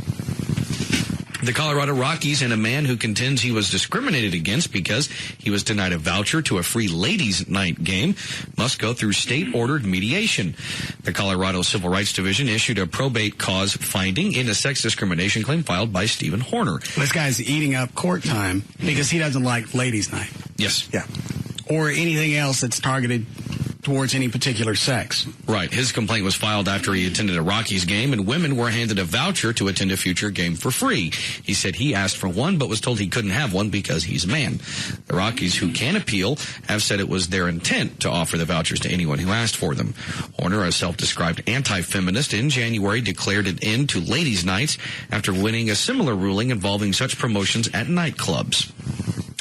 Speaker 9: The Colorado Rockies and a man who contends he was discriminated against because he was denied a voucher to a free ladies' night game must go through state-ordered mediation. The Colorado Civil Rights Division issued a probate cause finding in a sex discrimination claim filed by Stephen Horner.
Speaker 3: This guy's eating up court time because he doesn't like ladies' night.
Speaker 9: Yes.
Speaker 3: Yeah. Or anything else that's targeted towards any particular sex.
Speaker 9: Right. His complaint was filed after he attended a Rockies game, and women were handed a voucher to attend a future game for free. He said he asked for one, but was told he couldn't have one because he's a man. The Rockies, who can appeal, have said it was their intent to offer the vouchers to anyone who asked for them. Horner, a self-described anti-feminist, in January declared an end to ladies' nights after winning a similar ruling involving such promotions at nightclubs.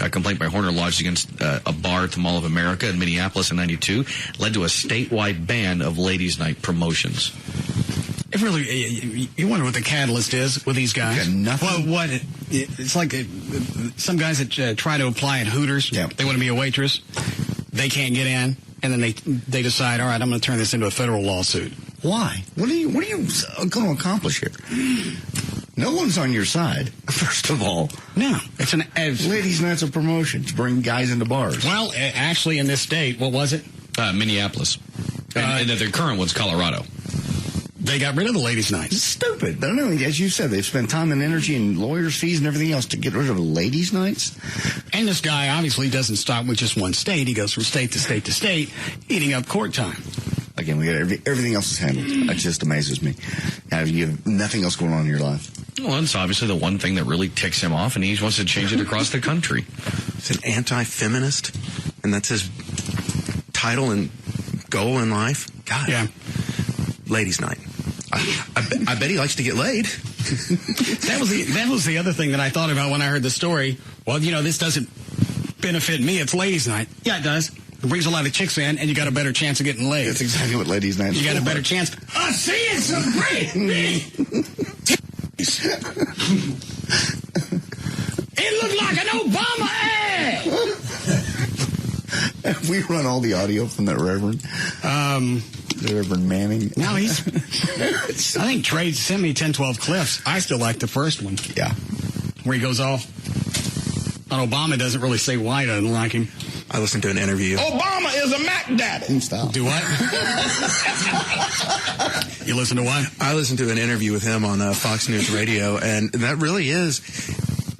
Speaker 9: A complaint by Horner lodged against a bar at the Mall of America in Minneapolis in 92 led to a statewide ban of ladies' night promotions.
Speaker 3: It really, you wonder what the catalyst is with these guys.
Speaker 4: Nothing.
Speaker 3: Well, it's like some guys that try to apply at Hooters.
Speaker 4: Yeah.
Speaker 3: They want to be a waitress. They can't get in, and then they decide, all right, I'm going to turn this into a federal lawsuit.
Speaker 4: Why? What are you going to accomplish here? No one's on your side, first of all.
Speaker 3: No. It's
Speaker 4: ladies' nights of promotion to bring guys into bars.
Speaker 3: Well, actually, in this state, what was it?
Speaker 9: Minneapolis. And the current one's Colorado.
Speaker 3: They got rid of the ladies' nights.
Speaker 4: It's stupid. But I know, as you said, they've spent time and energy and lawyers' fees and everything else to get rid of the ladies' nights.
Speaker 3: And this guy obviously doesn't stop with just one state. He goes from state to state to state, eating up court time.
Speaker 4: Again, we got everything else is handled. That just amazes me. You have nothing else going on in your life.
Speaker 9: Well, it's obviously the one thing that really ticks him off, and he wants to change it across the country.
Speaker 5: He's an anti-feminist, and that's his title and goal in life. God.
Speaker 3: Yeah.
Speaker 5: Ladies' night. I bet he likes to get laid.
Speaker 3: That was the other thing that I thought about when I heard the story. Well, this doesn't benefit me. It's ladies' night. Yeah, it does. It brings a lot of chicks in, and you got a better chance of getting laid.
Speaker 4: That's exactly what ladies' night is.
Speaker 3: You got a better chance of seeing some great It looked like an Obama ad.
Speaker 4: Have we run all the audio from that Reverend? The Reverend Manning?
Speaker 3: No, I think Trey sent me 10, 12 clips. I still like the first one.
Speaker 4: Yeah.
Speaker 3: Where he goes off on Obama, doesn't really say why he doesn't like him.
Speaker 5: I listened to an interview.
Speaker 11: Obama is a Mac Daddy.
Speaker 4: Stop.
Speaker 3: Do what? You listen to what?
Speaker 5: I listened to an interview with him on Fox News Radio, and that really is...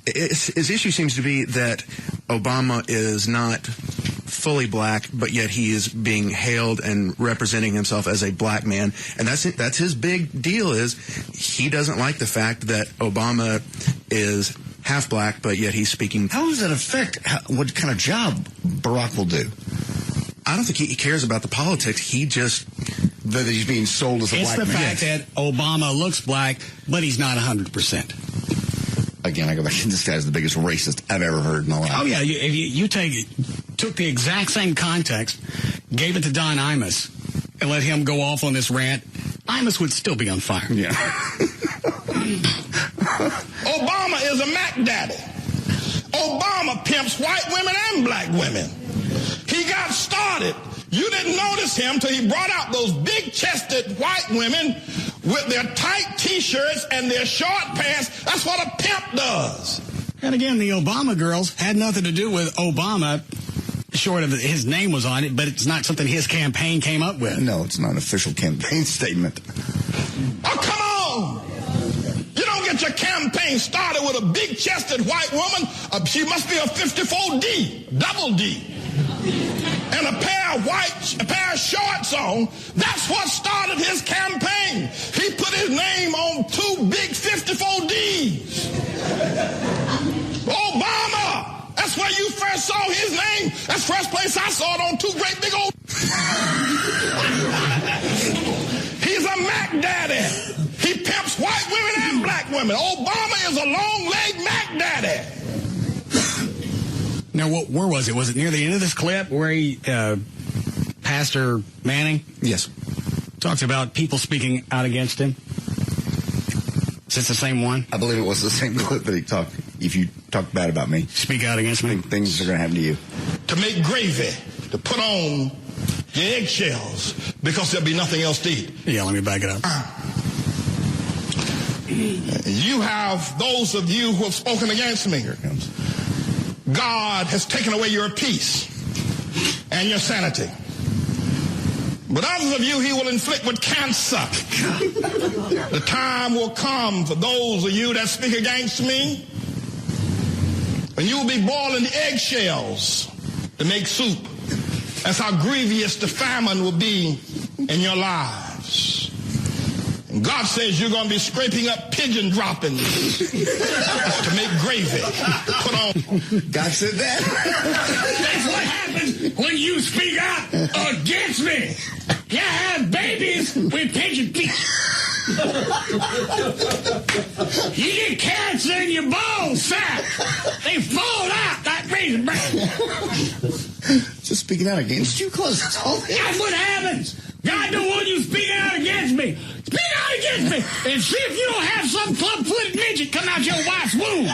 Speaker 5: His issue seems to be that Obama is not fully black, but yet he is being hailed and representing himself as a black man. And that's his big deal, is he doesn't like the fact that Obama is half black, but yet he's speaking...
Speaker 4: How does that affect what kind of job Barack will do?
Speaker 5: I don't think he cares about the politics. He just...
Speaker 4: That he's being sold as a black man.
Speaker 3: It's the fact that Obama looks black, but he's not 100%.
Speaker 4: Again, I go back, this guy's the biggest racist I've ever heard in my life.
Speaker 3: Oh, yeah. If you took the exact same context, gave it to Don Imus, and let him go off on this rant, Imus would still be on fire.
Speaker 4: Yeah.
Speaker 11: Obama is a Mac Daddy. Obama pimps white women and black women. He got started. You didn't notice him till he brought out those big-chested white women with their tight T-shirts and their short pants. That's what a pimp does.
Speaker 3: And again, the Obama girls had nothing to do with Obama, short of his name was on it, but it's not something his campaign came up with.
Speaker 4: No, it's not an official campaign statement.
Speaker 11: Oh, come on! You don't get your campaign started with a big-chested white woman. She must be a 54D, double D. And a pair a pair of shorts on. That's what started his campaign. He put his name on 2 big 54Ds. Obama. That's where you first saw his name. That's the first place I saw it, on 2 great big old... He's a Mac daddy. He pimps white women and black women. Obama is a long-legged Mac daddy.
Speaker 3: Now, where was it? Was it near the end of this clip where he, Pastor Manning?
Speaker 5: Yes.
Speaker 3: Talks about people speaking out against him? Is this the same one?
Speaker 4: I believe it was the same clip that he talked. If you talk bad about me,
Speaker 3: speak out against me,
Speaker 4: things are going to happen to you.
Speaker 11: To make gravy, to put on the eggshells, because there'll be nothing else to eat.
Speaker 3: Yeah, let me back it up.
Speaker 11: You have those of you who have spoken against me. Here it comes. God has taken away your peace and your sanity. But others of you he will inflict with cancer. The time will come for those of you that speak against me, and you will be boiling the eggshells to make soup. That's how grievous the famine will be in your lives. And God says you're going to be scraping up pigeon droppings to make gravy. Put on.
Speaker 4: God said that.
Speaker 19: That's what happens when you speak out against me. You have babies with pigeon feet. You get cancer in your bone sack. They fall out like raisin bran.
Speaker 4: Just speaking out against you, close.
Speaker 19: That's what happens. God don't want you speaking out against me. Speak out against me and see if you don't have some club-footed midget come out your wife's womb.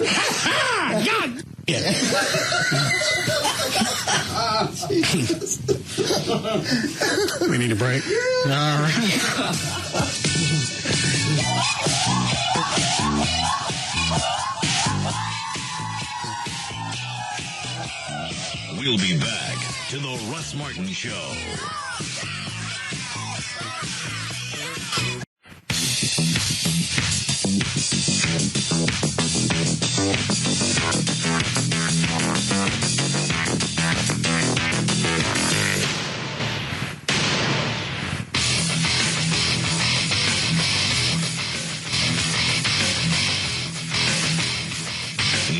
Speaker 19: Ha-ha! God. Yeah.
Speaker 3: We need a break. All right.
Speaker 1: We'll be back to the Russ Martin Show.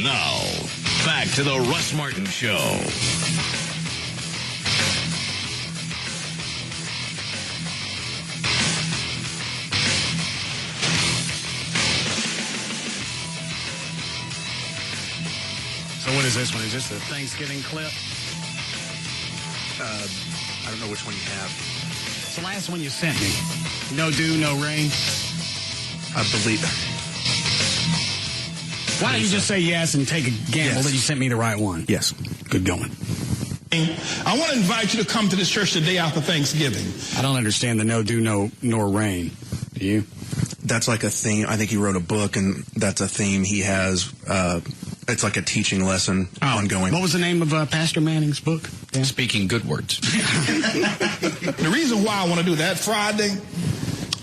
Speaker 1: Now, back to the Russ Martin Show.
Speaker 3: So what is this one? Is this the Thanksgiving clip?
Speaker 5: I don't know which one you have.
Speaker 3: It's the last one you sent me. No dew, no rain.
Speaker 5: I believe.
Speaker 3: Why don't you just say yes and take a gamble that you sent me the right one?
Speaker 5: Yes.
Speaker 3: Good going.
Speaker 11: I want to invite you to come to this church the day after Thanksgiving.
Speaker 3: I don't understand the no dew, nor rain. Do you?
Speaker 5: That's like a theme. I think he wrote a book, and that's a theme he has. It's like a teaching lesson ongoing.
Speaker 3: What was the name of Pastor Manning's book?
Speaker 9: Yeah. Speaking Good Words.
Speaker 11: The reason why I want to do that, Friday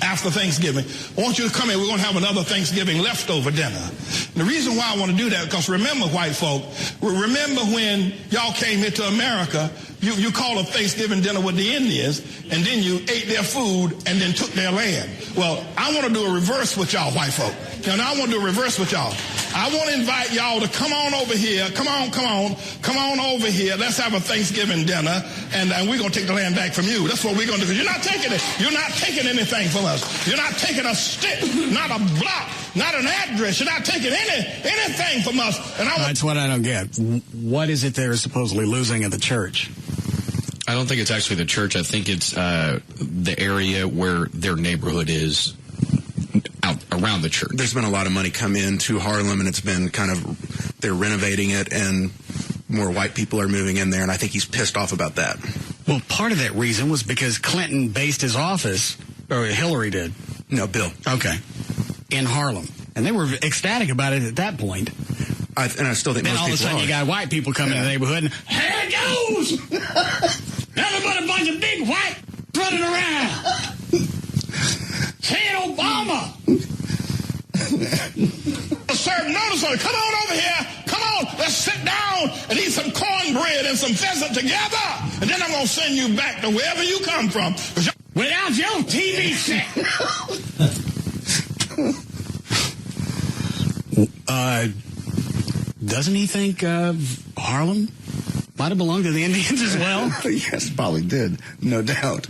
Speaker 11: after Thanksgiving, I want you to come in. We're going to have another Thanksgiving leftover dinner. And the reason why I want to do that, because remember, white folk, remember when y'all came here to America, you called a Thanksgiving dinner with the Indians, and then you ate their food and then took their land. Well, I want to do a reverse with y'all, white folk. And I want to do a reverse with y'all. I want to invite y'all to come on over here. Come on over here. Let's have a Thanksgiving dinner, and we're going to take the land back from you. That's what we're going to do, because you're not taking it. You're not taking anything from us. You're not taking a stick, not a block, not an address. You're not taking anything from us. And
Speaker 3: that's what I don't get. What is it they're supposedly losing at the church?
Speaker 9: I don't think it's actually the church. I think it's the area where their neighborhood is out around the church.
Speaker 5: There's been a lot of money come into Harlem, and it's been kind of, they're renovating it, and more white people are moving in there, and I think he's pissed off about that.
Speaker 3: Well, part of that reason was because Clinton based his office, or Hillary did.
Speaker 5: No, Bill.
Speaker 3: Okay. In Harlem. And they were ecstatic about it at that point.
Speaker 5: I still think
Speaker 3: then
Speaker 5: most
Speaker 3: all of a sudden you got white people coming in the neighborhood, and here it goes! Nothing but a bunch of big white running around. Saying Obama.
Speaker 11: Serve notice on it. Come on over here. Come on. Let's sit down and eat some cornbread and some pheasant together, and then I'm going to send you back to wherever you come from.
Speaker 19: Without your TV set. Doesn't he think Harlem might have belonged to the Indians as well?
Speaker 4: Yes, probably did, no doubt.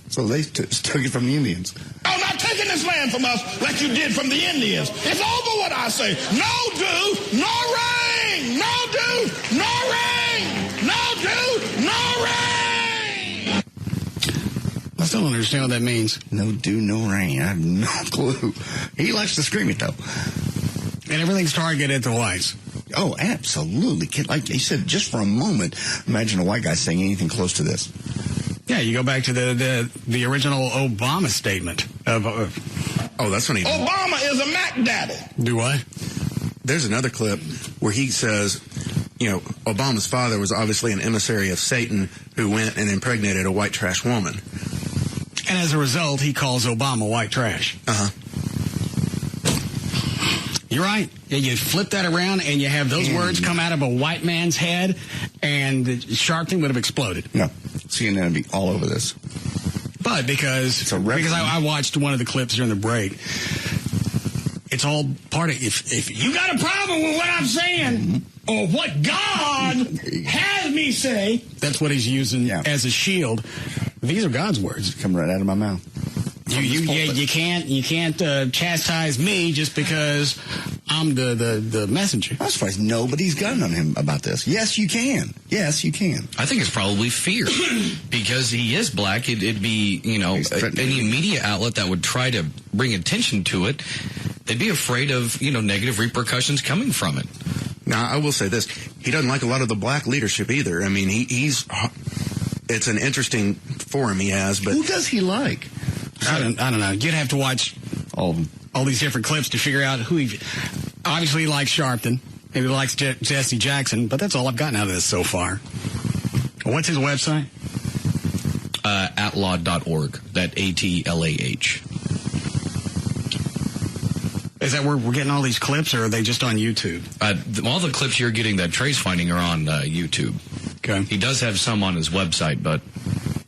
Speaker 4: So they took it from the Indians.
Speaker 11: I'm not taking this land from us like you did from the Indians. It's over what I say. No do, no rain. No do, no rain. No do, no rain.
Speaker 3: I still don't understand what that means.
Speaker 4: No do, no rain. I have no clue. He likes to scream it, though.
Speaker 3: And everything's targeted at the whites.
Speaker 4: Oh, absolutely. Like you said, just for a moment, imagine a white guy saying anything close to this.
Speaker 3: Yeah, you go back to the original Obama statement of.
Speaker 5: Oh, that's when he.
Speaker 11: Obama is a Mac Daddy.
Speaker 3: Do what?
Speaker 5: There's another clip where he says, Obama's father was obviously an emissary of Satan who went and impregnated a white trash woman.
Speaker 3: And as a result, he calls Obama white trash.
Speaker 5: Uh-huh.
Speaker 3: You're right. You flip that around and you have those words come out of a white man's head, and Sharpton would have exploded.
Speaker 4: No. CNN would be all over this.
Speaker 3: But because I watched one of the clips during the break, it's all part of, if you got a problem with what I'm saying, or what God has me say, that's what he's using as a shield. These are God's words.
Speaker 4: Coming right out of my mouth.
Speaker 3: You can't chastise me just because I'm the messenger.
Speaker 4: I'm surprised nobody's gotten on him about this. Yes, you can. Yes, you can.
Speaker 9: I think it's probably fear because he is black. It'd be any media outlet that would try to bring attention to it. They'd be afraid of negative repercussions coming from it.
Speaker 5: Now, I will say this: he doesn't like a lot of the black leadership either. I mean, it's an interesting forum he has, but
Speaker 4: who does he like?
Speaker 3: I don't know. You'd have to watch all these different clips to figure out who he. Obviously, he likes Sharpton. Maybe he likes Jesse Jackson, but that's all I've gotten out of this so far. What's his website?
Speaker 9: Atlaw.org. That ATLAH.
Speaker 3: Is that where we're getting all these clips, or are they just on YouTube?
Speaker 9: All the clips you're getting that Trey's finding are on YouTube.
Speaker 3: Okay.
Speaker 9: He does have some on his website, but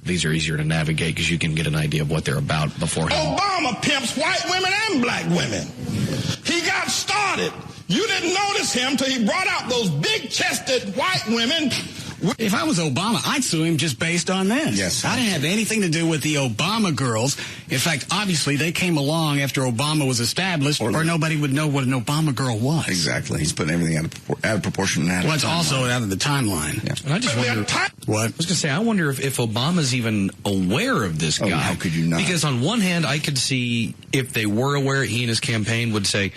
Speaker 9: these are easier to navigate because you can get an idea of what they're about beforehand.
Speaker 11: Obama pimps white women and black women. He got started. You didn't notice him till he brought out those big-chested white women.
Speaker 3: If I was Obama, I'd sue him just based on this.
Speaker 4: Yes.
Speaker 3: I didn't have anything to do with the Obama girls. In fact, obviously, they came along after Obama was established, or nobody would know what an Obama girl was.
Speaker 4: Exactly. He's putting everything out of proportion.
Speaker 3: Well, it's also out of the timeline.
Speaker 4: Yeah.
Speaker 9: And I just wonder...
Speaker 3: What?
Speaker 9: I was going to say, I wonder if Obama's even aware of this guy.
Speaker 4: How could you not?
Speaker 9: Because on one hand, I could see if they were aware, he and his campaign would say,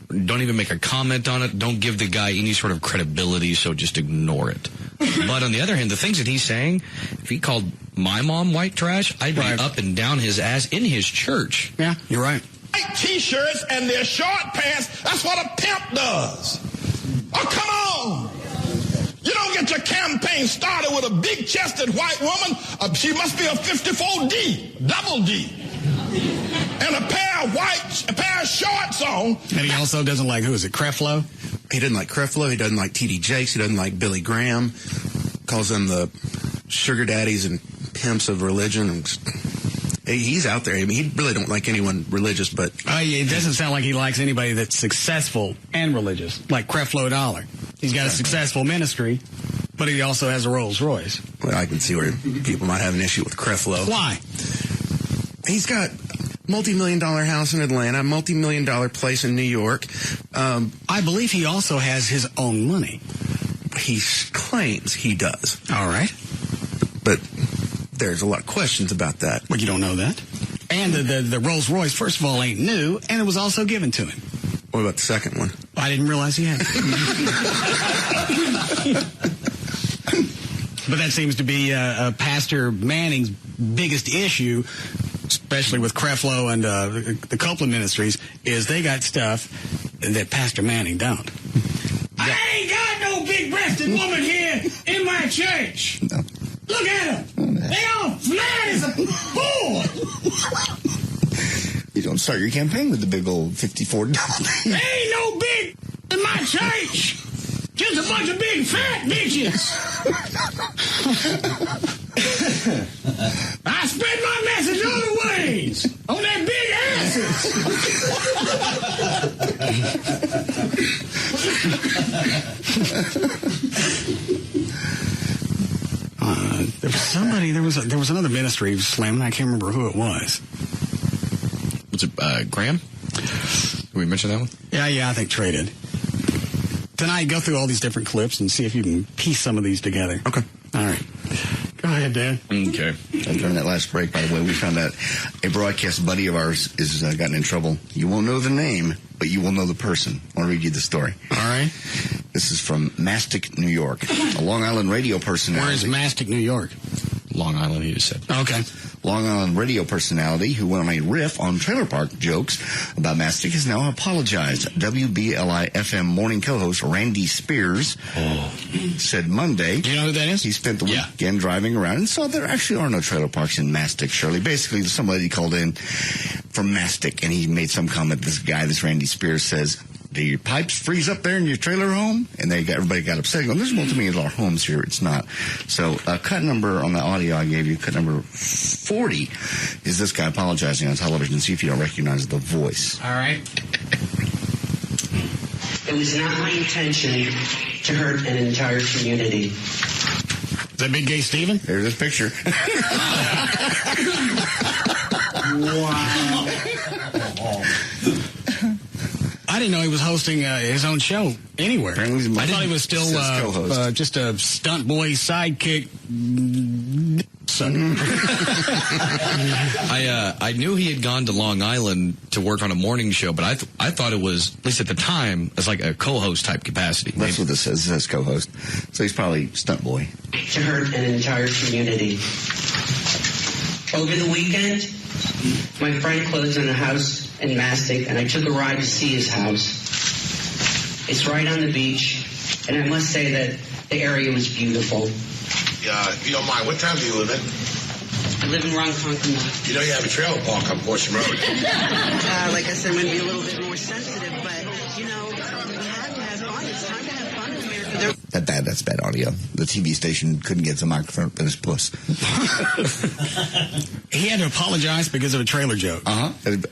Speaker 9: don't even make a comment on it. Don't give the guy any sort of credibility, so just ignore it. But on the other hand, the things that he's saying, if he called my mom white trash, I'd be up and down his ass in his church.
Speaker 3: Yeah, you're right.
Speaker 11: White T-shirts and their short pants, that's what a pimp does. Oh, come on. You don't get your campaign started with a big-chested white woman. She must be a 54D, double D. And a pair of shorts on.
Speaker 3: And he also doesn't like, who is it, Creflo?
Speaker 5: He doesn't like Creflo. He doesn't like T.D. Jakes. He doesn't like Billy Graham. Calls them the sugar daddies and pimps of religion. He's out there. I mean, he really don't like anyone religious, but...
Speaker 3: It doesn't sound like he likes anybody that's successful and religious, like Creflo Dollar. He's got a successful ministry, but he also has a Rolls Royce.
Speaker 5: Well, I can see where people might have an issue with Creflo.
Speaker 3: Why?
Speaker 5: He's got multi-million-dollar house in Atlanta, multi-million-dollar place in New York.
Speaker 3: I believe he also has his own money.
Speaker 5: He claims he does.
Speaker 3: All right.
Speaker 5: But there's a lot of questions about that.
Speaker 3: Well, you don't know that. And the Rolls Royce, first of all, ain't new, and it was also given to him.
Speaker 5: What about the second one?
Speaker 3: I didn't realize he had it. But that seems to be Pastor Manning's biggest issue, especially with Creflo and the Copeland Ministries, is they got stuff that Pastor Manning don't. I ain't got no big-breasted woman here in my church.
Speaker 4: No.
Speaker 3: Look at them. They all flat as a board.
Speaker 4: You don't start your campaign with the big old 54 double D.
Speaker 3: There ain't no big in my church.
Speaker 19: Just a bunch of big fat bitches. I spread my message other ways on their big asses.
Speaker 3: There was somebody. There was another ministry who was slamming. I can't remember who it was.
Speaker 9: Was it Graham? Did we mention that one?
Speaker 3: Yeah, I think Trey did. Tonight, go through all these different clips and see if you can piece some of these together.
Speaker 5: Okay.
Speaker 3: All right. Go ahead, Dan.
Speaker 9: Okay.
Speaker 4: And during that last break, by the way, we found out a broadcast buddy of ours is gotten in trouble. You won't know the name, but you will know the person. I'll read you the story.
Speaker 3: All right.
Speaker 4: This is from Mastic, New York. A Long Island radio personality.
Speaker 3: Where is Mastic, New York?
Speaker 9: Long Island, he just said.
Speaker 3: Okay.
Speaker 4: Long Island radio personality who went on a riff on trailer park jokes about Mastic has now apologized. WBLI FM morning co-host Randy Spears said Monday.
Speaker 3: Do you know who that is?
Speaker 4: He spent the weekend driving around and saw there actually are no trailer parks in Mastic, Shirley. Basically, somebody called in from Mastic, and he made some comment. This Randy Spears says, do your pipes freeze up there in your trailer home? And everybody got upset. Going, there's multi-million-dollar homes here. It's not. So cut number on the audio I gave you, cut number 40, is this guy apologizing on television. See if you don't recognize the voice.
Speaker 3: All right.
Speaker 20: It was not my intention to hurt an entire community.
Speaker 3: Is that Big Gay Steven?
Speaker 4: There's his picture.
Speaker 3: Wow. I didn't know he was hosting his own show anywhere. I thought he was still just a stunt boy sidekick.
Speaker 9: I knew he had gone to Long Island to work on a morning show, but I thought it was, at least at the time, as like a co-host type capacity.
Speaker 4: That's what this says. It says co-host. So he's probably stunt boy.
Speaker 20: To hurt an entire community. Over the weekend, my friend closed on a house in Mastic, and I took a ride to see his house. It's right on the beach, and I must say that the area was beautiful.
Speaker 21: Yeah, if you don't mind, what town do you live in?
Speaker 20: I live in Ronkonkoma.
Speaker 21: You know you have a trailer park on Portsmouth Road.
Speaker 20: Like I said, I'm going to be a little bit more sensitive, but, you know, we have to have fun. It's time to have fun in America.
Speaker 4: That's bad audio. The TV station couldn't get the microphone up in his puss.
Speaker 3: He had to apologize because of a trailer joke.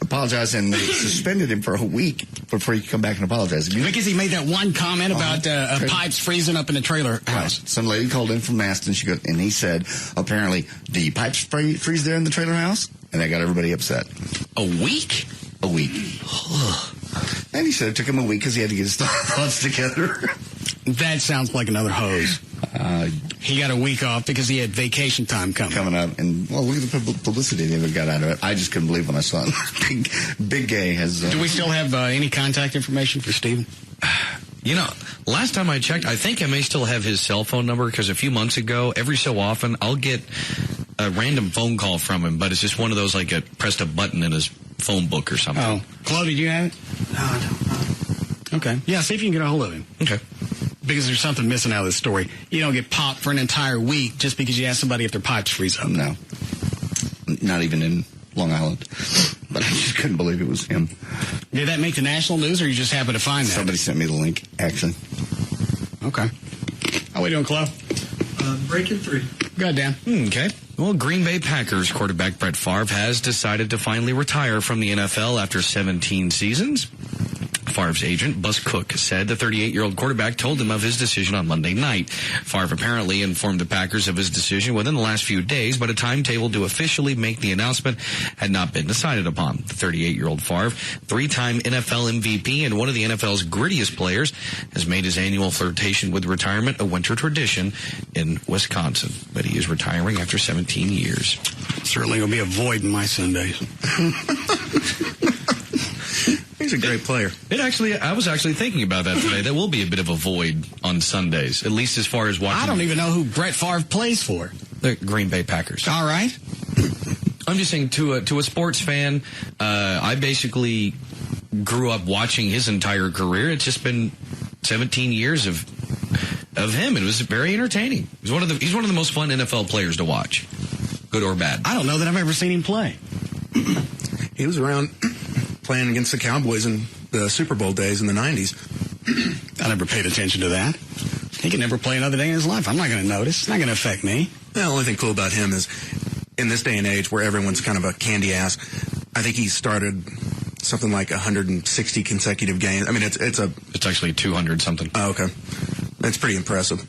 Speaker 4: Apologize, and they suspended him for a week before he could come back and apologize.
Speaker 3: Because he made that one comment about pipes freezing up in the trailer house.
Speaker 4: Right. Some lady called in from Maston, and he said, apparently, do your pipes freeze there in the trailer house? And that got everybody upset.
Speaker 9: A week?
Speaker 4: A week. And he said it took him a week because he had to get his thoughts together.
Speaker 3: That sounds like another hose. He got a week off because he had vacation time coming
Speaker 4: up. And, well, look at the publicity they got out of it. I just couldn't believe when I saw it. Big Gay has...
Speaker 3: Do we still have any contact information for Steven?
Speaker 9: You know, last time I checked, I think I may still have his cell phone number because a few months ago, every so often, I'll get a random phone call from him, but it's just one of those, like, pressed a button in his phone book or something.
Speaker 3: Oh. Chloe, did you have it?
Speaker 10: No, I don't know.
Speaker 3: Okay. Yeah, see if you can get a hold of him.
Speaker 9: Okay.
Speaker 3: Because there's something missing out of this story. You don't get popped for an entire week just because you ask somebody if their pipes freeze up.
Speaker 4: No. Not even in Long Island. But I just couldn't believe it was him.
Speaker 3: Did that make the national news, or you just happened to find that?
Speaker 4: Somebody sent me the link, actually.
Speaker 3: Okay. How we doing, Chloe?
Speaker 10: Breaking 3.
Speaker 3: Good, Dan.
Speaker 9: Okay. Well, Green Bay Packers quarterback Brett Favre has decided to finally retire from the NFL after 17 seasons. Favre's agent, Buzz Cook, said the 38-year-old quarterback told him of his decision on Monday night. Favre apparently informed the Packers of his decision within the last few days, but a timetable to officially make the announcement had not been decided upon. The 38-year-old Favre, three-time NFL MVP and one of the NFL's grittiest players, has made his annual flirtation with retirement a winter tradition in Wisconsin. But he is retiring after 17 years.
Speaker 3: Certainly will be a void in my Sundays.
Speaker 5: He's a great player.
Speaker 9: I was actually thinking about that today. There will be a bit of a void on Sundays, at least as far as watching.
Speaker 3: I don't even know who Brett Favre plays for.
Speaker 9: The Green Bay Packers.
Speaker 3: All right.
Speaker 9: I'm just saying, to a sports fan, I basically grew up watching his entire career. It's just been 17 years of him. It was very entertaining. He's one of the most fun NFL players to watch, good or bad.
Speaker 3: I don't know that I've ever seen him play.
Speaker 5: He was around playing against the Cowboys in the Super Bowl days in the 90s.
Speaker 3: I never paid attention to that. He can never play another day in his life. I'm not going to notice. It's not going to affect me.
Speaker 5: The only thing cool about him is, in this day and age where everyone's kind of a candy ass, I think he started something like 160 consecutive games. I mean, it's
Speaker 9: actually 200 something.
Speaker 5: Oh, okay. That's pretty impressive.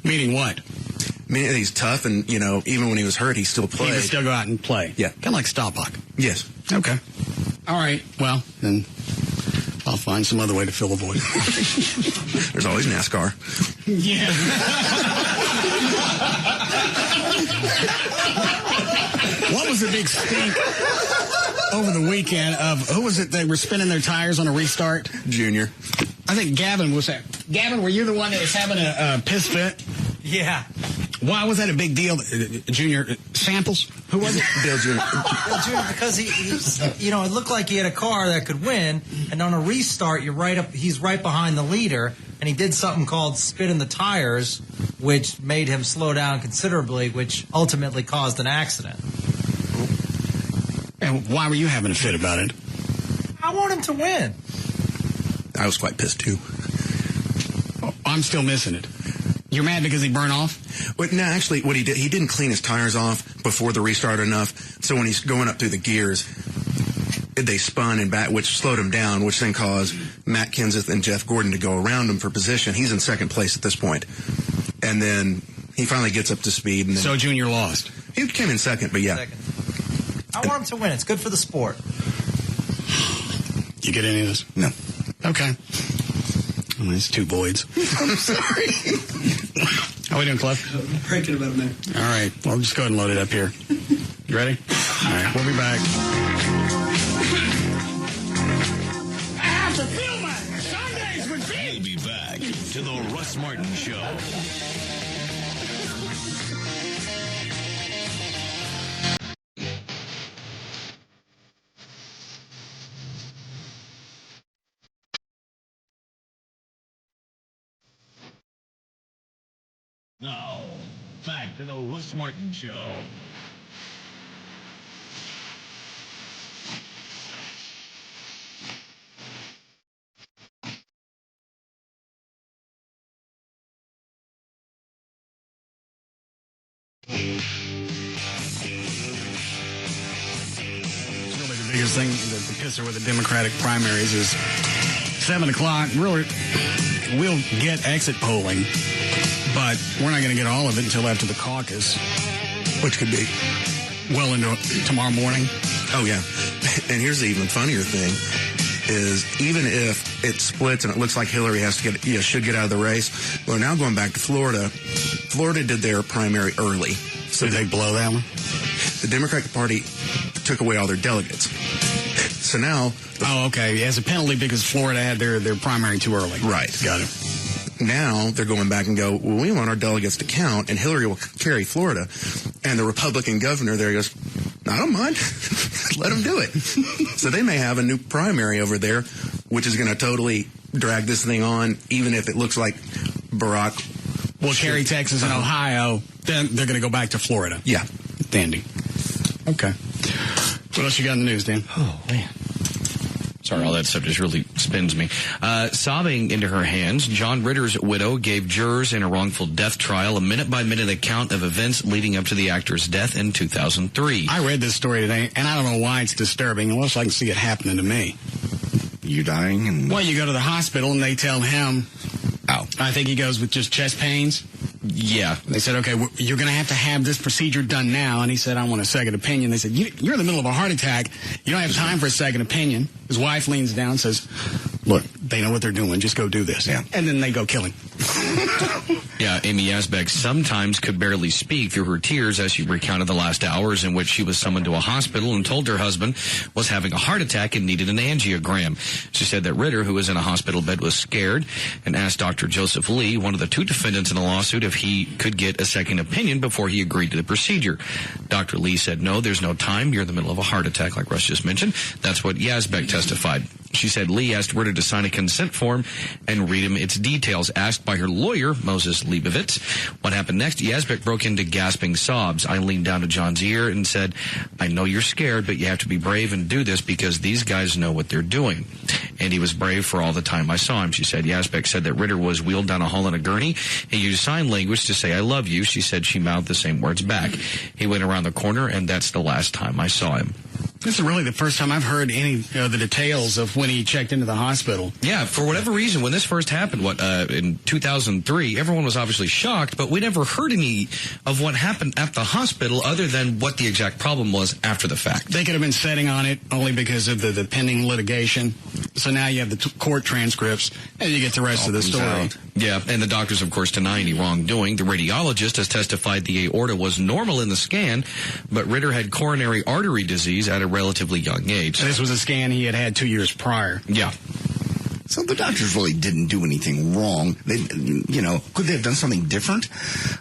Speaker 3: Meaning what?
Speaker 5: Meaning he's tough, and, you know, even when he was hurt, he still played.
Speaker 3: He would still go out and play.
Speaker 5: Yeah.
Speaker 3: Kind of like Staubach.
Speaker 5: Yes.
Speaker 3: Okay. All right. Well, then I'll find some other way to fill a void.
Speaker 5: There's always NASCAR.
Speaker 3: Yeah. What was the big stink over the weekend of, who was it they were spinning their tires on a restart?
Speaker 5: Junior.
Speaker 3: I think Gavin was that. Gavin, were you the one that was having a piss fit?
Speaker 6: Yeah.
Speaker 3: Why was that a big deal? Junior Samples? Who was it?
Speaker 5: Bill Junior.
Speaker 6: Bill Junior, because he's, you know, it looked like he had a car that could win, and on a restart, he's right behind the leader, and he did something called spinning the tires, which made him slow down considerably, which ultimately caused an accident.
Speaker 3: And why were you having a fit about it?
Speaker 6: I want him to win.
Speaker 5: I was quite pissed, too.
Speaker 3: Oh, I'm still missing it. You're mad because he burned off?
Speaker 5: Well, no, actually, what he did, he didn't clean his tires off before the restart enough. So when he's going up through the gears, they spun and back, which slowed him down, which then caused Matt Kenseth and Jeff Gordon to go around him for position. He's in second place at this point. And then he finally gets up to speed. And then
Speaker 3: so Junior lost?
Speaker 5: He came in second, but yeah.
Speaker 6: Second. I want him to win. It's good for the sport.
Speaker 3: You get any of this?
Speaker 4: No.
Speaker 3: Okay. Well, it's two voids.
Speaker 4: I'm sorry.
Speaker 3: How are we doing, Cliff?
Speaker 10: Breaking about a minute.
Speaker 3: All right. Well, just go ahead and load it up here. You ready? All right. We'll be back.
Speaker 19: I have to feel my Sundays with me.
Speaker 1: We'll be back to the Russ Martin Show. Now, back to the Russ Martin Show.
Speaker 3: It's really the biggest thing, the pisser with the Democratic primaries is 7 o'clock. Really, we'll get exit polling, but we're not going to get all of it until after the caucus.
Speaker 5: Which could be
Speaker 3: well into tomorrow morning.
Speaker 5: Oh, yeah. And here's the even funnier thing is even if it splits and it looks like Hillary has to should get out of the race, we're now going back to Florida. Florida did their primary early.
Speaker 3: So did they blow that one?
Speaker 5: The Democratic Party took away all their delegates. So now...
Speaker 3: Oh, okay. As a penalty because Florida had their primary too early.
Speaker 5: Right.
Speaker 3: Got it.
Speaker 5: Now they're going back and go, well, we want our delegates to count, and Hillary will carry Florida. And the Republican governor there goes, I don't mind. Let them do it. So they may have a new primary over there, which is going to totally drag this thing on, even if it looks like Barack
Speaker 3: will carry Texas and Ohio. Then they're going to go back to Florida.
Speaker 5: Yeah.
Speaker 3: Dandy. Okay. What else you got in the news, Dan?
Speaker 9: Oh, man. Sorry, all that stuff just really spins me. Sobbing into her hands, John Ritter's widow gave jurors in a wrongful death trial a minute-by-minute account of events leading up to the actor's death in 2003.
Speaker 3: I read this story today, and I don't know why it's disturbing, unless I can see it happening to me.
Speaker 4: You dying? And
Speaker 3: well, you go to the hospital, and they tell him, I think he goes with just chest pains.
Speaker 9: Yeah.
Speaker 3: They said, okay, you're going to have this procedure done now. And he said, I want a second opinion. They said, you're in the middle of a heart attack. You don't have time for a second opinion. His wife leans down and says, look, they know what they're doing. Just go do this.
Speaker 4: Yeah.
Speaker 3: And then they go kill him.
Speaker 9: Yeah, Amy Yazbek sometimes could barely speak through her tears as she recounted the last hours in which she was summoned to a hospital and told her husband was having a heart attack and needed an angiogram. She said that Ritter, who was in a hospital bed, was scared and asked Dr. Joseph Lee, one of the two defendants in the lawsuit, if he could get a second opinion before he agreed to the procedure. Dr. Lee said, no, there's no time. You're in the middle of a heart attack, like Russ just mentioned. That's what Yazbek testified. She said Lee asked Ritter to sign a consent form and read him its details. Asked by her lawyer, Moses Leibovitz, what happened next, Yazbek broke into gasping sobs. I leaned down to John's ear and said, I know you're scared, but you have to be brave and do this because these guys know what they're doing. And he was brave for all the time I saw him, she said. Yazbek said that Ritter was wheeled down a hall in a gurney. He used sign language to say, I love you. She said she mouthed the same words back. He went around the corner, and that's the last time I saw him.
Speaker 3: This is really the first time I've heard any the details of when he checked into the hospital.
Speaker 9: Yeah, for whatever reason, when this first happened, in 2003, everyone was obviously shocked, but we never heard any of what happened at the hospital other than what the exact problem was after the fact.
Speaker 3: They could have been sitting on it only because of the pending litigation. So now you have the court transcripts, and you get the rest of the story.
Speaker 9: Yeah, and the doctors, of course, deny any wrongdoing. The radiologist has testified the aorta was normal in the scan, but Ritter had coronary artery disease at a relatively young age.
Speaker 3: This was a scan he had 2 years prior.
Speaker 9: Yeah.
Speaker 4: So the doctors really didn't do anything wrong. They, could they have done something different?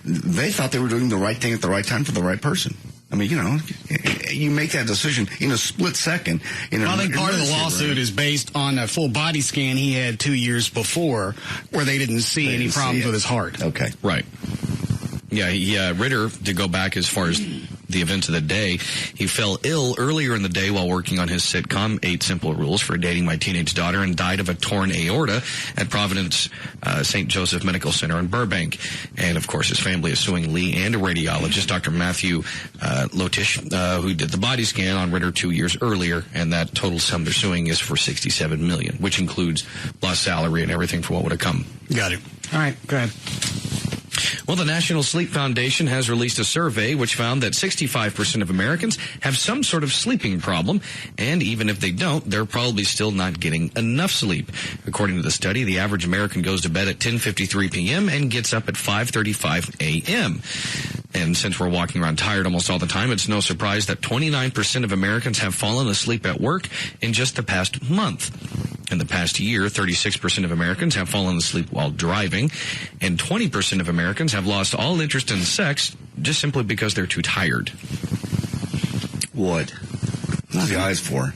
Speaker 4: They thought they were doing the right thing at the right time for the right person. I mean, you make that decision in a split second.
Speaker 3: I think part of the lawsuit is based on a full body scan he had 2 years before where they didn't see any problems with his heart.
Speaker 4: Okay.
Speaker 9: Right. Yeah, Ritter, to go back as far as the events of the day, he fell ill earlier in the day while working on his sitcom 8 Simple Rules for Dating My Teenage Daughter and died of a torn aorta at Providence St. Joseph Medical Center in Burbank. And, of course, his family is suing Lee and a radiologist, Dr. Matthew Lotish, who did the body scan on Ritter 2 years earlier, and that total sum they're suing is for $67 million, which includes lost salary and everything for what would have come.
Speaker 3: Got it. All right, go ahead.
Speaker 9: Well, the National Sleep Foundation has released a survey which found that 65% of Americans have some sort of sleeping problem, and even if they don't, they're probably still not getting enough sleep. According to the study, the average American goes to bed at 10:53 p.m. and gets up at 5:35 a.m. And since we're walking around tired almost all the time, it's no surprise that 29% of Americans have fallen asleep at work in just the past month. In the past year, 36% of Americans have fallen asleep while driving, and 20% of Americans have lost all interest in sex just simply because they're too tired.
Speaker 4: What? What's the eyes for?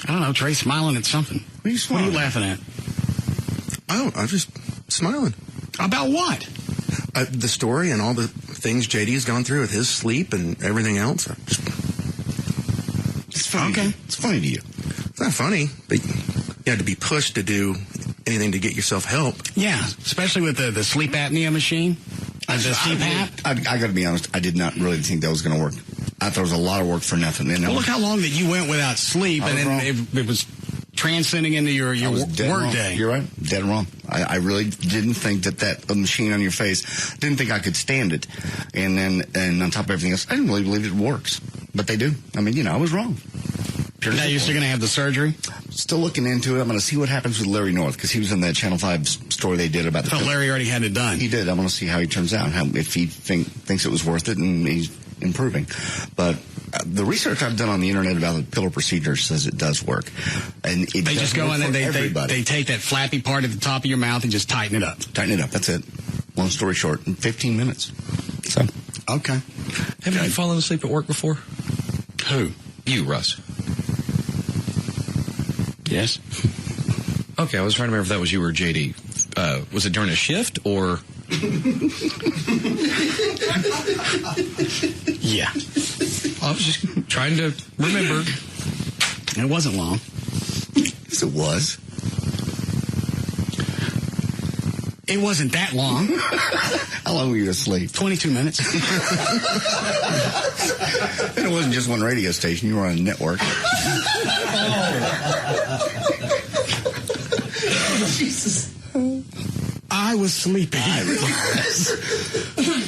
Speaker 3: I don't know. Trey's smiling at something.
Speaker 4: What are you smiling?
Speaker 3: What are you laughing at?
Speaker 5: Oh, I'm just smiling.
Speaker 3: About what?
Speaker 5: The story and all the things JD has gone through with his sleep and everything else.
Speaker 4: It's funny. Okay. It's funny to you.
Speaker 5: It's not funny, but you had to be pushed to do anything to get yourself help.
Speaker 3: Yeah, especially with the sleep apnea machine. The CPAP.
Speaker 4: I got to be honest, I did not really think that was going to work. I thought it was a lot of work for nothing. And
Speaker 3: look how long that you went without sleep, and then it was transcending into your work day.
Speaker 4: You're right. Dead wrong. I really didn't think that machine on your face, didn't think I could stand it. And on top of everything else, I didn't really believe it works. But they do. I mean, I was wrong.
Speaker 3: Now you're still going to have the surgery?
Speaker 4: Still looking into it. I'm going to see what happens with Larry North, because he was in that Channel 5 story they did about the
Speaker 3: film. Larry already had it done.
Speaker 4: He did. I want to see how he turns out, if he thinks it was worth it, and he's improving. But the research I've done on the internet about the pillow procedure says it does work. And they
Speaker 3: just go in and they take that flappy part at the top of your mouth and just tighten it up.
Speaker 4: Tighten it up. That's it. Long story short, in 15 minutes. So.
Speaker 3: Okay.
Speaker 9: Haven't you fallen asleep at work before?
Speaker 3: Who?
Speaker 9: You, Russ.
Speaker 3: Yes.
Speaker 9: Okay, I was trying to remember if that was you or JD. Was it during a shift or?
Speaker 3: Yeah.
Speaker 9: I was just trying to remember.
Speaker 3: It wasn't long.
Speaker 4: Yes, it was.
Speaker 3: It wasn't that long.
Speaker 4: How long were you asleep?
Speaker 3: 22 minutes.
Speaker 4: And it wasn't just one radio station. You were on a network.
Speaker 3: Jesus. I was sleeping.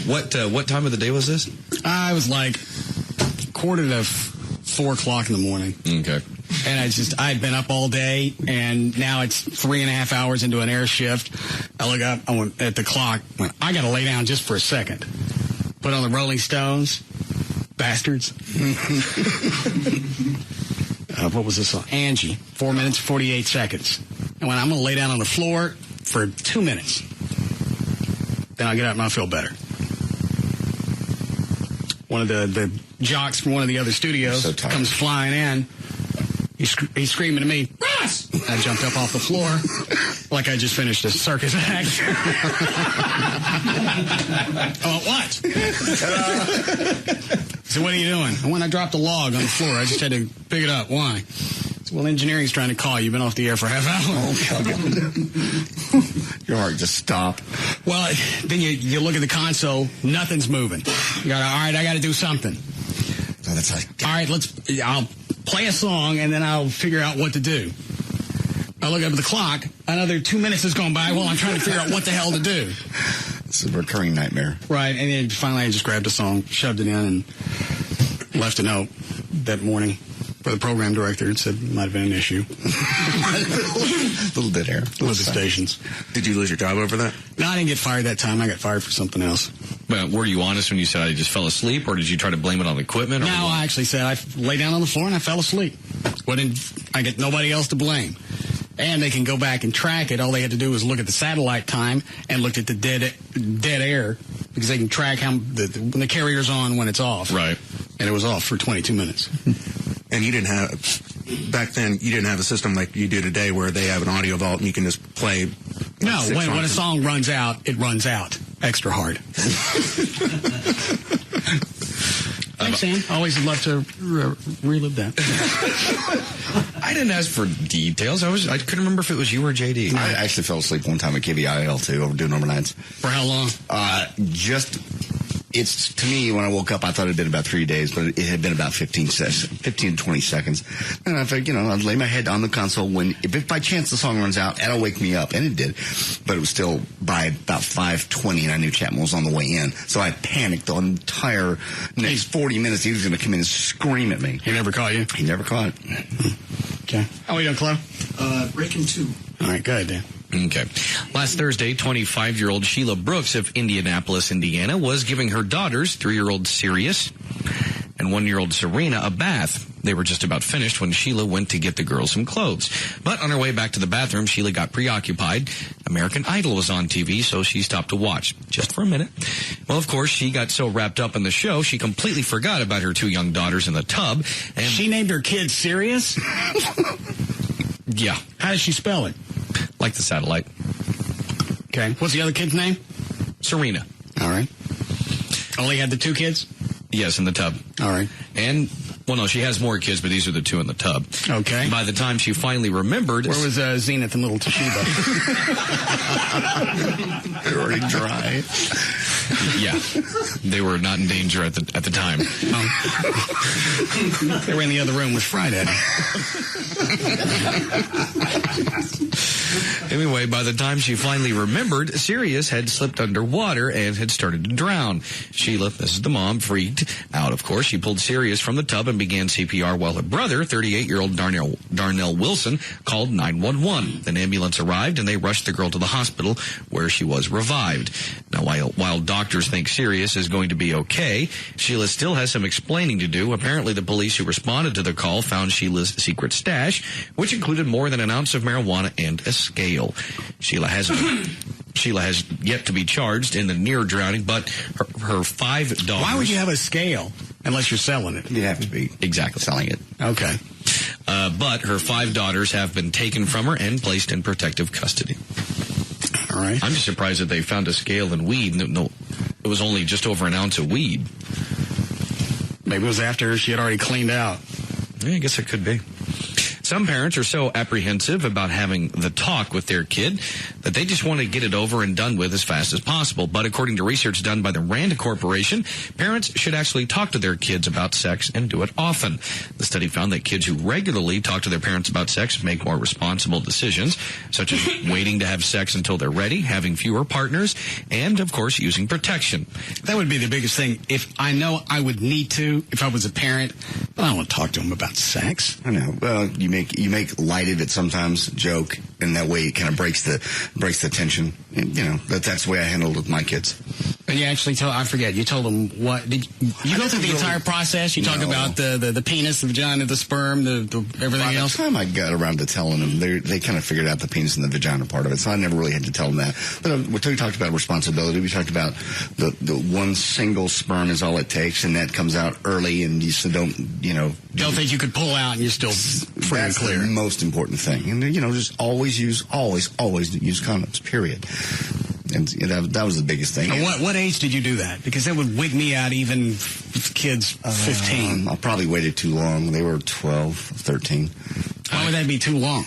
Speaker 9: What time of the day was this?
Speaker 3: I was like 4:45 in the morning.
Speaker 9: Okay.
Speaker 3: And I'd been up all day, and now it's 3.5 hours into an air shift. I look up, I went at the clock, I got to lay down just for a second. Put on the Rolling Stones. Bastards. What was this song? Angie. 4 minutes, 48 seconds. And when I'm going to lay down on the floor for 2 minutes. Then I'll get up and I'll feel better. One of the jocks from one of the other studios comes flying in. He's screaming at me, Russ! I jumped up off the floor like I just finished a circus act. What? So what are you doing? And when I dropped a log on the floor, I just had to pick it up. Why? So, well, engineering's trying to call you. You've been off the air for half an hour.
Speaker 4: Your heart just stopped.
Speaker 3: Well, then you look at the console, nothing's moving. You got, all right, I got to do something.
Speaker 4: So that's like,
Speaker 3: all right, I'll play a song, and then I'll figure out what to do. I look up at the clock. Another 2 minutes has gone by while I'm trying to figure out what the hell to do.
Speaker 4: It's a recurring nightmare.
Speaker 3: Right, and then finally I just grabbed a song, shoved it in, and left a note that morning for the program director. It said it might have been an issue.
Speaker 4: Little dead air.
Speaker 3: With the stations.
Speaker 5: Did you lose your job over that?
Speaker 3: No, I didn't get fired that time. I got fired for something else.
Speaker 9: But were you honest when you said I just fell asleep, or did you try to blame it on the equipment?
Speaker 3: No, I actually said I lay down on the floor and I fell asleep. I get nobody else to blame. And they can go back and track it. All they had to do was look at the satellite time and look at the dead air, because they can track when the carrier's on, when it's off.
Speaker 9: Right.
Speaker 3: And it was off for 22 minutes.
Speaker 5: And you didn't have, back then, you didn't have a system like you do today where they have an audio vault and you can just play.
Speaker 3: No, when a song runs out, it runs out extra hard. Thanks, Sam. Always love to relive that.
Speaker 9: I didn't ask for details. I couldn't remember if it was you or JD.
Speaker 4: I actually fell asleep one time at KBIL too, over doing overnights.
Speaker 3: For how long?
Speaker 4: It's, to me, when I woke up, I thought it had been about 3 days, but it had been about 15 to 20 seconds. And I figured, I'd lay my head on the console if by chance the song runs out, that'll wake me up. And it did. But it was still by about 5:20, and I knew Chapman was on the way in. So I panicked the entire next 40 minutes. He was going to come in and scream at me.
Speaker 3: He never caught you?
Speaker 4: He never caught.
Speaker 3: Okay. How are you doing, Chloe?
Speaker 10: Breaking 2.
Speaker 3: All right, go ahead, Dan.
Speaker 9: Okay. Last Thursday, 25-year-old Sheila Brooks of Indianapolis, Indiana, was giving her daughters, 3-year-old Sirius and 1-year-old Serena, a bath. They were just about finished when Sheila went to get the girls some clothes. But on her way back to the bathroom, Sheila got preoccupied. American Idol was on TV, so she stopped to watch, just for a minute. Well, of course, she got so wrapped up in the show, she completely forgot about her 2 young daughters in the tub. And
Speaker 3: she named her kid Sirius?
Speaker 9: Yeah.
Speaker 3: How does she spell it?
Speaker 9: Like the satellite.
Speaker 3: Okay. What's the other kid's name?
Speaker 9: Serena.
Speaker 3: All right. Only had the 2 kids?
Speaker 9: Yes, in the tub.
Speaker 3: All right.
Speaker 9: And, well, no, she has more kids, but these are the 2 in the tub.
Speaker 3: Okay.
Speaker 9: By the time she finally remembered...
Speaker 3: Where was Zenith and little Toshiba?
Speaker 4: They're already dry.
Speaker 9: Yeah. They were not in danger at the time.
Speaker 3: They were in the other room with Friday.
Speaker 9: Anyway, by the time she finally remembered, Sirius had slipped underwater and had started to drown. Sheila, this is the mom, freaked out, of course. She pulled Sirius from the tub and began CPR while her brother, 38-year-old Darnell Wilson, called 911. An ambulance arrived and they rushed the girl to the hospital where she was revived. Now, while doctors think Sirius is going to be okay, Sheila still has some explaining to do. Apparently, the police who responded to the call found Sheila's secret stash, which included more than an ounce of marijuana and a scale. Sheila has yet to be charged in the near drowning, but her 5 daughters...
Speaker 3: Why would you have a scale unless you're selling it?
Speaker 4: You have to be
Speaker 9: exactly
Speaker 4: selling it.
Speaker 3: Okay.
Speaker 9: But her 5 daughters have been taken from her and placed in protective custody.
Speaker 3: All right.
Speaker 9: I'm just surprised that they found a scale and weed. No, it was only just over an ounce of weed.
Speaker 3: Maybe it was after she had already cleaned out.
Speaker 9: Yeah, I guess it could be. Some parents are so apprehensive about having the talk with their kid that they just want to get it over and done with as fast as possible. But according to research done by the Rand Corporation, parents should actually talk to their kids about sex and do it often. The study found that kids who regularly talk to their parents about sex make more responsible decisions, such as waiting to have sex until they're ready, having fewer partners, and, of course, using protection.
Speaker 3: That would be the biggest thing. If I know I would need to, if I was a parent, but I don't want to talk to them about sex.
Speaker 4: I know. Well, you make light of it sometimes, joke, and that way it kind of breaks the tension. And, that's the way I handled it with my kids.
Speaker 3: And you actually I forget, you told them what, did you go through the entire process? You talked about the penis, the vagina, the sperm, the everything else?
Speaker 4: By the time I got around to telling them, they kind of figured out the penis and the vagina part of it, so I never really had to tell them that. But we talked about responsibility. We talked about the one single sperm is all it takes, and that comes out early, and you still don't think you could pull out and you're still free and clear. That's the most important thing. And, just always use condoms, period. And that was the biggest thing.
Speaker 3: And what age did you do that? Because that would wig me out even with kids 15.
Speaker 4: I probably waited too long. They were 12, 13.
Speaker 3: Why would that be too long?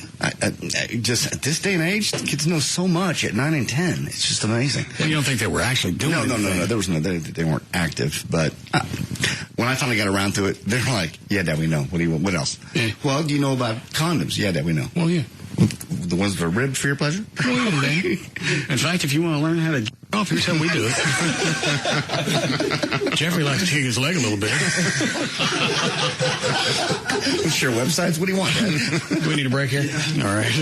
Speaker 4: Just at this day and age, kids know so much at 9 and 10. It's just amazing.
Speaker 3: Well, you don't think they were actually doing it?
Speaker 4: No. There was they weren't active. But when I finally got around to it, they're like, "Yeah, Dad, we know. What else? Yeah. Well, do you know about condoms? Yeah, Dad, we know.
Speaker 3: Well, yeah.
Speaker 4: The ones that are ribbed for your pleasure?
Speaker 3: Well, yeah, in fact, if you want to learn how to off, here's how we do it. Jeffrey likes to kick his leg a little bit.
Speaker 4: Sure, websites. What do you want, Dad?
Speaker 3: Do we need a break here? All right.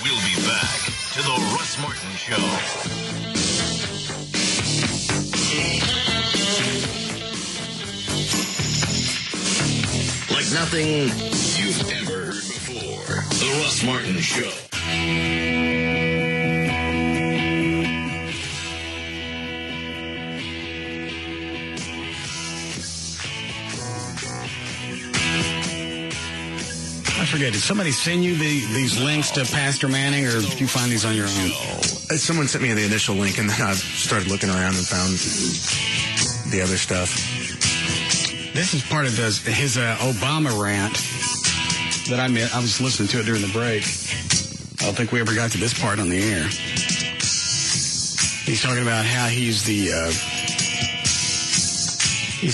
Speaker 1: We'll be back to the Russ Martin Show. Like nothing you've ever heard before. The Russ Martin Show.
Speaker 3: I forget, did somebody send you these links to Pastor Manning, or did you find these on your own?
Speaker 5: Someone sent me the initial link, and then I started looking around and found the other stuff.
Speaker 3: This is part of his Obama rant that I was listening to it during the break. I don't think we ever got to this part on the air. He's talking about how he's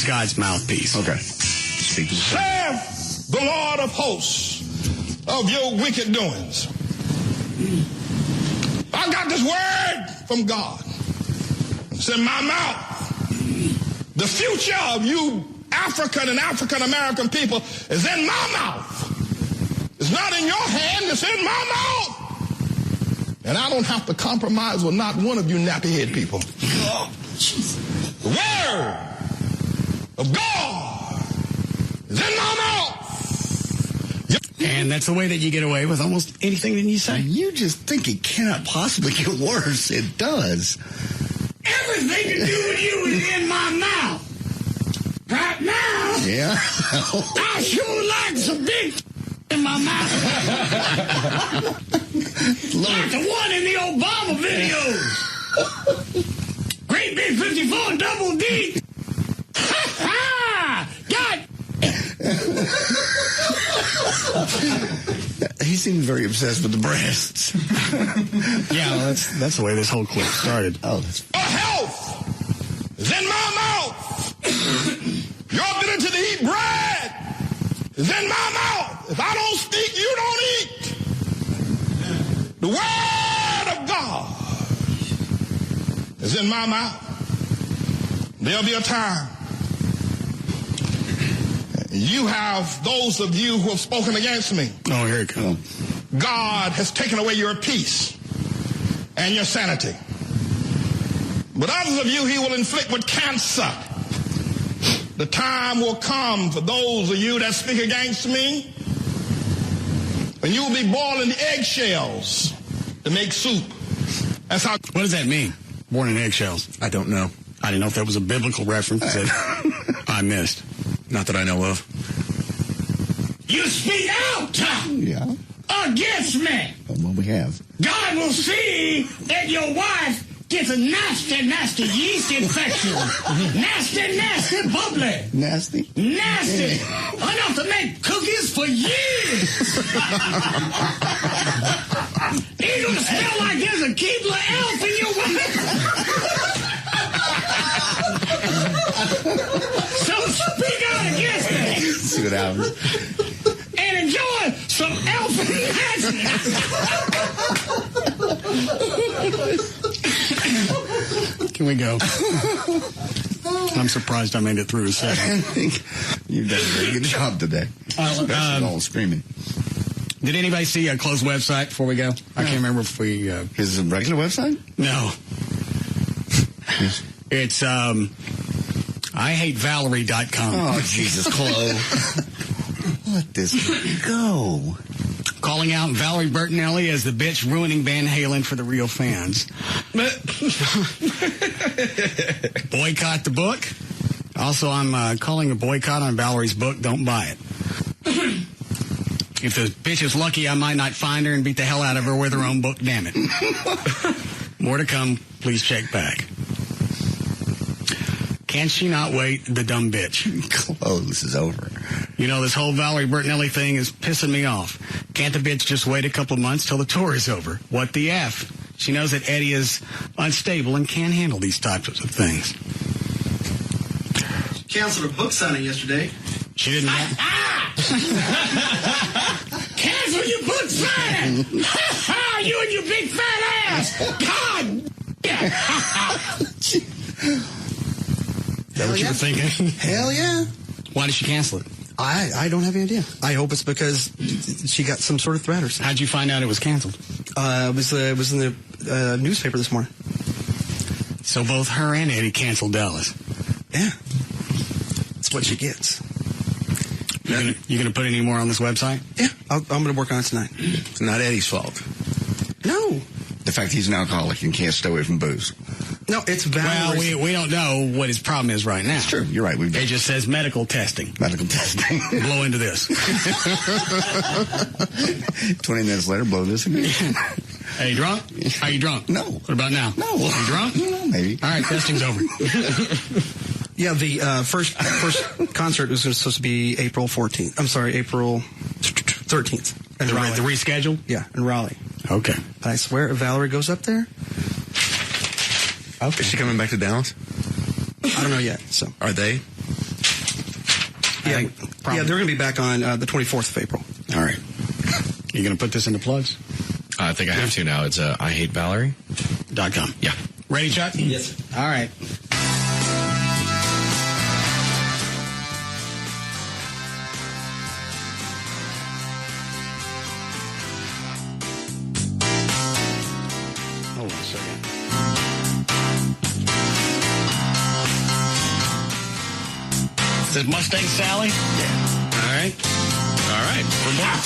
Speaker 3: God's mouthpiece.
Speaker 4: Okay.
Speaker 11: Serve the Lord of hosts of your wicked doings. I got this word from God. It's in my mouth. The future of you African and African-American people is in my mouth. It's not in your hand, it's in my mouth. And I don't have to compromise with not one of you nappy-head people. The word of God is in my mouth.
Speaker 3: And that's the way that you get away with almost anything that you say.
Speaker 4: You just think it cannot possibly get worse. It does.
Speaker 19: Everything to do with you is in my mouth. Right now,
Speaker 4: yeah.
Speaker 19: I sure like some big in my mouth. Like the one in the Obama videos. Great big 54 double D. God.
Speaker 4: He seemed very obsessed with the breasts.
Speaker 3: Yeah, well, that's the way this whole clip started.
Speaker 11: Your health is in my mouth. Your ability to eat bread is in my mouth. If I don't speak, you don't eat. The word of God is in my mouth. There'll be a time. You have those of you who have spoken against me.
Speaker 3: Oh, here it comes.
Speaker 11: God has taken away your peace and your sanity. But others of you he will inflict with cancer. The time will come for those of you that speak against me, and you will be boiling eggshells to make soup. That's how.
Speaker 3: What does that mean? Born in eggshells?
Speaker 5: I don't know.
Speaker 3: I didn't know if that was a biblical reference that I missed.
Speaker 5: Not that I know of.
Speaker 19: You speak out against me.
Speaker 4: Well, we have.
Speaker 19: God will see that your wife gets a nasty, nasty yeast infection. Nasty, nasty, bubbly.
Speaker 4: Nasty?
Speaker 19: Nasty. Enough to make cookies for years. You're going to smell like there's a Keebler elf in your wife. So speak out against me.
Speaker 4: See what happens.
Speaker 19: And enjoy some elfin magic.
Speaker 3: Can we go? I'm surprised I made it through a second.
Speaker 4: I think you've done a very good job today. Especially all screaming.
Speaker 3: Did anybody see a closed website before we go? I can't remember if we...
Speaker 4: Is it a regular website?
Speaker 3: No. It's IHateValerie.com.
Speaker 4: Oh, Jesus, Chloe. Let this go.
Speaker 3: Calling out Valerie Bertinelli as the bitch ruining Van Halen for the real fans. Boycott the book. Also, I'm calling a boycott on Valerie's book. Don't buy it. If the bitch is lucky, I might not find her and beat the hell out of her with her own book. Damn it. More to come. Please check back. Can she not wait, the dumb bitch?
Speaker 4: This is over.
Speaker 3: You know, this whole Valerie Bertinelli thing is pissing me off. Can't the bitch just wait a couple of months till the tour is over? What the F? She knows that Eddie is unstable and can't handle these types of things.
Speaker 10: Canceled a book signing yesterday.
Speaker 3: She didn't want...
Speaker 19: Cancel your book signing! You and your big fat ass! God!
Speaker 3: Is that what you were thinking?
Speaker 10: Hell yeah.
Speaker 3: Why did she cancel it?
Speaker 10: I don't have any idea. I hope it's because she got some sort of threat or something.
Speaker 3: How'd you find out it was canceled?
Speaker 10: It was in the newspaper this morning.
Speaker 3: So both her and Eddie canceled Dallas.
Speaker 10: Yeah. That's what she gets.
Speaker 3: You gonna put any more on this website?
Speaker 10: Yeah. I'm going to work on it tonight.
Speaker 5: It's not Eddie's fault.
Speaker 10: No.
Speaker 4: The fact he's an alcoholic and can't stay away from booze.
Speaker 10: No, it's Valerie's.
Speaker 3: Well, we don't know what his problem is right now.
Speaker 4: It's true. You're right.
Speaker 3: It just says medical testing.
Speaker 4: Medical testing.
Speaker 3: Blow into this.
Speaker 4: 20 minutes later, blow this again.
Speaker 3: Hey, you drunk? Are you drunk?
Speaker 4: No.
Speaker 3: What about now?
Speaker 4: No.
Speaker 3: Are you drunk?
Speaker 4: No, maybe.
Speaker 3: All right, testing's over.
Speaker 10: Yeah, the first concert was supposed to be April 14th. I'm sorry, April 13th.
Speaker 3: The reschedule?
Speaker 10: Yeah, in Raleigh.
Speaker 3: Okay.
Speaker 10: But I swear, if Valerie goes up there...
Speaker 5: Okay. Is she coming back to Dallas?
Speaker 10: I don't know yet. So
Speaker 5: are they?
Speaker 10: Yeah, they're going to be back on the 24th of April.
Speaker 3: All right. You going to put this into plugs?
Speaker 9: I think I have to now. It's IHateValerie.com.
Speaker 3: Yeah. Ready, Chuck?
Speaker 10: Yes.
Speaker 3: All right. Hold on a second. Is it Mustang Sally? Yeah. All right.
Speaker 9: All right. We're back.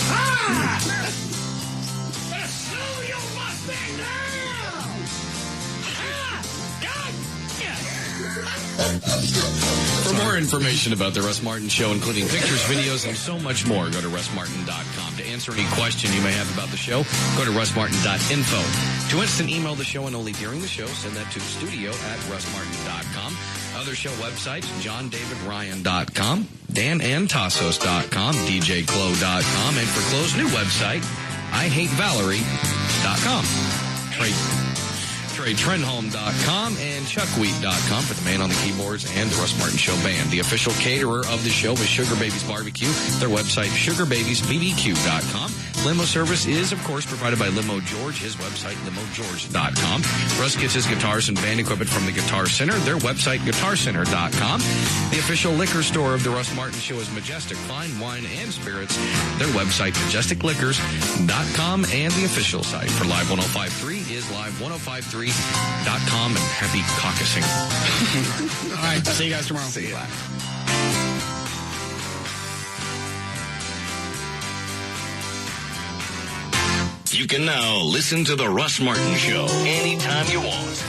Speaker 9: For more information about the Russ Martin Show, including pictures, videos, and so much more, go to russmartin.com. To answer any question you may have about the show, go to russmartin.info. To instant email the show and only during the show, send that to studio@russmartin.com. Other show websites, johndavidryan.com, danantasos.com, djclo.com, and for Chloe's new website, IHateValerie.com. TreyTrenholm.com and ChuckWheat.com for the man on the keyboards and the Russ Martin Show Band. The official caterer of the show is Sugar Babies Barbecue. Their website, SugarBabiesBBQ.com. Limo service is, of course, provided by Limo George. His website, LimoGeorge.com. Russ gets his guitars and band equipment from the Guitar Center. Their website, GuitarCenter.com. The official liquor store of the Russ Martin Show is Majestic Fine Wine and Spirits. Their website, MajesticLiquors.com. And the official site for Live 105.3 is Live1053.com. And happy caucusing.
Speaker 3: All right. See you guys tomorrow.
Speaker 5: See ya.
Speaker 1: You can now listen to The Russ Martin Show anytime you want